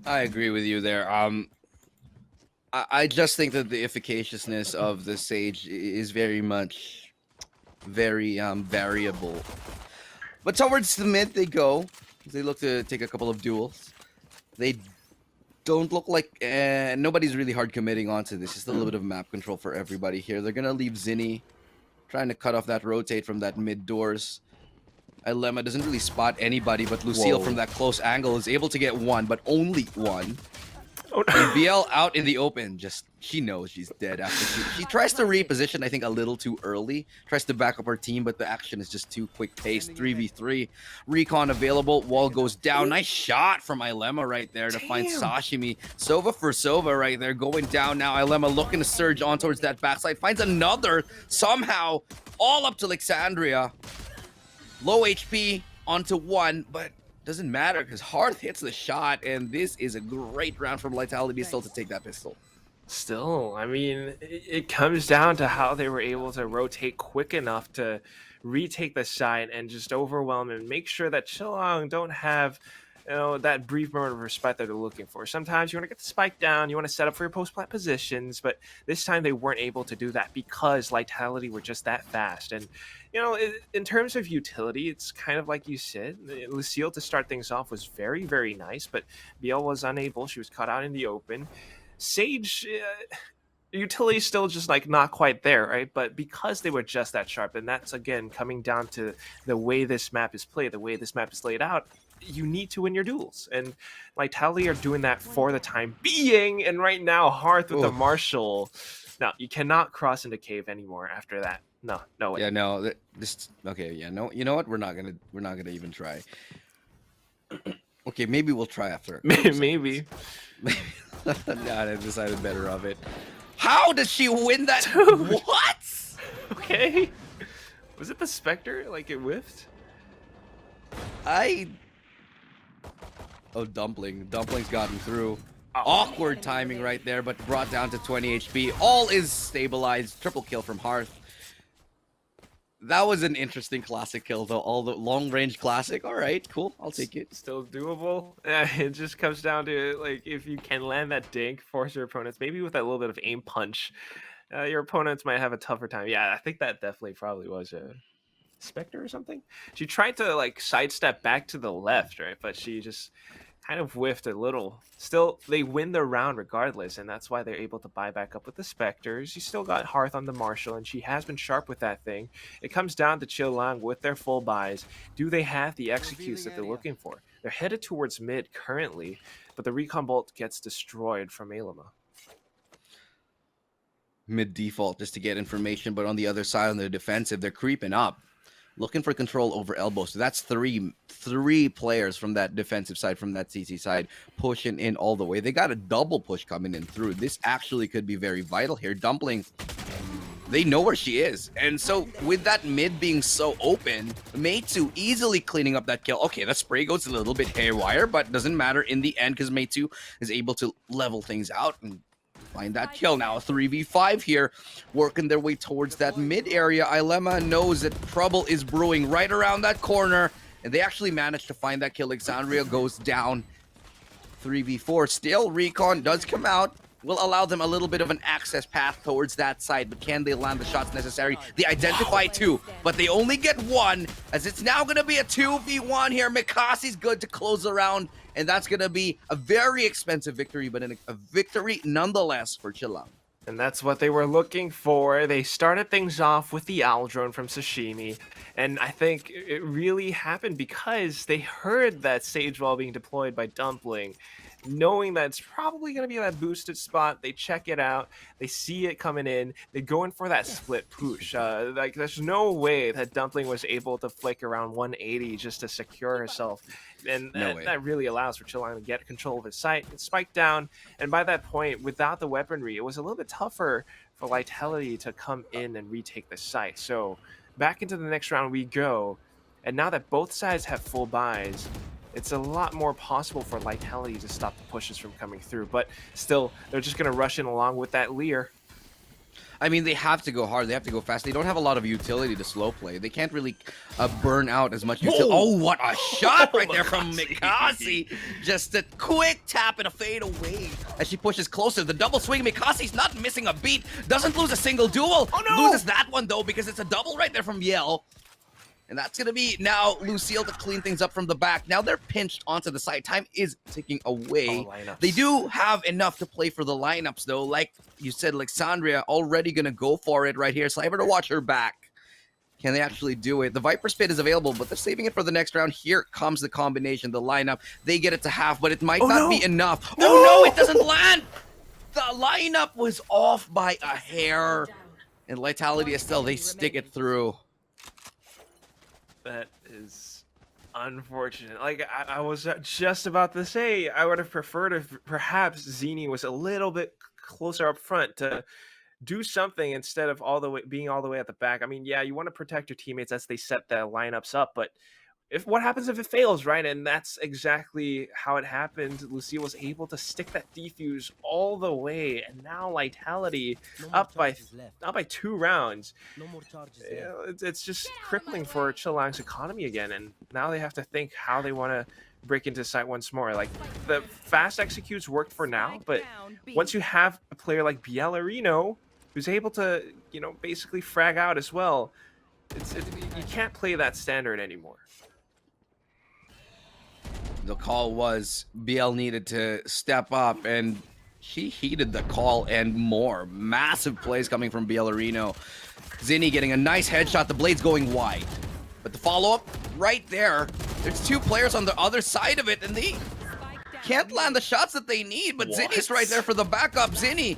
I agree with you there. I just think that the efficaciousness of the Sage is very variable. But towards the mid they go. They look to take a couple of duels. They don't look like nobody's really hard committing onto this. Just a little bit of map control for everybody here. They're gonna leave Zinni trying to cut off that rotate from that mid doors. Ilema doesn't really spot anybody, but Lucille from that close angle is able to get one, but only one. Oh, And BL out in the open, she knows she's dead after she tries to reposition, I think, a little too early. Tries to back up her team, but the action is just too quick paced. 3v3. Recon available. Wall goes down. Nice shot from Ilema right there to find Sashimi. Sova for Sova right there going down now. Ilema looking to surge on towards that backside. Finds another somehow all up to Alexandria. Low HP onto one, but doesn't matter because Hearth hits the shot, and this is a great round from Lightality still to take that pistol. Still, I mean, it comes down to how they were able to rotate quick enough to retake the side and just overwhelm and make sure that Chillong don't have that brief moment of respite that they're looking for. Sometimes you want to get the spike down, you want to set up for your post-plant positions, but this time they weren't able to do that because Lightality were just that fast. And in terms of utility, it's kind of like you said. Lucille to start things off was very, very nice, but BL was unable. She was caught out in the open. Sage, utility still just like not quite there, right? But because they were just that sharp, and that's again coming down to the way this map is played, the way this map is laid out, you need to win your duels. And Lightality are doing that for the time being. And right now, Hearth with the Marshall. No, you cannot cross into cave anymore after that. No way. Yeah, no. Okay, yeah, no. You know what? We're not gonna even try. Okay, maybe we'll try after. Maybe. Nah, I decided better of it. How does she win that? Dude. What? Okay. Was it the Spectre? Like it whiffed? Oh, Dumpling. Dumpling's got him through. Awkward timing right there, but brought down to 20 HP. All is stabilized. Triple kill from Hearth. That was an interesting classic kill, though. All the long-range classic. All right, cool. I'll take it. Still doable. It just comes down to like if you can land that dink, force your opponents, maybe with that little bit of aim punch, your opponents might have a tougher time. Yeah, I think that definitely probably was a Spectre or something. She tried to like sidestep back to the left, right? But she just kind of whiffed a little. Still, they win the round regardless, and that's why they're able to buy back up with the Spectres. You still got Hearth on the Marshall, and she has been sharp with that thing. It comes down to Chillong with their full buys. Do they have the executes that they're looking for? They're headed towards mid currently, but the Recon Bolt gets destroyed from Ilema. Mid default just to get information, but on the other side, on the defensive, they're creeping up. Looking for control over elbow. So that's three players from that defensive side, from that CT side, pushing in all the way. They got a double push coming in through. This actually could be very vital here. Dumpling they know where she is. And so with that mid being so open, Meitu easily cleaning up that kill. Okay, that spray goes a little bit haywire, but doesn't matter in the end because Meitu is able to level things out and find that kill. Now a 3v5 here, working their way towards that mid area. Ilema knows that trouble is brewing right around that corner, and they actually managed to find that kill. Alexandria goes down 3v4. Still, Recon does come out, will allow them a little bit of an access path towards that side, but can they land the shots necessary? They identify two, but they only get one, as it's now going to be a 2v1 here. Mikasi's good to close the round, and that's going to be a very expensive victory, but a victory nonetheless for Chilang. And that's what they were looking for. They started things off with the owl drone from Sashimi, and I think it really happened because they heard that Sage Wall being deployed by Dumpling. Knowing that it's probably going to be that boosted spot, they check it out, they see it coming in, they go in for that split push. Like, there's no way that Dumpling was able to flick around 180 just to secure herself. And that really allows for Chilang to get control of his site and spike down. And by that point, without the weaponry, it was a little bit tougher for Lightality to come in and retake the site. So back into the next round we go. And now that both sides have full buys, it's a lot more possible for Lightality to stop the pushes from coming through. But still, they're just going to rush in along with that Lear. I mean, they have to go hard. They have to go fast. They don't have a lot of utility to slow play. They can't really burn out as much utility. Oh, what a shot right there from Mikasi. Just a quick tap and a fade away as she pushes closer. The double swing. Mikasi's not missing a beat. Doesn't lose a single duel. Oh, no! Loses that one, though, because it's a double right there from Yell. And that's going to be now Lucille to clean things up from the back. Now they're pinched onto the side. Time is ticking away. They do have enough to play for the lineups, though. Like you said, Alexandria already going to go for it right here. Sliver to watch her back. Can they actually do it? The Viper Spit is available, but they're saving it for the next round. Here comes the combination, the lineup. They get it to half, but it might not be enough. No! Oh, no, it doesn't land. The lineup was off by a hair. And Lightality Estelle, they stick it through. That is unfortunate. Like, I was just about to say, I would have preferred if perhaps Zini was a little bit closer up front to do something instead of being all the way at the back. I mean, yeah, you want to protect your teammates as they set the lineups up, but what happens if it fails, right? And that's exactly how it happened. Lucille was able to stick that defuse all the way, and now Lightality up by 2 rounds. It's just crippling for Chilang's economy again, and now they have to think how they want to break into site once more. Like, the fast executes worked for now, but once you have a player like Bielorino who's able to, basically frag out as well, you can't play that standard anymore. The call was BL needed to step up, and she heeded the call and more. Massive plays coming from Bielorino. Zinni getting a nice headshot. The blade's going wide. But the follow-up right there. There's 2 players on the other side of it, and they can't land the shots that they need. But Zinni's right there for the backup. Zinni,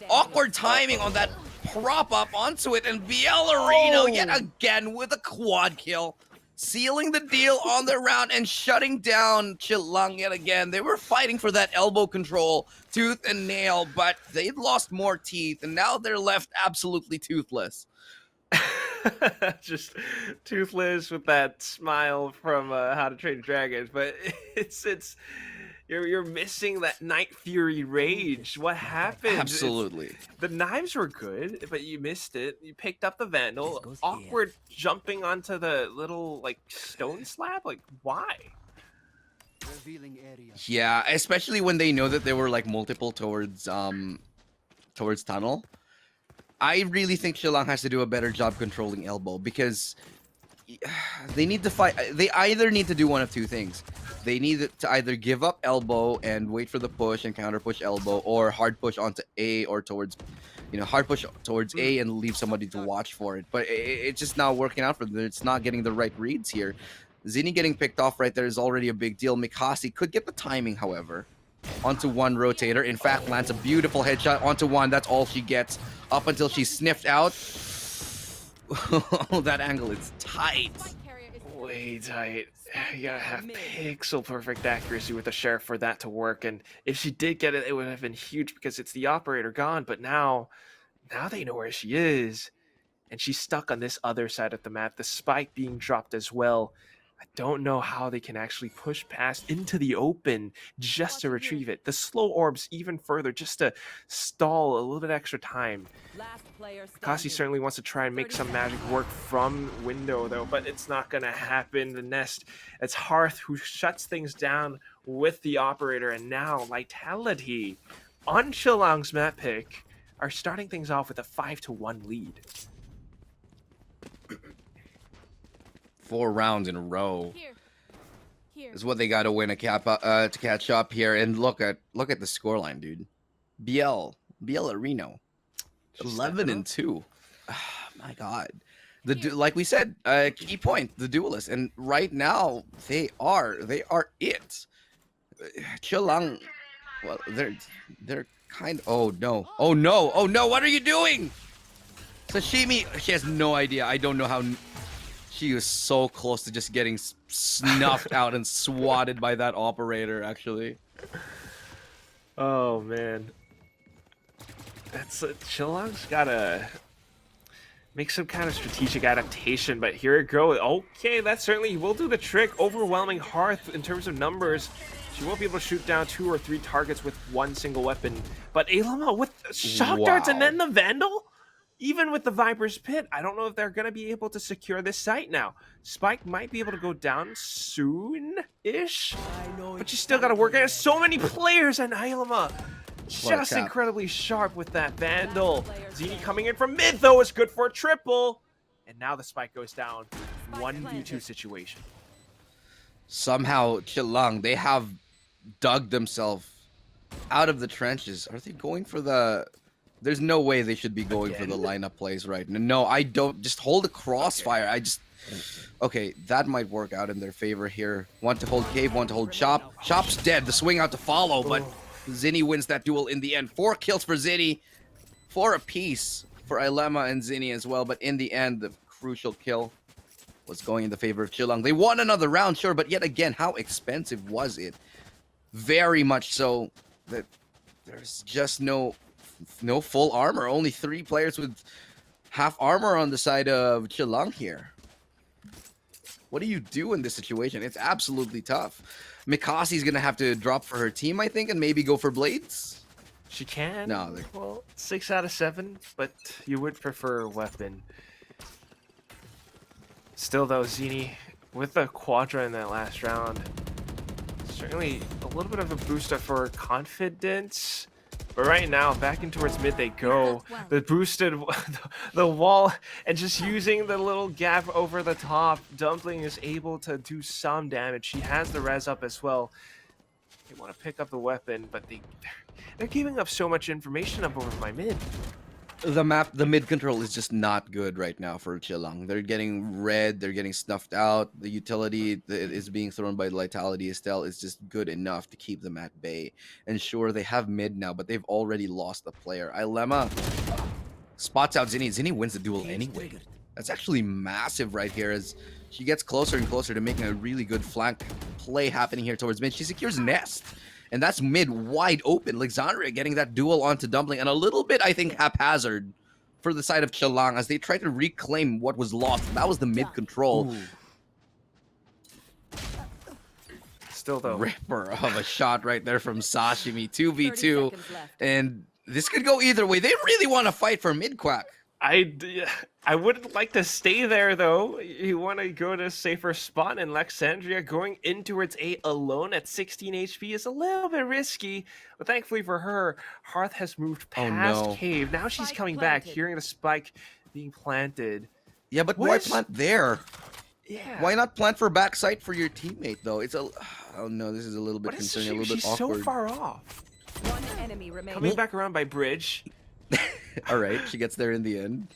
awkward timing on that prop up onto it, and Bielorino yet again with a quad kill. Sealing the deal on the round and shutting down Chilang yet again. They were fighting for that elbow control, tooth and nail, but they've lost more teeth, and now they're left absolutely toothless. Just toothless with that smile from How to Train Dragons, but you're missing that Night Fury rage. What happened? Absolutely. The knives were good, but you missed it. You picked up the Vandal. Awkward jumping onto the little stone slab. Like, why? Yeah, especially when they know that there were multiple towards tunnel. I really think Chilang has to do a better job controlling elbow, because they need to fight. They either need to do one of 2 things. They need to either give up elbow and wait for the push and counter push elbow, or hard push onto A or towards, hard push towards A and leave somebody to watch for it. But it's just not working out for them. It's not getting the right reads here. Zinni getting picked off right there is already a big deal. Mikasi could get the timing, however. Onto one rotator. In fact, lands a beautiful headshot onto one. That's all she gets up until she's sniffed out. That angle is tight. Way tight. You gotta have pixel perfect accuracy with the sheriff for that to work. And if she did get it, it would have been huge because it's the operator gone. But now they know where she is. and she's stuck on this other side of the map. The spike being dropped as well. I don't know how they can actually push past into the open just to retrieve it. The slow orbs even further just to stall a little bit extra time. Last player Kasi standing. certainly wants to try and make some magic work from window though, but it's not going to happen. The nest, it's Hearth who shuts things down with the operator, and now Lightality on Chillang's map pick are starting things off with a 5-1 lead. 4 rounds in a row Here. Here. is what they got to win to catch up here. And look at the scoreline, dude. BL Reno, 11-2. My God, like we said, key point, the duelist, and right now they are it. Chillang, well, they're kind. Oh no! Oh no! Oh no! What are you doing? Sashimi, she has no idea. I don't know how. She was so close to just getting snuffed out and swatted by that operator, actually. Oh man, that's Chillang's gotta make some kind of strategic adaptation, but here it goes. Okay, that certainly will do the trick. Overwhelming Hearth in terms of numbers. She won't be able to shoot down 2 or 3 targets with one single weapon, but Alama with shock darts and then the Vandal. Even with the Viper's Pit, I don't know if they're going to be able to secure this site now. Spike might be able to go down soon-ish, but you still got to work. There's so many players, and Ilama just incredibly sharp with that Vandal. Zini coming in from mid, though, is good for a triple. And now the Spike goes down. 1v2 situation. Somehow, Chillang, they have dug themselves out of the trenches. Are they going for the... There's no way they should be going for the lineup plays right now. No, I don't. Just hold a crossfire. Okay, that might work out in their favor here. Want to hold Cave, want to hold Chop. Chop's dead. The swing out to follow, but Zinni wins that duel in the end. 4 kills for Zinni. 4 apiece for Ilema and Zinni as well. But in the end, the crucial kill was going in the favor of Chillang. They won another round, sure, but yet again, how expensive was it? Very much so that there's just no full armor. Only 3 players with half armor on the side of Chillang here. What do you do in this situation? It's absolutely tough. Mikasi's gonna have to drop for her team, I think, and maybe go for blades. She can. No, well, 6 out of 7, but you would prefer a weapon. Still, though, Zini with the Quadra in that last round, certainly a little bit of a boost up for confidence. But right now, back in towards mid they go. The boosted, the wall, and just using the little gap over the top, Dumpling is able to do some damage. She has the res up as well. They want to pick up the weapon, but they're giving up so much information up over my mid. The mid control is just not good right now for Chillang. They're getting red, they're getting snuffed out. The utility that is being thrown by Lightality Estelle is just good enough to keep them at bay. And sure, they have mid now, but they've already lost a player. Ilema spots out Zinni. Zinni wins the duel anyway. That's actually massive right here as she gets closer and closer to making a really good flank play happening here towards mid. She secures Nest. And that's mid wide open. Alexandria getting that duel onto Dumpling, and a little bit, I think, haphazard for the side of Chillang as they try to reclaim what was lost. That was the mid control. Still, though. Ripper of a shot right there from Sashimi. 2v2. And this could go either way. They really want to fight for mid, Quack. I wouldn't like to stay there, though. You want to go to a safer spot, and Alexandria going in towards A alone at 16 HP is a little bit risky. But thankfully for her, Hearth has moved past Cave. Now she's coming back, hearing the spike being planted. Yeah, but why plant there? Yeah. Why not plant for backside for your teammate, though? It's a... Oh, no, this is a little bit concerning, a little bit awkward. She's so far off. One enemy remaining. Coming back around by bridge. All right, she gets there in the end.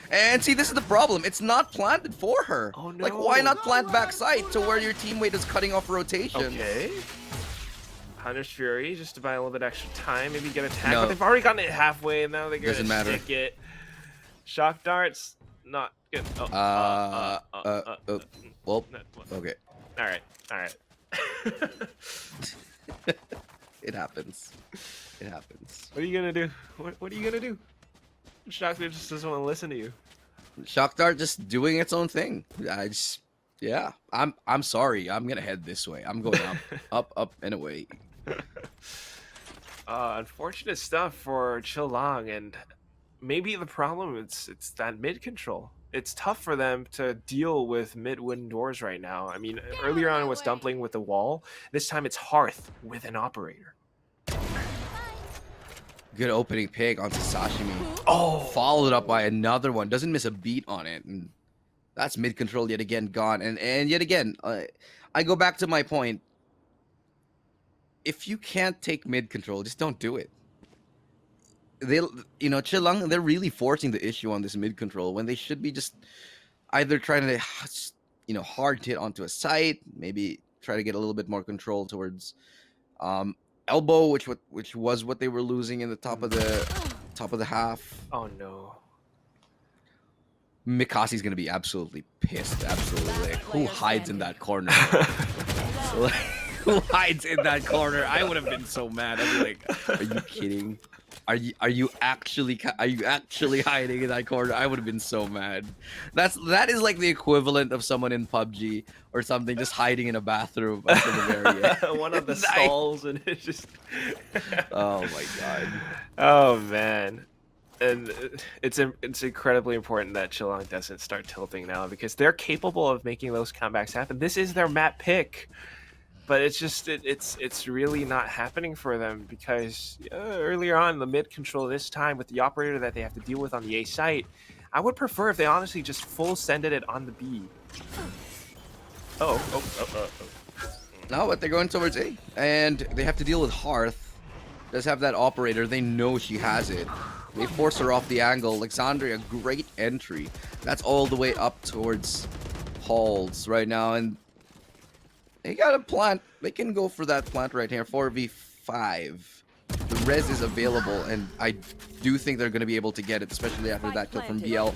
And see, this is the problem. It's not planted for her. Oh, no. Like, why not plant backside to where your teammate is cutting off rotation? Okay. Hunter's Fury, just to buy a little bit extra time, maybe get a tag. No. But they've already gotten it halfway, and now they're going to Matter. stick it. Shock darts, not good. Well, okay. All right. It happens. It happens. What are you gonna do? What are you gonna do? Shock just doesn't want to listen to you. Shakhtar just doing its own thing. Yeah, I'm sorry. I'm gonna head this way. I'm going up and away. Unfortunate stuff for Chillang, and maybe the problem it's that mid control. It's tough for them to deal with mid wooden doors right now. I mean, earlier on it was Dumpling with the wall. This time it's Hearth with an operator. Good opening pick onto Sashimi. Oh, Followed up by another one. Doesn't miss a beat on it. And that's mid control yet again gone. And yet again, I go back to my point. If you can't take mid control, just don't do it. Chillang, they're really forcing the issue on this mid control when they should be just either trying to, hard hit onto a site, maybe try to get a little bit more control towards elbow, which was what they were losing in the top of the half. oh no. Mikasi's gonna be absolutely pissed. Absolutely. Like, who hides in that corner? Like, who hides in that corner? I would have been so mad. I'd be like, are you kidding? Are you actually hiding in that corner? I would have been so mad. That is like the equivalent of someone in PUBG or something just hiding in a bathroom until the very end. One of the stalls, and it's just. Oh my god. Oh man. And it's incredibly important that Chillang doesn't start tilting now, because they're capable of making those comebacks happen. This is their map pick, but it's just it's really not happening for them, because earlier on the mid control this time with the operator that they have to deal with on the A site, I would prefer if they honestly just full sended it on the B. Oh. No, but they're going towards A, and they have to deal with Hearth. Does have that operator. They know she has it. They force her off the angle. Alexandria, great entry. That's all the way up towards Halls right now, and they got a plant. They can go for that plant right here. 4v5. The res is available, and I do think they're going to be able to get it, especially after that kill from BL.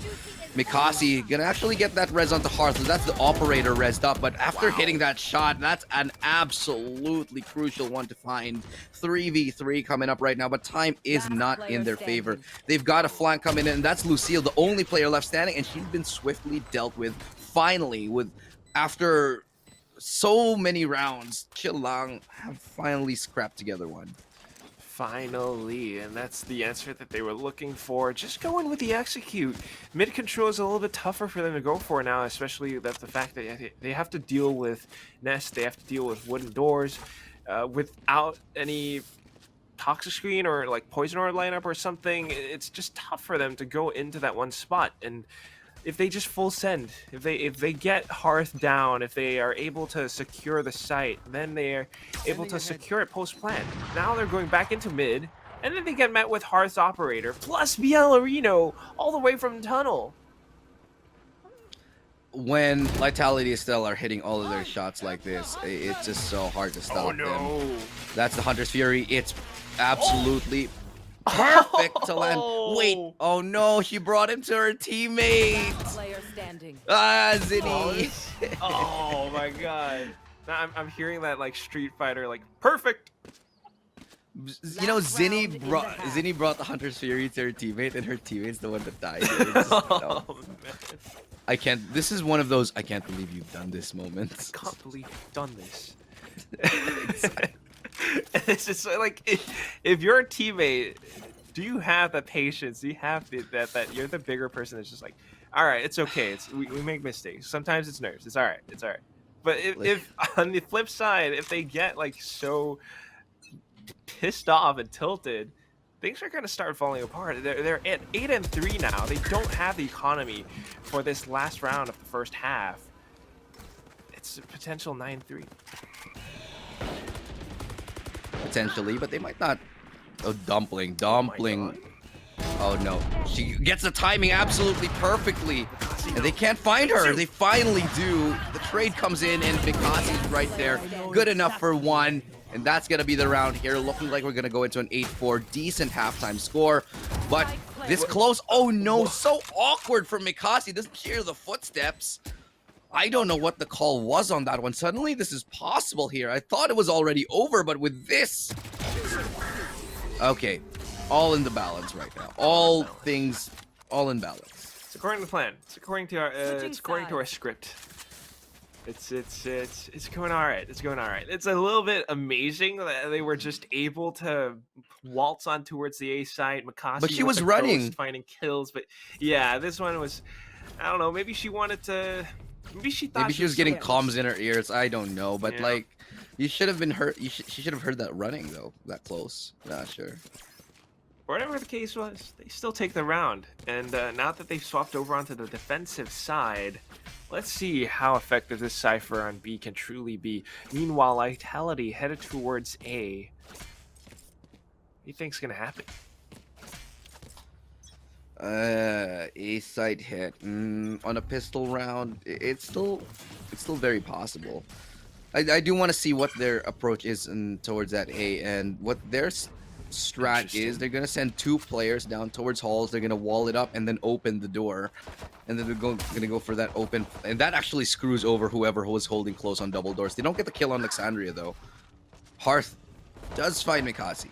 Mikasi gonna actually get that res onto Hearth. So that's the operator resed up, but after hitting that shot, that's an absolutely crucial one to find. 3v3 coming up right now, but time is not in their favor. They've got a flank coming in, and that's Lucille, the only player left standing, and she's been swiftly dealt with. Finally, after so many rounds, Chillang have finally scrapped together one. Finally, and that's the answer that they were looking for. Just going with the execute. Mid control is a little bit tougher for them to go for now, especially the fact that they have to deal with Nest, they have to deal with wooden doors, without any toxic screen or like poison orb lineup or something. It's just tough for them to go into that one spot. And if they just full send, if they get Hearth down, if they are able to secure the site, then they are able to secure it post plant. Now they're going back into mid, and then they get met with Hearth's operator plus Bielorino all the way from tunnel. When Lightality Estelle are hitting all of their shots like this, it's just so hard to stop them. That's the Hunter's Fury. It's absolutely perfect to land. Wait, oh no, she brought him to her teammate. Player standing. Ah, Zinni. Oh my god. Now I'm hearing that like Street Fighter, like perfect. You know, Zinni brought the Hunter's Fury to her teammate, and her teammate's the one that died. Just, Oh, man. I can't. This is one of those I can't believe you've done this moments. I can't believe you've done this. It's just like, if you're a teammate, do you have the patience? Do you have that you're the bigger person that's just like, all right, it's okay. We make mistakes. Sometimes it's nerves. It's all right. It's all right. But if on the flip side, if they get like so pissed off and tilted, things are going to start falling apart. They're at 8-3 now. They don't have the economy for this last round of the first half. It's a potential 9-3. Potentially, but they might not. Oh, Dumpling. Oh no, she gets the timing absolutely perfectly, and they can't find her. They finally do. The trade comes in, and Mikasi's right there. Good enough for one, and that's gonna be the round here. Looking like we're gonna go into an 8-4, decent halftime score, but this close. Oh no, so awkward for Mikasi. Doesn't hear the footsteps. I don't know what the call was on that one. Suddenly, this is possible here. I thought it was already over, but with this... Okay, all in the balance right now. All things, all in balance. It's according to plan. It's according to our Switching it's according to our sides. script. It's going all right. It's going all right. It's a little bit amazing that they were just able to waltz on towards the A side. Makasi But she with was the running. ghost finding kills, but yeah, this one was. I don't know. Maybe she wanted to. Maybe she thought Maybe she was getting so comms in her ears. I don't know, but Yeah. like, you should have been hurt. She should have heard that running though, that close. Not sure. Whatever the case was, they still take the round. And now that they've swapped over onto the defensive side, let's see how effective this Cypher on B can truly be. Meanwhile, Lightality headed towards A. What do you think's gonna happen? A side hit on a pistol round. It's still very possible. I do want to see what their approach is towards that A, and what their strat is. They're gonna send 2 players down towards halls. They're gonna wall it up and then open the door, and then they're gonna go for that open, and that actually screws over whoever was holding close on double doors. They don't get the kill on Alexandria though. Hearth does find Mikasi.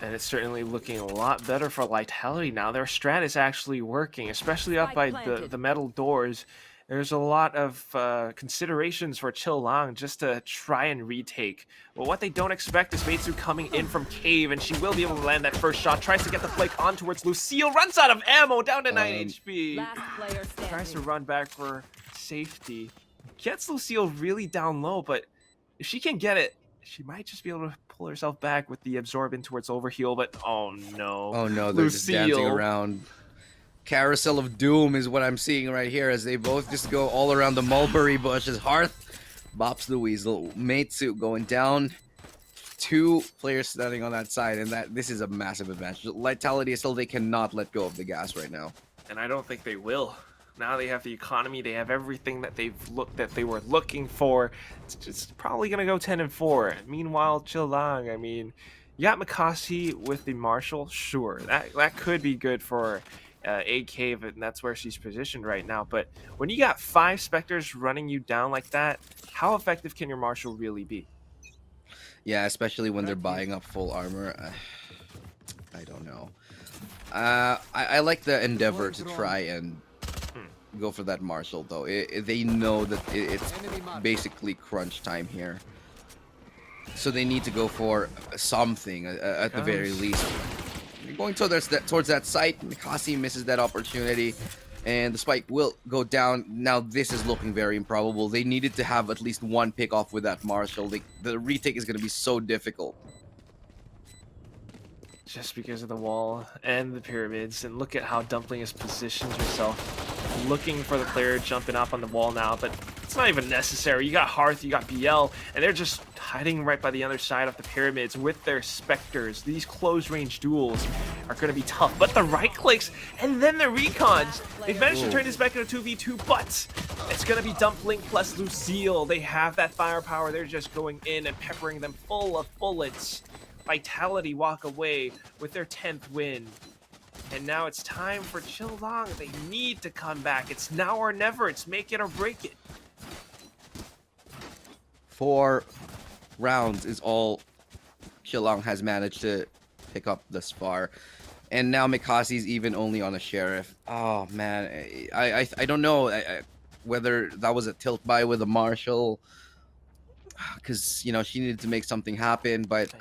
And it's certainly looking a lot better for Lightality now. Their strat is actually working, especially up by the metal doors. There's a lot of considerations for Chill Lang just to try and retake. But what they don't expect is Meitsu coming in from cave, and she will be able to land that first shot. Tries to get the flick on towards Lucille, runs out of ammo, down to 9 HP. Last player standing. Tries to run back for safety. Gets Lucille really down low, but if she can get it, she might just be able to pull herself back with the absorb in towards overheal, but oh no. Oh no, they're just dancing around. Carousel of Doom is what I'm seeing right here as they both just go all around the mulberry bushes. Hearth bops the weasel. Meitsu going down. 2 players standing on that side, and this is a massive advantage. Lightality is still, they cannot let go of the gas right now. And I don't think they will. Now they have the economy, they have everything that they were looking for. It's just probably gonna go 10-4. Meanwhile, Chill Lang, I mean, you got Mikasi with the Marshal, sure. That could be good for A Cave, and that's where she's positioned right now. But when you got 5 Spectres running you down like that, how effective can your Marshal really be? Yeah, especially when they're buying up full armor. I don't know. I like the endeavor to try and go for that Marshal, though. They know that it's basically crunch time here. So they need to go for something at the very least. Going towards that site, Mikasi misses that opportunity, and the spike will go down. Now this is looking very improbable. They needed to have at least 1 pick off with that Marshal. The retake is going to be so difficult. Just because of the wall and the pyramids, and look at how Dumpling has positioned herself, looking for the player jumping up on the wall now, but it's not even necessary. You got Hearth, you got BL, and they're just hiding right by the other side of the pyramids with their Spectres. These close-range duels are going to be tough, but the right clicks and then the recons, they've managed to turn this back into a 2v2, but it's going to be Dumpling plus Lucille. They have that firepower. They're just going in and peppering them full of bullets. Lightality walk away with their 10th win. And now it's time for Chill Lang. They need to come back. It's now or never. It's make it or break it. 4 rounds is all Chill Lang has managed to pick up thus far. And now Mikasi's even only on a Sheriff. Oh man, I don't know whether that was a tilt buy with a Marshal, because you know she needed to make something happen, but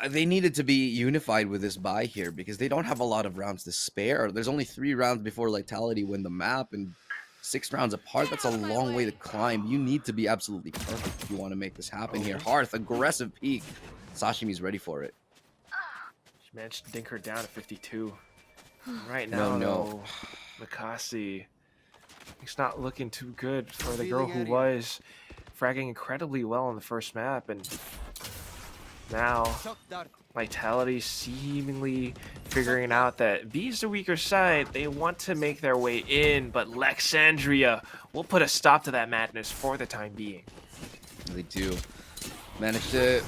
they needed to be unified with this buy here because they don't have a lot of rounds to spare. There's only 3 rounds before Lightality win the map, and 6 rounds apart, that's a long way to climb. You need to be absolutely perfect if you want to make this happen here. Hearth, aggressive peek. Sashimi's ready for it. She managed to dink her down to 52. Right now, though, Mikasi, it's not looking too good for the girl who was fragging incredibly well on the first map, and now Lightality seemingly figuring out that B is the weaker side. They want to make their way in, but Lexandria will put a stop to that madness for the time being. They do manage to,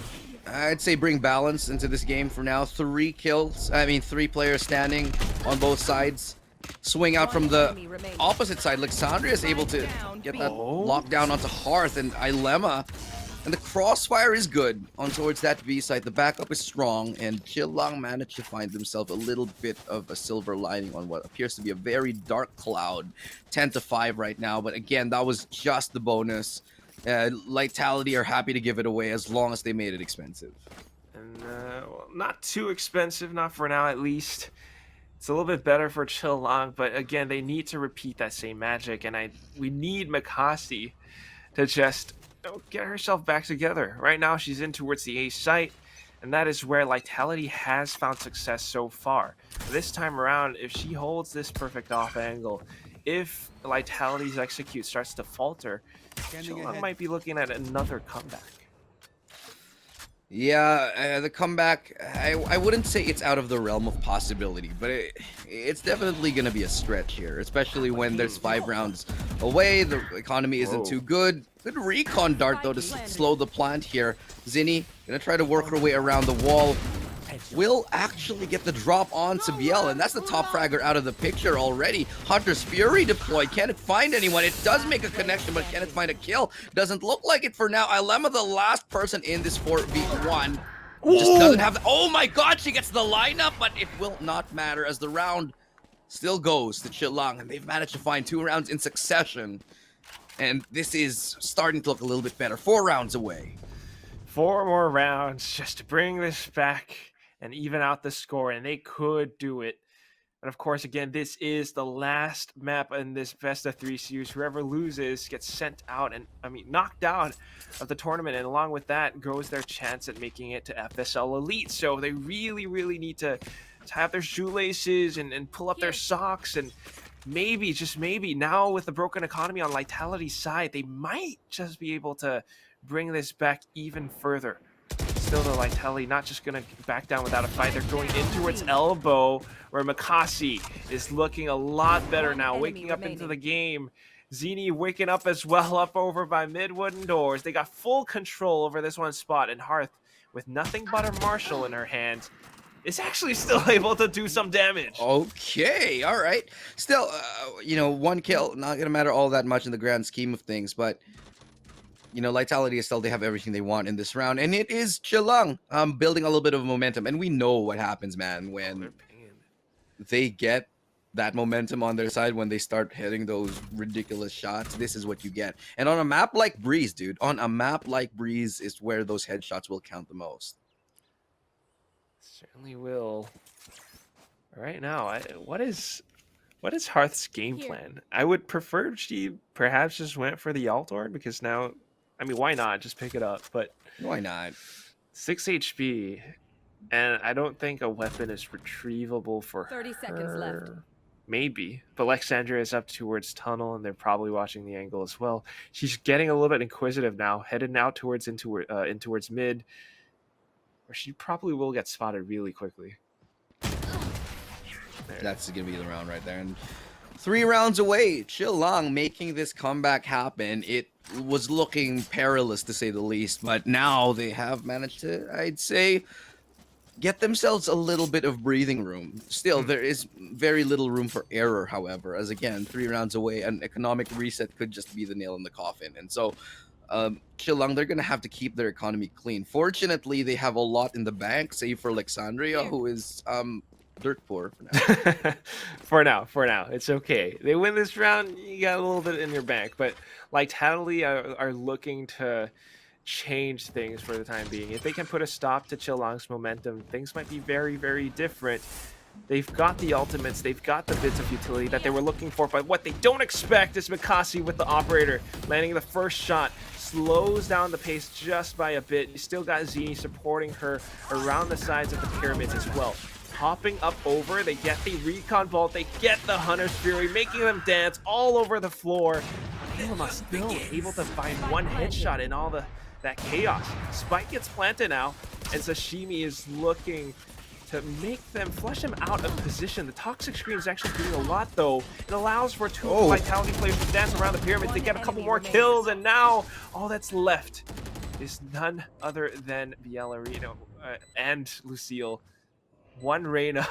I'd say, bring balance into this game for now. 3 players standing on both sides. Swing out from the opposite side. Lexandria is able to get that lockdown onto Hearth, and Ilema And the crossfire is good on towards that B site. The backup is strong, and Chillang managed to find themselves a little bit of a silver lining on what appears to be a very dark cloud. 10-5 right now, but again, that was just the bonus. Lightality are happy to give it away as long as they made it expensive. And well, not too expensive, not for now at least. It's a little bit better for Chillang, but again, they need to repeat that same magic, and we need Makasi to just get herself back together. Right now, she's in towards the A site, and that is where Lightality has found success so far. This time around, if she holds this perfect off angle, if Lightality's execute starts to falter, Chillang might be looking at another comeback. Yeah, the comeback, I wouldn't say it's out of the realm of possibility, but it's definitely going to be a stretch here, especially when there's 5 rounds away, the economy isn't too good. Good recon dart, though, to slow the plant here. Zinni going to try to work her way around the wall. Will actually get the drop on Sabiel, and that's the top fragger out of the picture already. Hunter's Fury deployed. Can it find anyone? It does make a connection, but can it find a kill? Doesn't look like it for now. Ilema, the last person in this 4v1, just doesn't have the... Oh my god, she gets the lineup, but it will not matter as the round still goes to Chillang, and they've managed to find 2 rounds in succession. And this is starting to look a little bit better. 4 rounds away. 4 more rounds just to bring this back and even out the score, and they could do it. And of course, again, this is the last map in this best of 3 series. Whoever loses gets sent out and, knocked out of the tournament, and along with that goes their chance at making it to FSL Elite. So they really, really need to have their shoelaces and pull up their socks, and maybe, just maybe, now with the broken economy on Lightality's side, they might just be able to bring this back even further. Still, though, Lightality not just going to back down without a fight. They're going in towards elbow, where Makasi is looking a lot better now, waking up into the game. Zinni waking up as well, up over by mid wooden doors. They got full control over this one spot, and Hearth, with nothing but a Marshall in her hands, is actually still able to do some damage. Okay, all right. Still, 1 kill, not going to matter all that much in the grand scheme of things, but... Lightality is still, they have everything they want in this round, and it is Chillang building a little bit of momentum, and we know what happens, man, when they get that momentum on their side, when they start hitting those ridiculous shots. This is what you get. And on a map like Breeze, dude, on a map like Breeze is where those headshots will count the most. Certainly will. Right now, what is Hearth's game plan? I would prefer she perhaps just went for the Altor, because now, why not just pick it up? But why not? 6 HP, and I don't think a weapon is retrievable for 30 seconds left. Maybe, but Lexandria is up towards tunnel, and they're probably watching the angle as well. She's getting a little bit inquisitive now, headed now towards in towards mid, where she probably will get spotted really quickly. That's gonna be the round right there. And 3 rounds away, Chillang making this comeback happen. It was looking perilous, to say the least, but now they have managed to, I'd say, get themselves a little bit of breathing room. Still, there is very little room for error, however, as again, 3 rounds away, an economic reset could just be the nail in the coffin. And so Chillang, they're gonna have to keep their economy clean. Fortunately, they have a lot in the bank, save for Alexandria, who is dirt poor for now. for now, it's okay. They win this round, you got a little bit in your bank, but Lightality are looking to change things for the time being. If they can put a stop to Chillang's momentum, things might be very, very different. They've got the ultimates, they've got the bits of utility that they were looking for, but what they don't expect is Makasi with the operator landing the first shot. Slows down the pace just by a bit. You still got Zinni supporting her around the sides of the pyramids as well. Hopping up over, they get the recon vault, they get the Hunter's Fury, making them dance all over the floor. Ilema still able to find 1 headshot in all that chaos. Spike gets planted now, and Sashimi is looking to make them, flush them out of position. The toxic screen is actually doing a lot, though. It allows for 2 Lightality players to dance around the pyramids. They get a couple more kills, and now all that's left is none other than Bielorino and Lucille. 1 Reyna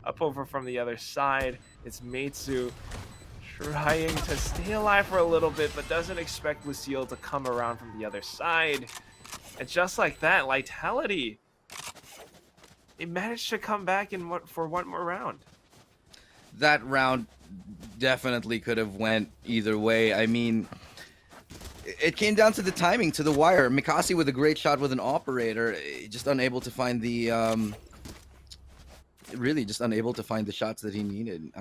up over from the other side. It's Meitsu trying to stay alive for a little bit, but doesn't expect Lucille to come around from the other side. And just like that, Lightality, they managed to come back for one more round. That round definitely could have went either way. I mean, it came down to the timing, to the wire. Mikasi with a great shot with an operator, just unable to find the really just unable to find the shots that he needed.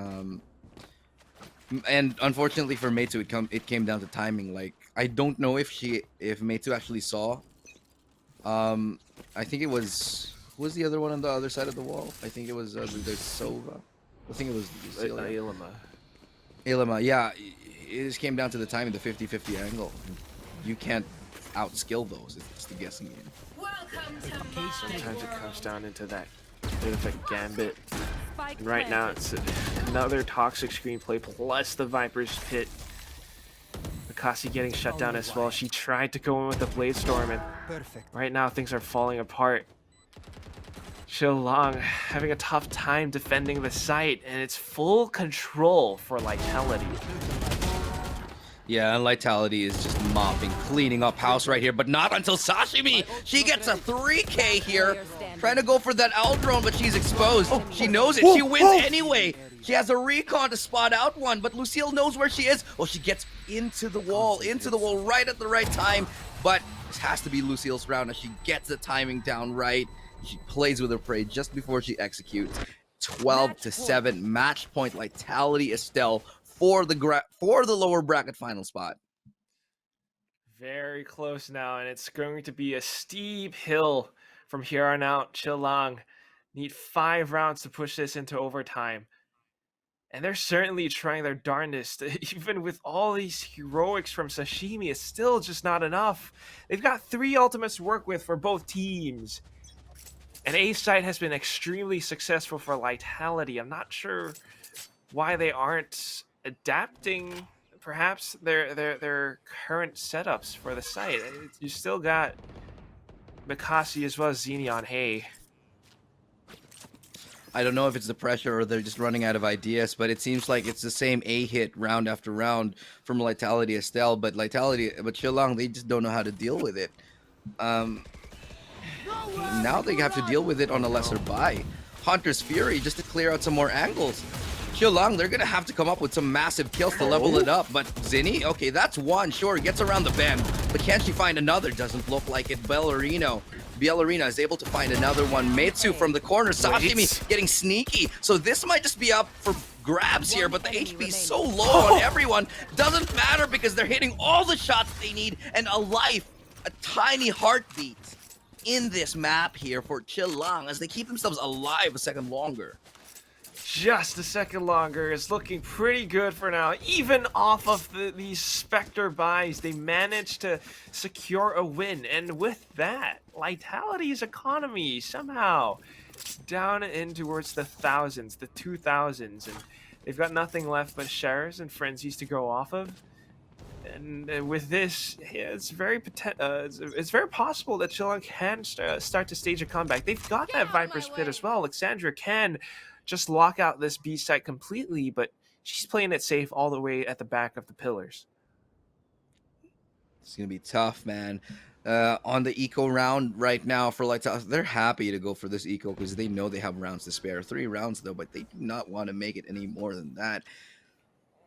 And unfortunately for Meitu, it came down to timing. Like, I don't know if Meitu actually saw. I think it was, who was the other one on the other side of the wall? I think it was there's Sova. I think it was Ilima. Yeah, it just came down to the timing, the 50-50 angle. You can't outskill those. It's just a guessing game. Sometimes it comes down into that bit of a gambit. Spike And right now, it's another toxic screenplay plus the Viper's Pit. Mikasi getting shut down as well. She tried to go in with the Blade Storm, and right now things are falling apart. Long having a tough time defending the site, and it's full control for Lightality. Yeah, and Lightality is just mopping, cleaning up house right here, but not until Sashimi. She gets a 3K here, trying to go for that L drone, but she's exposed. She knows it. She wins anyway. She has a recon to spot out one, but Lucille knows where she is. Well, she gets into the wall right at the right time, but this has to be Lucille's round as she gets the timing down right. She plays with her prey just before she executes. 12-7 match point. Lightality Estelle for the lower bracket final spot. Very close now, and it's going to be a steep hill from here on out. Long need 5 rounds to push this into overtime. And they're certainly trying their darndest. Even with all these heroics from Sashimi, it's still just not enough. They've got 3 ultimates to work with for both teams. And A site has been extremely successful for Lightality. I'm not sure why they aren't adapting perhaps their current setups for the site. You still got Mikasi as well as Zini on Hay. I don't know if it's the pressure or they're just running out of ideas, but it seems like it's the same A hit round after round from Lightality Estelle, but Shillong, they just don't know how to deal with it. Now they have to deal with it on a lesser buy. Hunter's Fury just to clear out some more angles. Shillong, they're gonna have to come up with some massive kills to level it up, but Zinni, okay, that's one, sure, gets around the bend, but can she find another? Doesn't look like it. Bielorina is able to find another one. Meitu from the corner. Sashimi getting sneaky. So this might just be up for grabs here, but the HP is so low on everyone. Doesn't matter because they're hitting all the shots they need, and a life, a tiny heartbeat in this map here for Shillong as they keep themselves alive a second longer. Just a second longer is looking pretty good for now. Even off of these Spectre buys, they managed to secure a win. And with that, Lightality's economy somehow down in towards the thousands, the 2000s. And they've got nothing left but shares and frenzies to go off of. And with this, yeah, it's very possible that Shillong can start to stage a comeback. They've got that Viper's Pit as well. Alexandra can just lock out this B site completely, but she's playing it safe all the way at the back of the pillars. It's gonna be tough, man. On the eco round right now for Lightality, they're happy to go for this eco because they know they have rounds to spare. 3 rounds though, but they do not want to make it any more than that.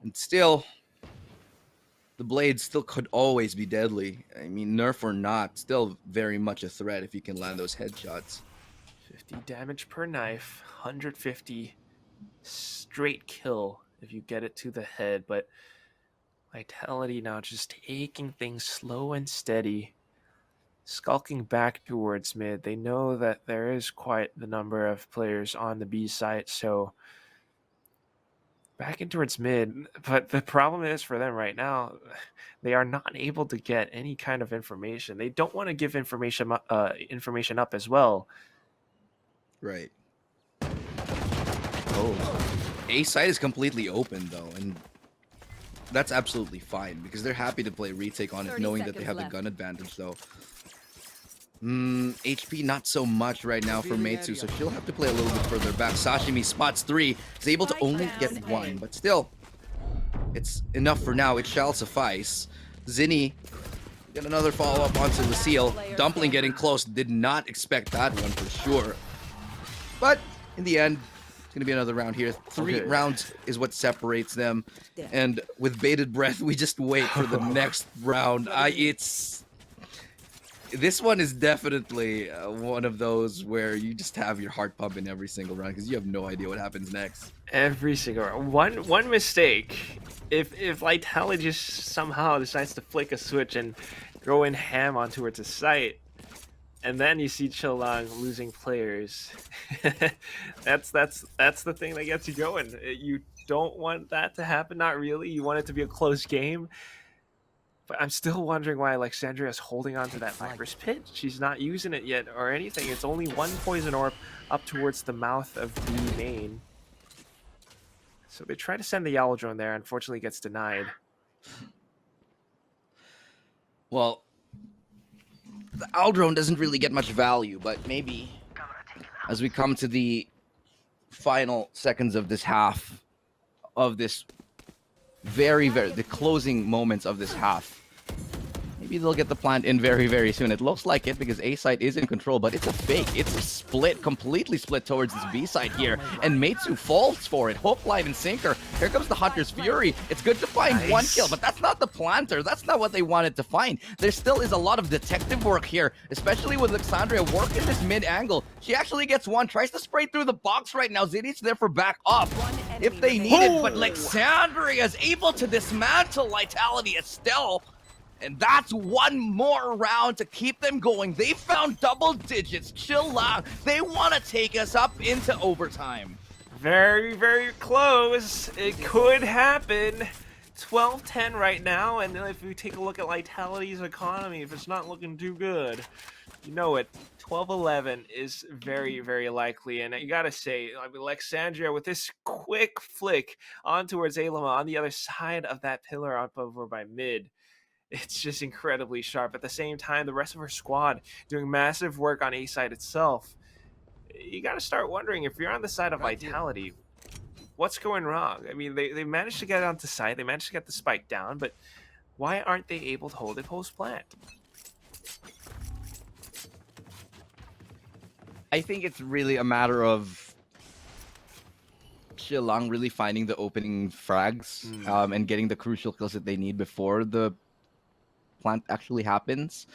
And still, the blade still could always be deadly. I mean, nerf or not, still very much a threat if you can land those headshots. 50 damage per knife, 150 straight kill if you get it to the head, but Lightality now just taking things slow and steady, skulking back towards mid. They know that there is quite the number of players on the B site, so back in towards mid. But the problem is for them right now, they are not able to get any kind of information. They don't want to give information up as well. Right. Oh. A side is completely open though, and that's absolutely fine because they're happy to play retake on it, knowing that they have the gun advantage though. HP not so much right now for Meitu, so she'll have to play a little bit further back. Sashimi spots 3, is able to only get 1, but still, it's enough for now. It shall suffice. Zinni get another follow-up onto Lucille. Dumpling getting close. Did not expect that one for sure. But in the end, it's going to be another round here. 3 rounds is what separates them. And with bated breath, we just wait for the next round. This one is definitely one of those where you just have your heart pumping every single round because you have no idea what happens next. Every single round. One mistake. If Lightality just somehow decides to flick a switch and go in ham onto its site, and then you see Chillong losing players, that's the thing that gets you going. You don't want that to happen, not really. You want it to be a close game. But I'm still wondering why Alexandria is holding on to that Viper's Pit. She's not using it yet or anything. It's only one poison orb up towards the mouth of B main. So they try to send the Yowl drone there. Unfortunately, gets denied. Well, the Owl drone doesn't really get much value, but maybe as we come to the final seconds of this half, of this the closing moments of this half, maybe they'll get the plant in very, very soon. It looks like it because A side is in control, but it's a fake. It's a split, completely split towards this B side here, and Meitsu falls for it. Hook, line, and sinker. Here comes the Hunter's Fury. It's good to find one kill, but that's not the planter. That's not what they wanted to find. There still is a lot of detective work here, especially with Alexandria working this mid angle. She actually gets one, tries to spray through the box right now. Zinni's there for back up if they need it, but Alexandria is able to dismantle Lightality Estelle. And that's one more round to keep them going. They found double digits. Chill out. They want to take us up into overtime. Very, very close. It could happen. 12-10 right now, and if we take a look at Lightality's economy, if it's not looking too good, you know it. 12-11 is very, very likely, and you gotta say, I mean, Alexandria with this quick flick on towards Alama on the other side of that pillar up over by mid. It's just incredibly sharp. At the same time, the rest of her squad doing massive work on A side itself. You got to start wondering, if you're on the side of Lightality, what's going wrong? I mean, they managed to get onto site, they managed to get the spike down, but why aren't they able to hold it post-plant? I think it's really a matter of Chillong really finding the opening frags and getting the crucial kills that they need before the plant actually happens.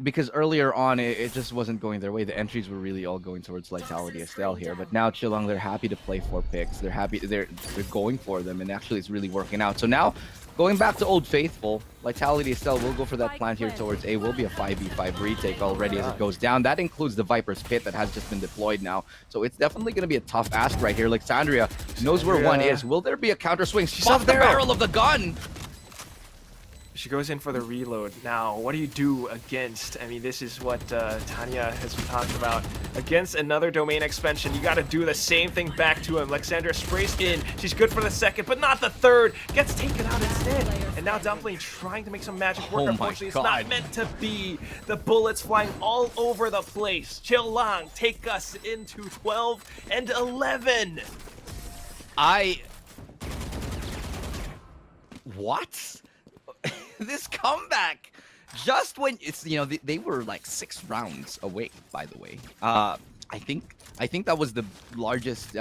Because earlier on it just wasn't going their way. The entries were really all going towards Lightality Estelle here, but now Chillong, they're happy to play for picks. They're happy, they're going for them, and actually it's really working out. So now going back to Old Faithful, Lightality Estelle will go for that plant here towards A. Will be a 5v5 retake already as it goes down. That includes the Viper's Pit that has just been deployed now. So it's definitely going to be a tough ask right here. Alexandria knows where one is. Will there be a counter swing? She's off the barrel of the gun. She goes in for the reload. Now, what do you do against? I mean, this is what Tanya has been talking about. Against another domain expansion, you got to do the same thing back to him. Alexandria sprays in. She's good for the second, but not the third. Gets taken out instead. And now Dumpling trying to make some magic work. Unfortunately, it's not meant to be. The bullets flying all over the place. Chillong take us into 12-11. What? This comeback, just when it's, you know, they were like 6 rounds away, by the way. I think that was the largest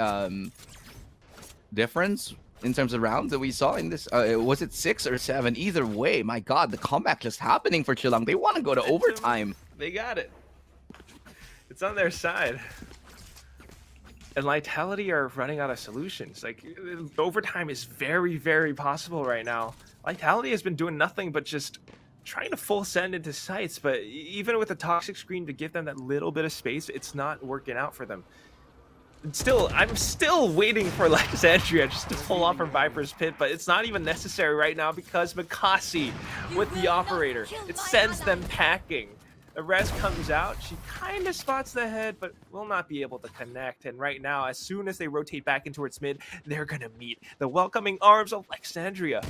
difference in terms of rounds that we saw in this. Was it 6 or 7? Either way, my god, the comeback just happening for Chillong. They want to go to overtime. They got it. It's on their side. And Lightality are running out of solutions. Like, overtime is very, very possible right now. Lightality has been doing nothing but just trying to full send into sites, but even with a toxic screen to give them that little bit of space, it's not working out for them. And still, I'm still waiting for Alexandria just to pull off her Viper's Pit, but it's not even necessary right now because Mikasi with the operator, it sends them packing. The res comes out, she kind of spots the head, but will not be able to connect. And right now, as soon as they rotate back into its mid, they're gonna meet the welcoming arms of Alexandria.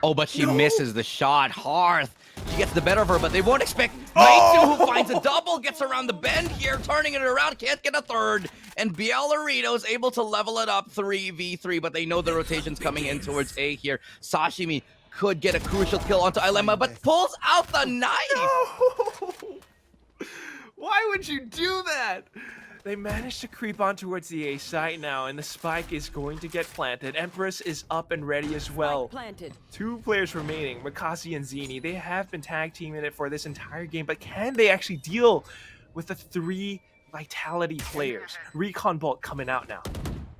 Oh, but she misses the shot. Hearth, she gets the better of her, but they won't expect Meitsu, who finds a double, gets around the bend here, turning it around, can't get a third. and Bielorino is able to level it up 3v3, but they know the rotation's coming in towards A here. Sashimi could get a crucial kill onto Ilema, but pulls out the knife! No! Why would you do that? They managed to creep on towards the A site now, and the spike is going to get planted. Empress is up and ready as well. Planted. 2 players remaining, Mikasi and Zini. They have been tag teaming it for this entire game, but can they actually deal with the 3 Lightality players? Recon Bolt coming out now.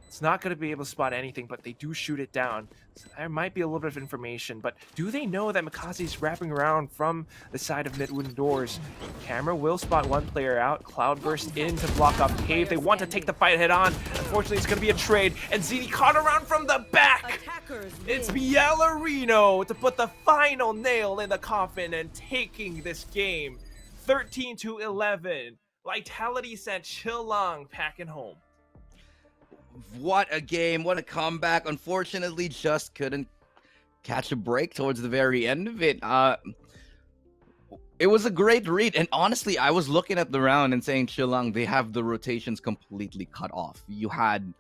It's not going to be able to spot anything, but they do shoot it down. So there might be a little bit of information, but do they know that Mikasi's wrapping around from the side of mid wooden doors? Camera will spot 1 player out. Cloudburst in to block off Cave. They want to take the fight head on. Unfortunately, it's going to be a trade, and Zini caught around from the back. Attackers It's win. Bielorino to put the final nail in the coffin and taking this game 13-11. Lightality sent Chillong packing home. What a game, what a comeback. Unfortunately, just couldn't catch a break towards the very end of it. It was a great read, and honestly, I was looking at the round and saying, Chillong, they have the rotations completely cut off. You had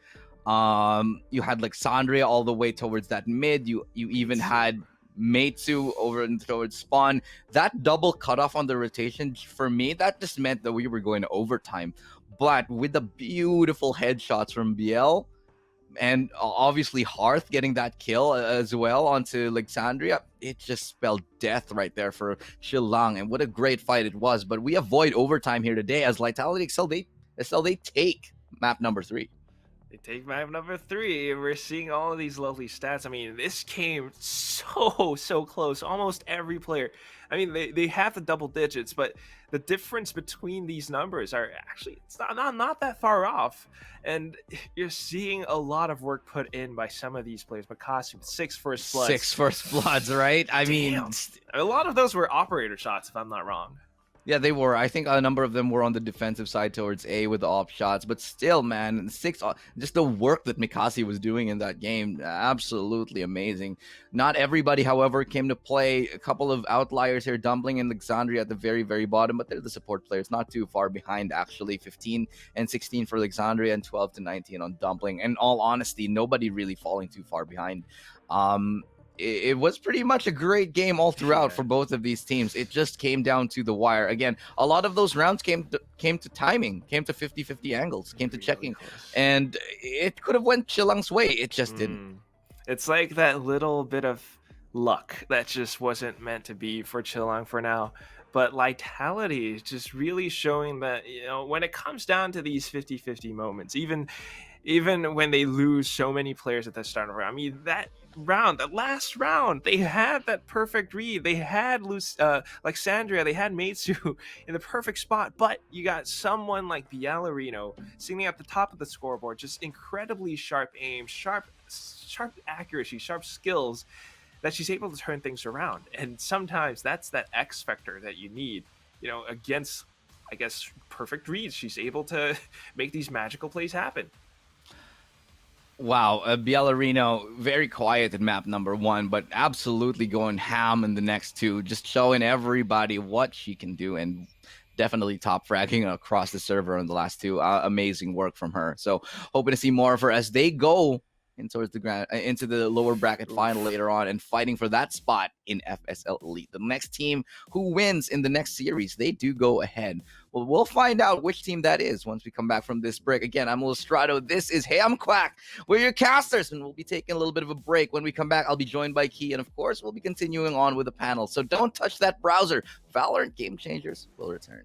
like Sandria all the way towards that mid. You even had Meitsu over and towards spawn. That double cutoff on the rotation, for me, that just meant that we were going to overtime. But with the beautiful headshots from Biel, and obviously Hearth getting that kill as well onto Alexandria, it just spelled death right there for Chillong. And what a great fight it was. But we avoid overtime here today as Lightality Estelle, they take map number 3. They take map number 3, and we're seeing all of these lovely stats. I mean, this came so close. Almost every player. I mean, they have the double digits, but the difference between these numbers are actually, it's not that far off. And you're seeing a lot of work put in by some of these players. Mikasi with 6 first bloods. 6 first bloods, right? I mean, a lot of those were operator shots, if I'm not wrong. yeah, they were. I think a number of them were on the defensive side towards A with the op shots, but still, man, 6, just the work that Mikasi was doing in that game, absolutely amazing. Not everybody, however, came to play. A couple of outliers here, Dumpling and Alexandria at the very bottom, but they're the support players, not too far behind, actually. 15 and 16 for Alexandria and 12 to 19 on Dumpling. In all honesty, nobody really falling too far behind. It was pretty much a great game all throughout for both of these teams. It just came down to the wire. Again, a lot of those rounds came to timing, came to 50-50 angles, came to checking, and it could have went Chillong's way. It just didn't. It's like that little bit of luck that just wasn't meant to be for Chillong for now. But Lightality is just really showing that, you know, when it comes down to these 50-50 moments, even when they lose so many players at the start of the round, I mean, that last round, they had that perfect read. They had like Sandria, they had Meitsu in the perfect spot, but you got someone like Bielorino sitting at the top of the scoreboard, just incredibly sharp aim, sharp accuracy, sharp skills, that she's able to turn things around. And sometimes that's that X factor that you need, you know, against, I guess, perfect reads. She's able to make these magical plays happen. Wow, Bielorino, very quiet in map number 1, but absolutely going ham in the next 2, just showing everybody what she can do, and definitely top fragging across the server in the last 2. Amazing work from her. So hoping to see more of her as they go into the lower bracket final later on and fighting for that spot in FSL Elite. The next team who wins in the next series, they do go ahead. Well, we'll find out which team that is once we come back from this break. Again, I'm Illustrato. This is Hey, I'm Quack. We're your casters, and we'll be taking a little bit of a break. When we come back, I'll be joined by Key, and of course, we'll be continuing on with the panel. So don't touch that browser. Valorant Game Changers will return.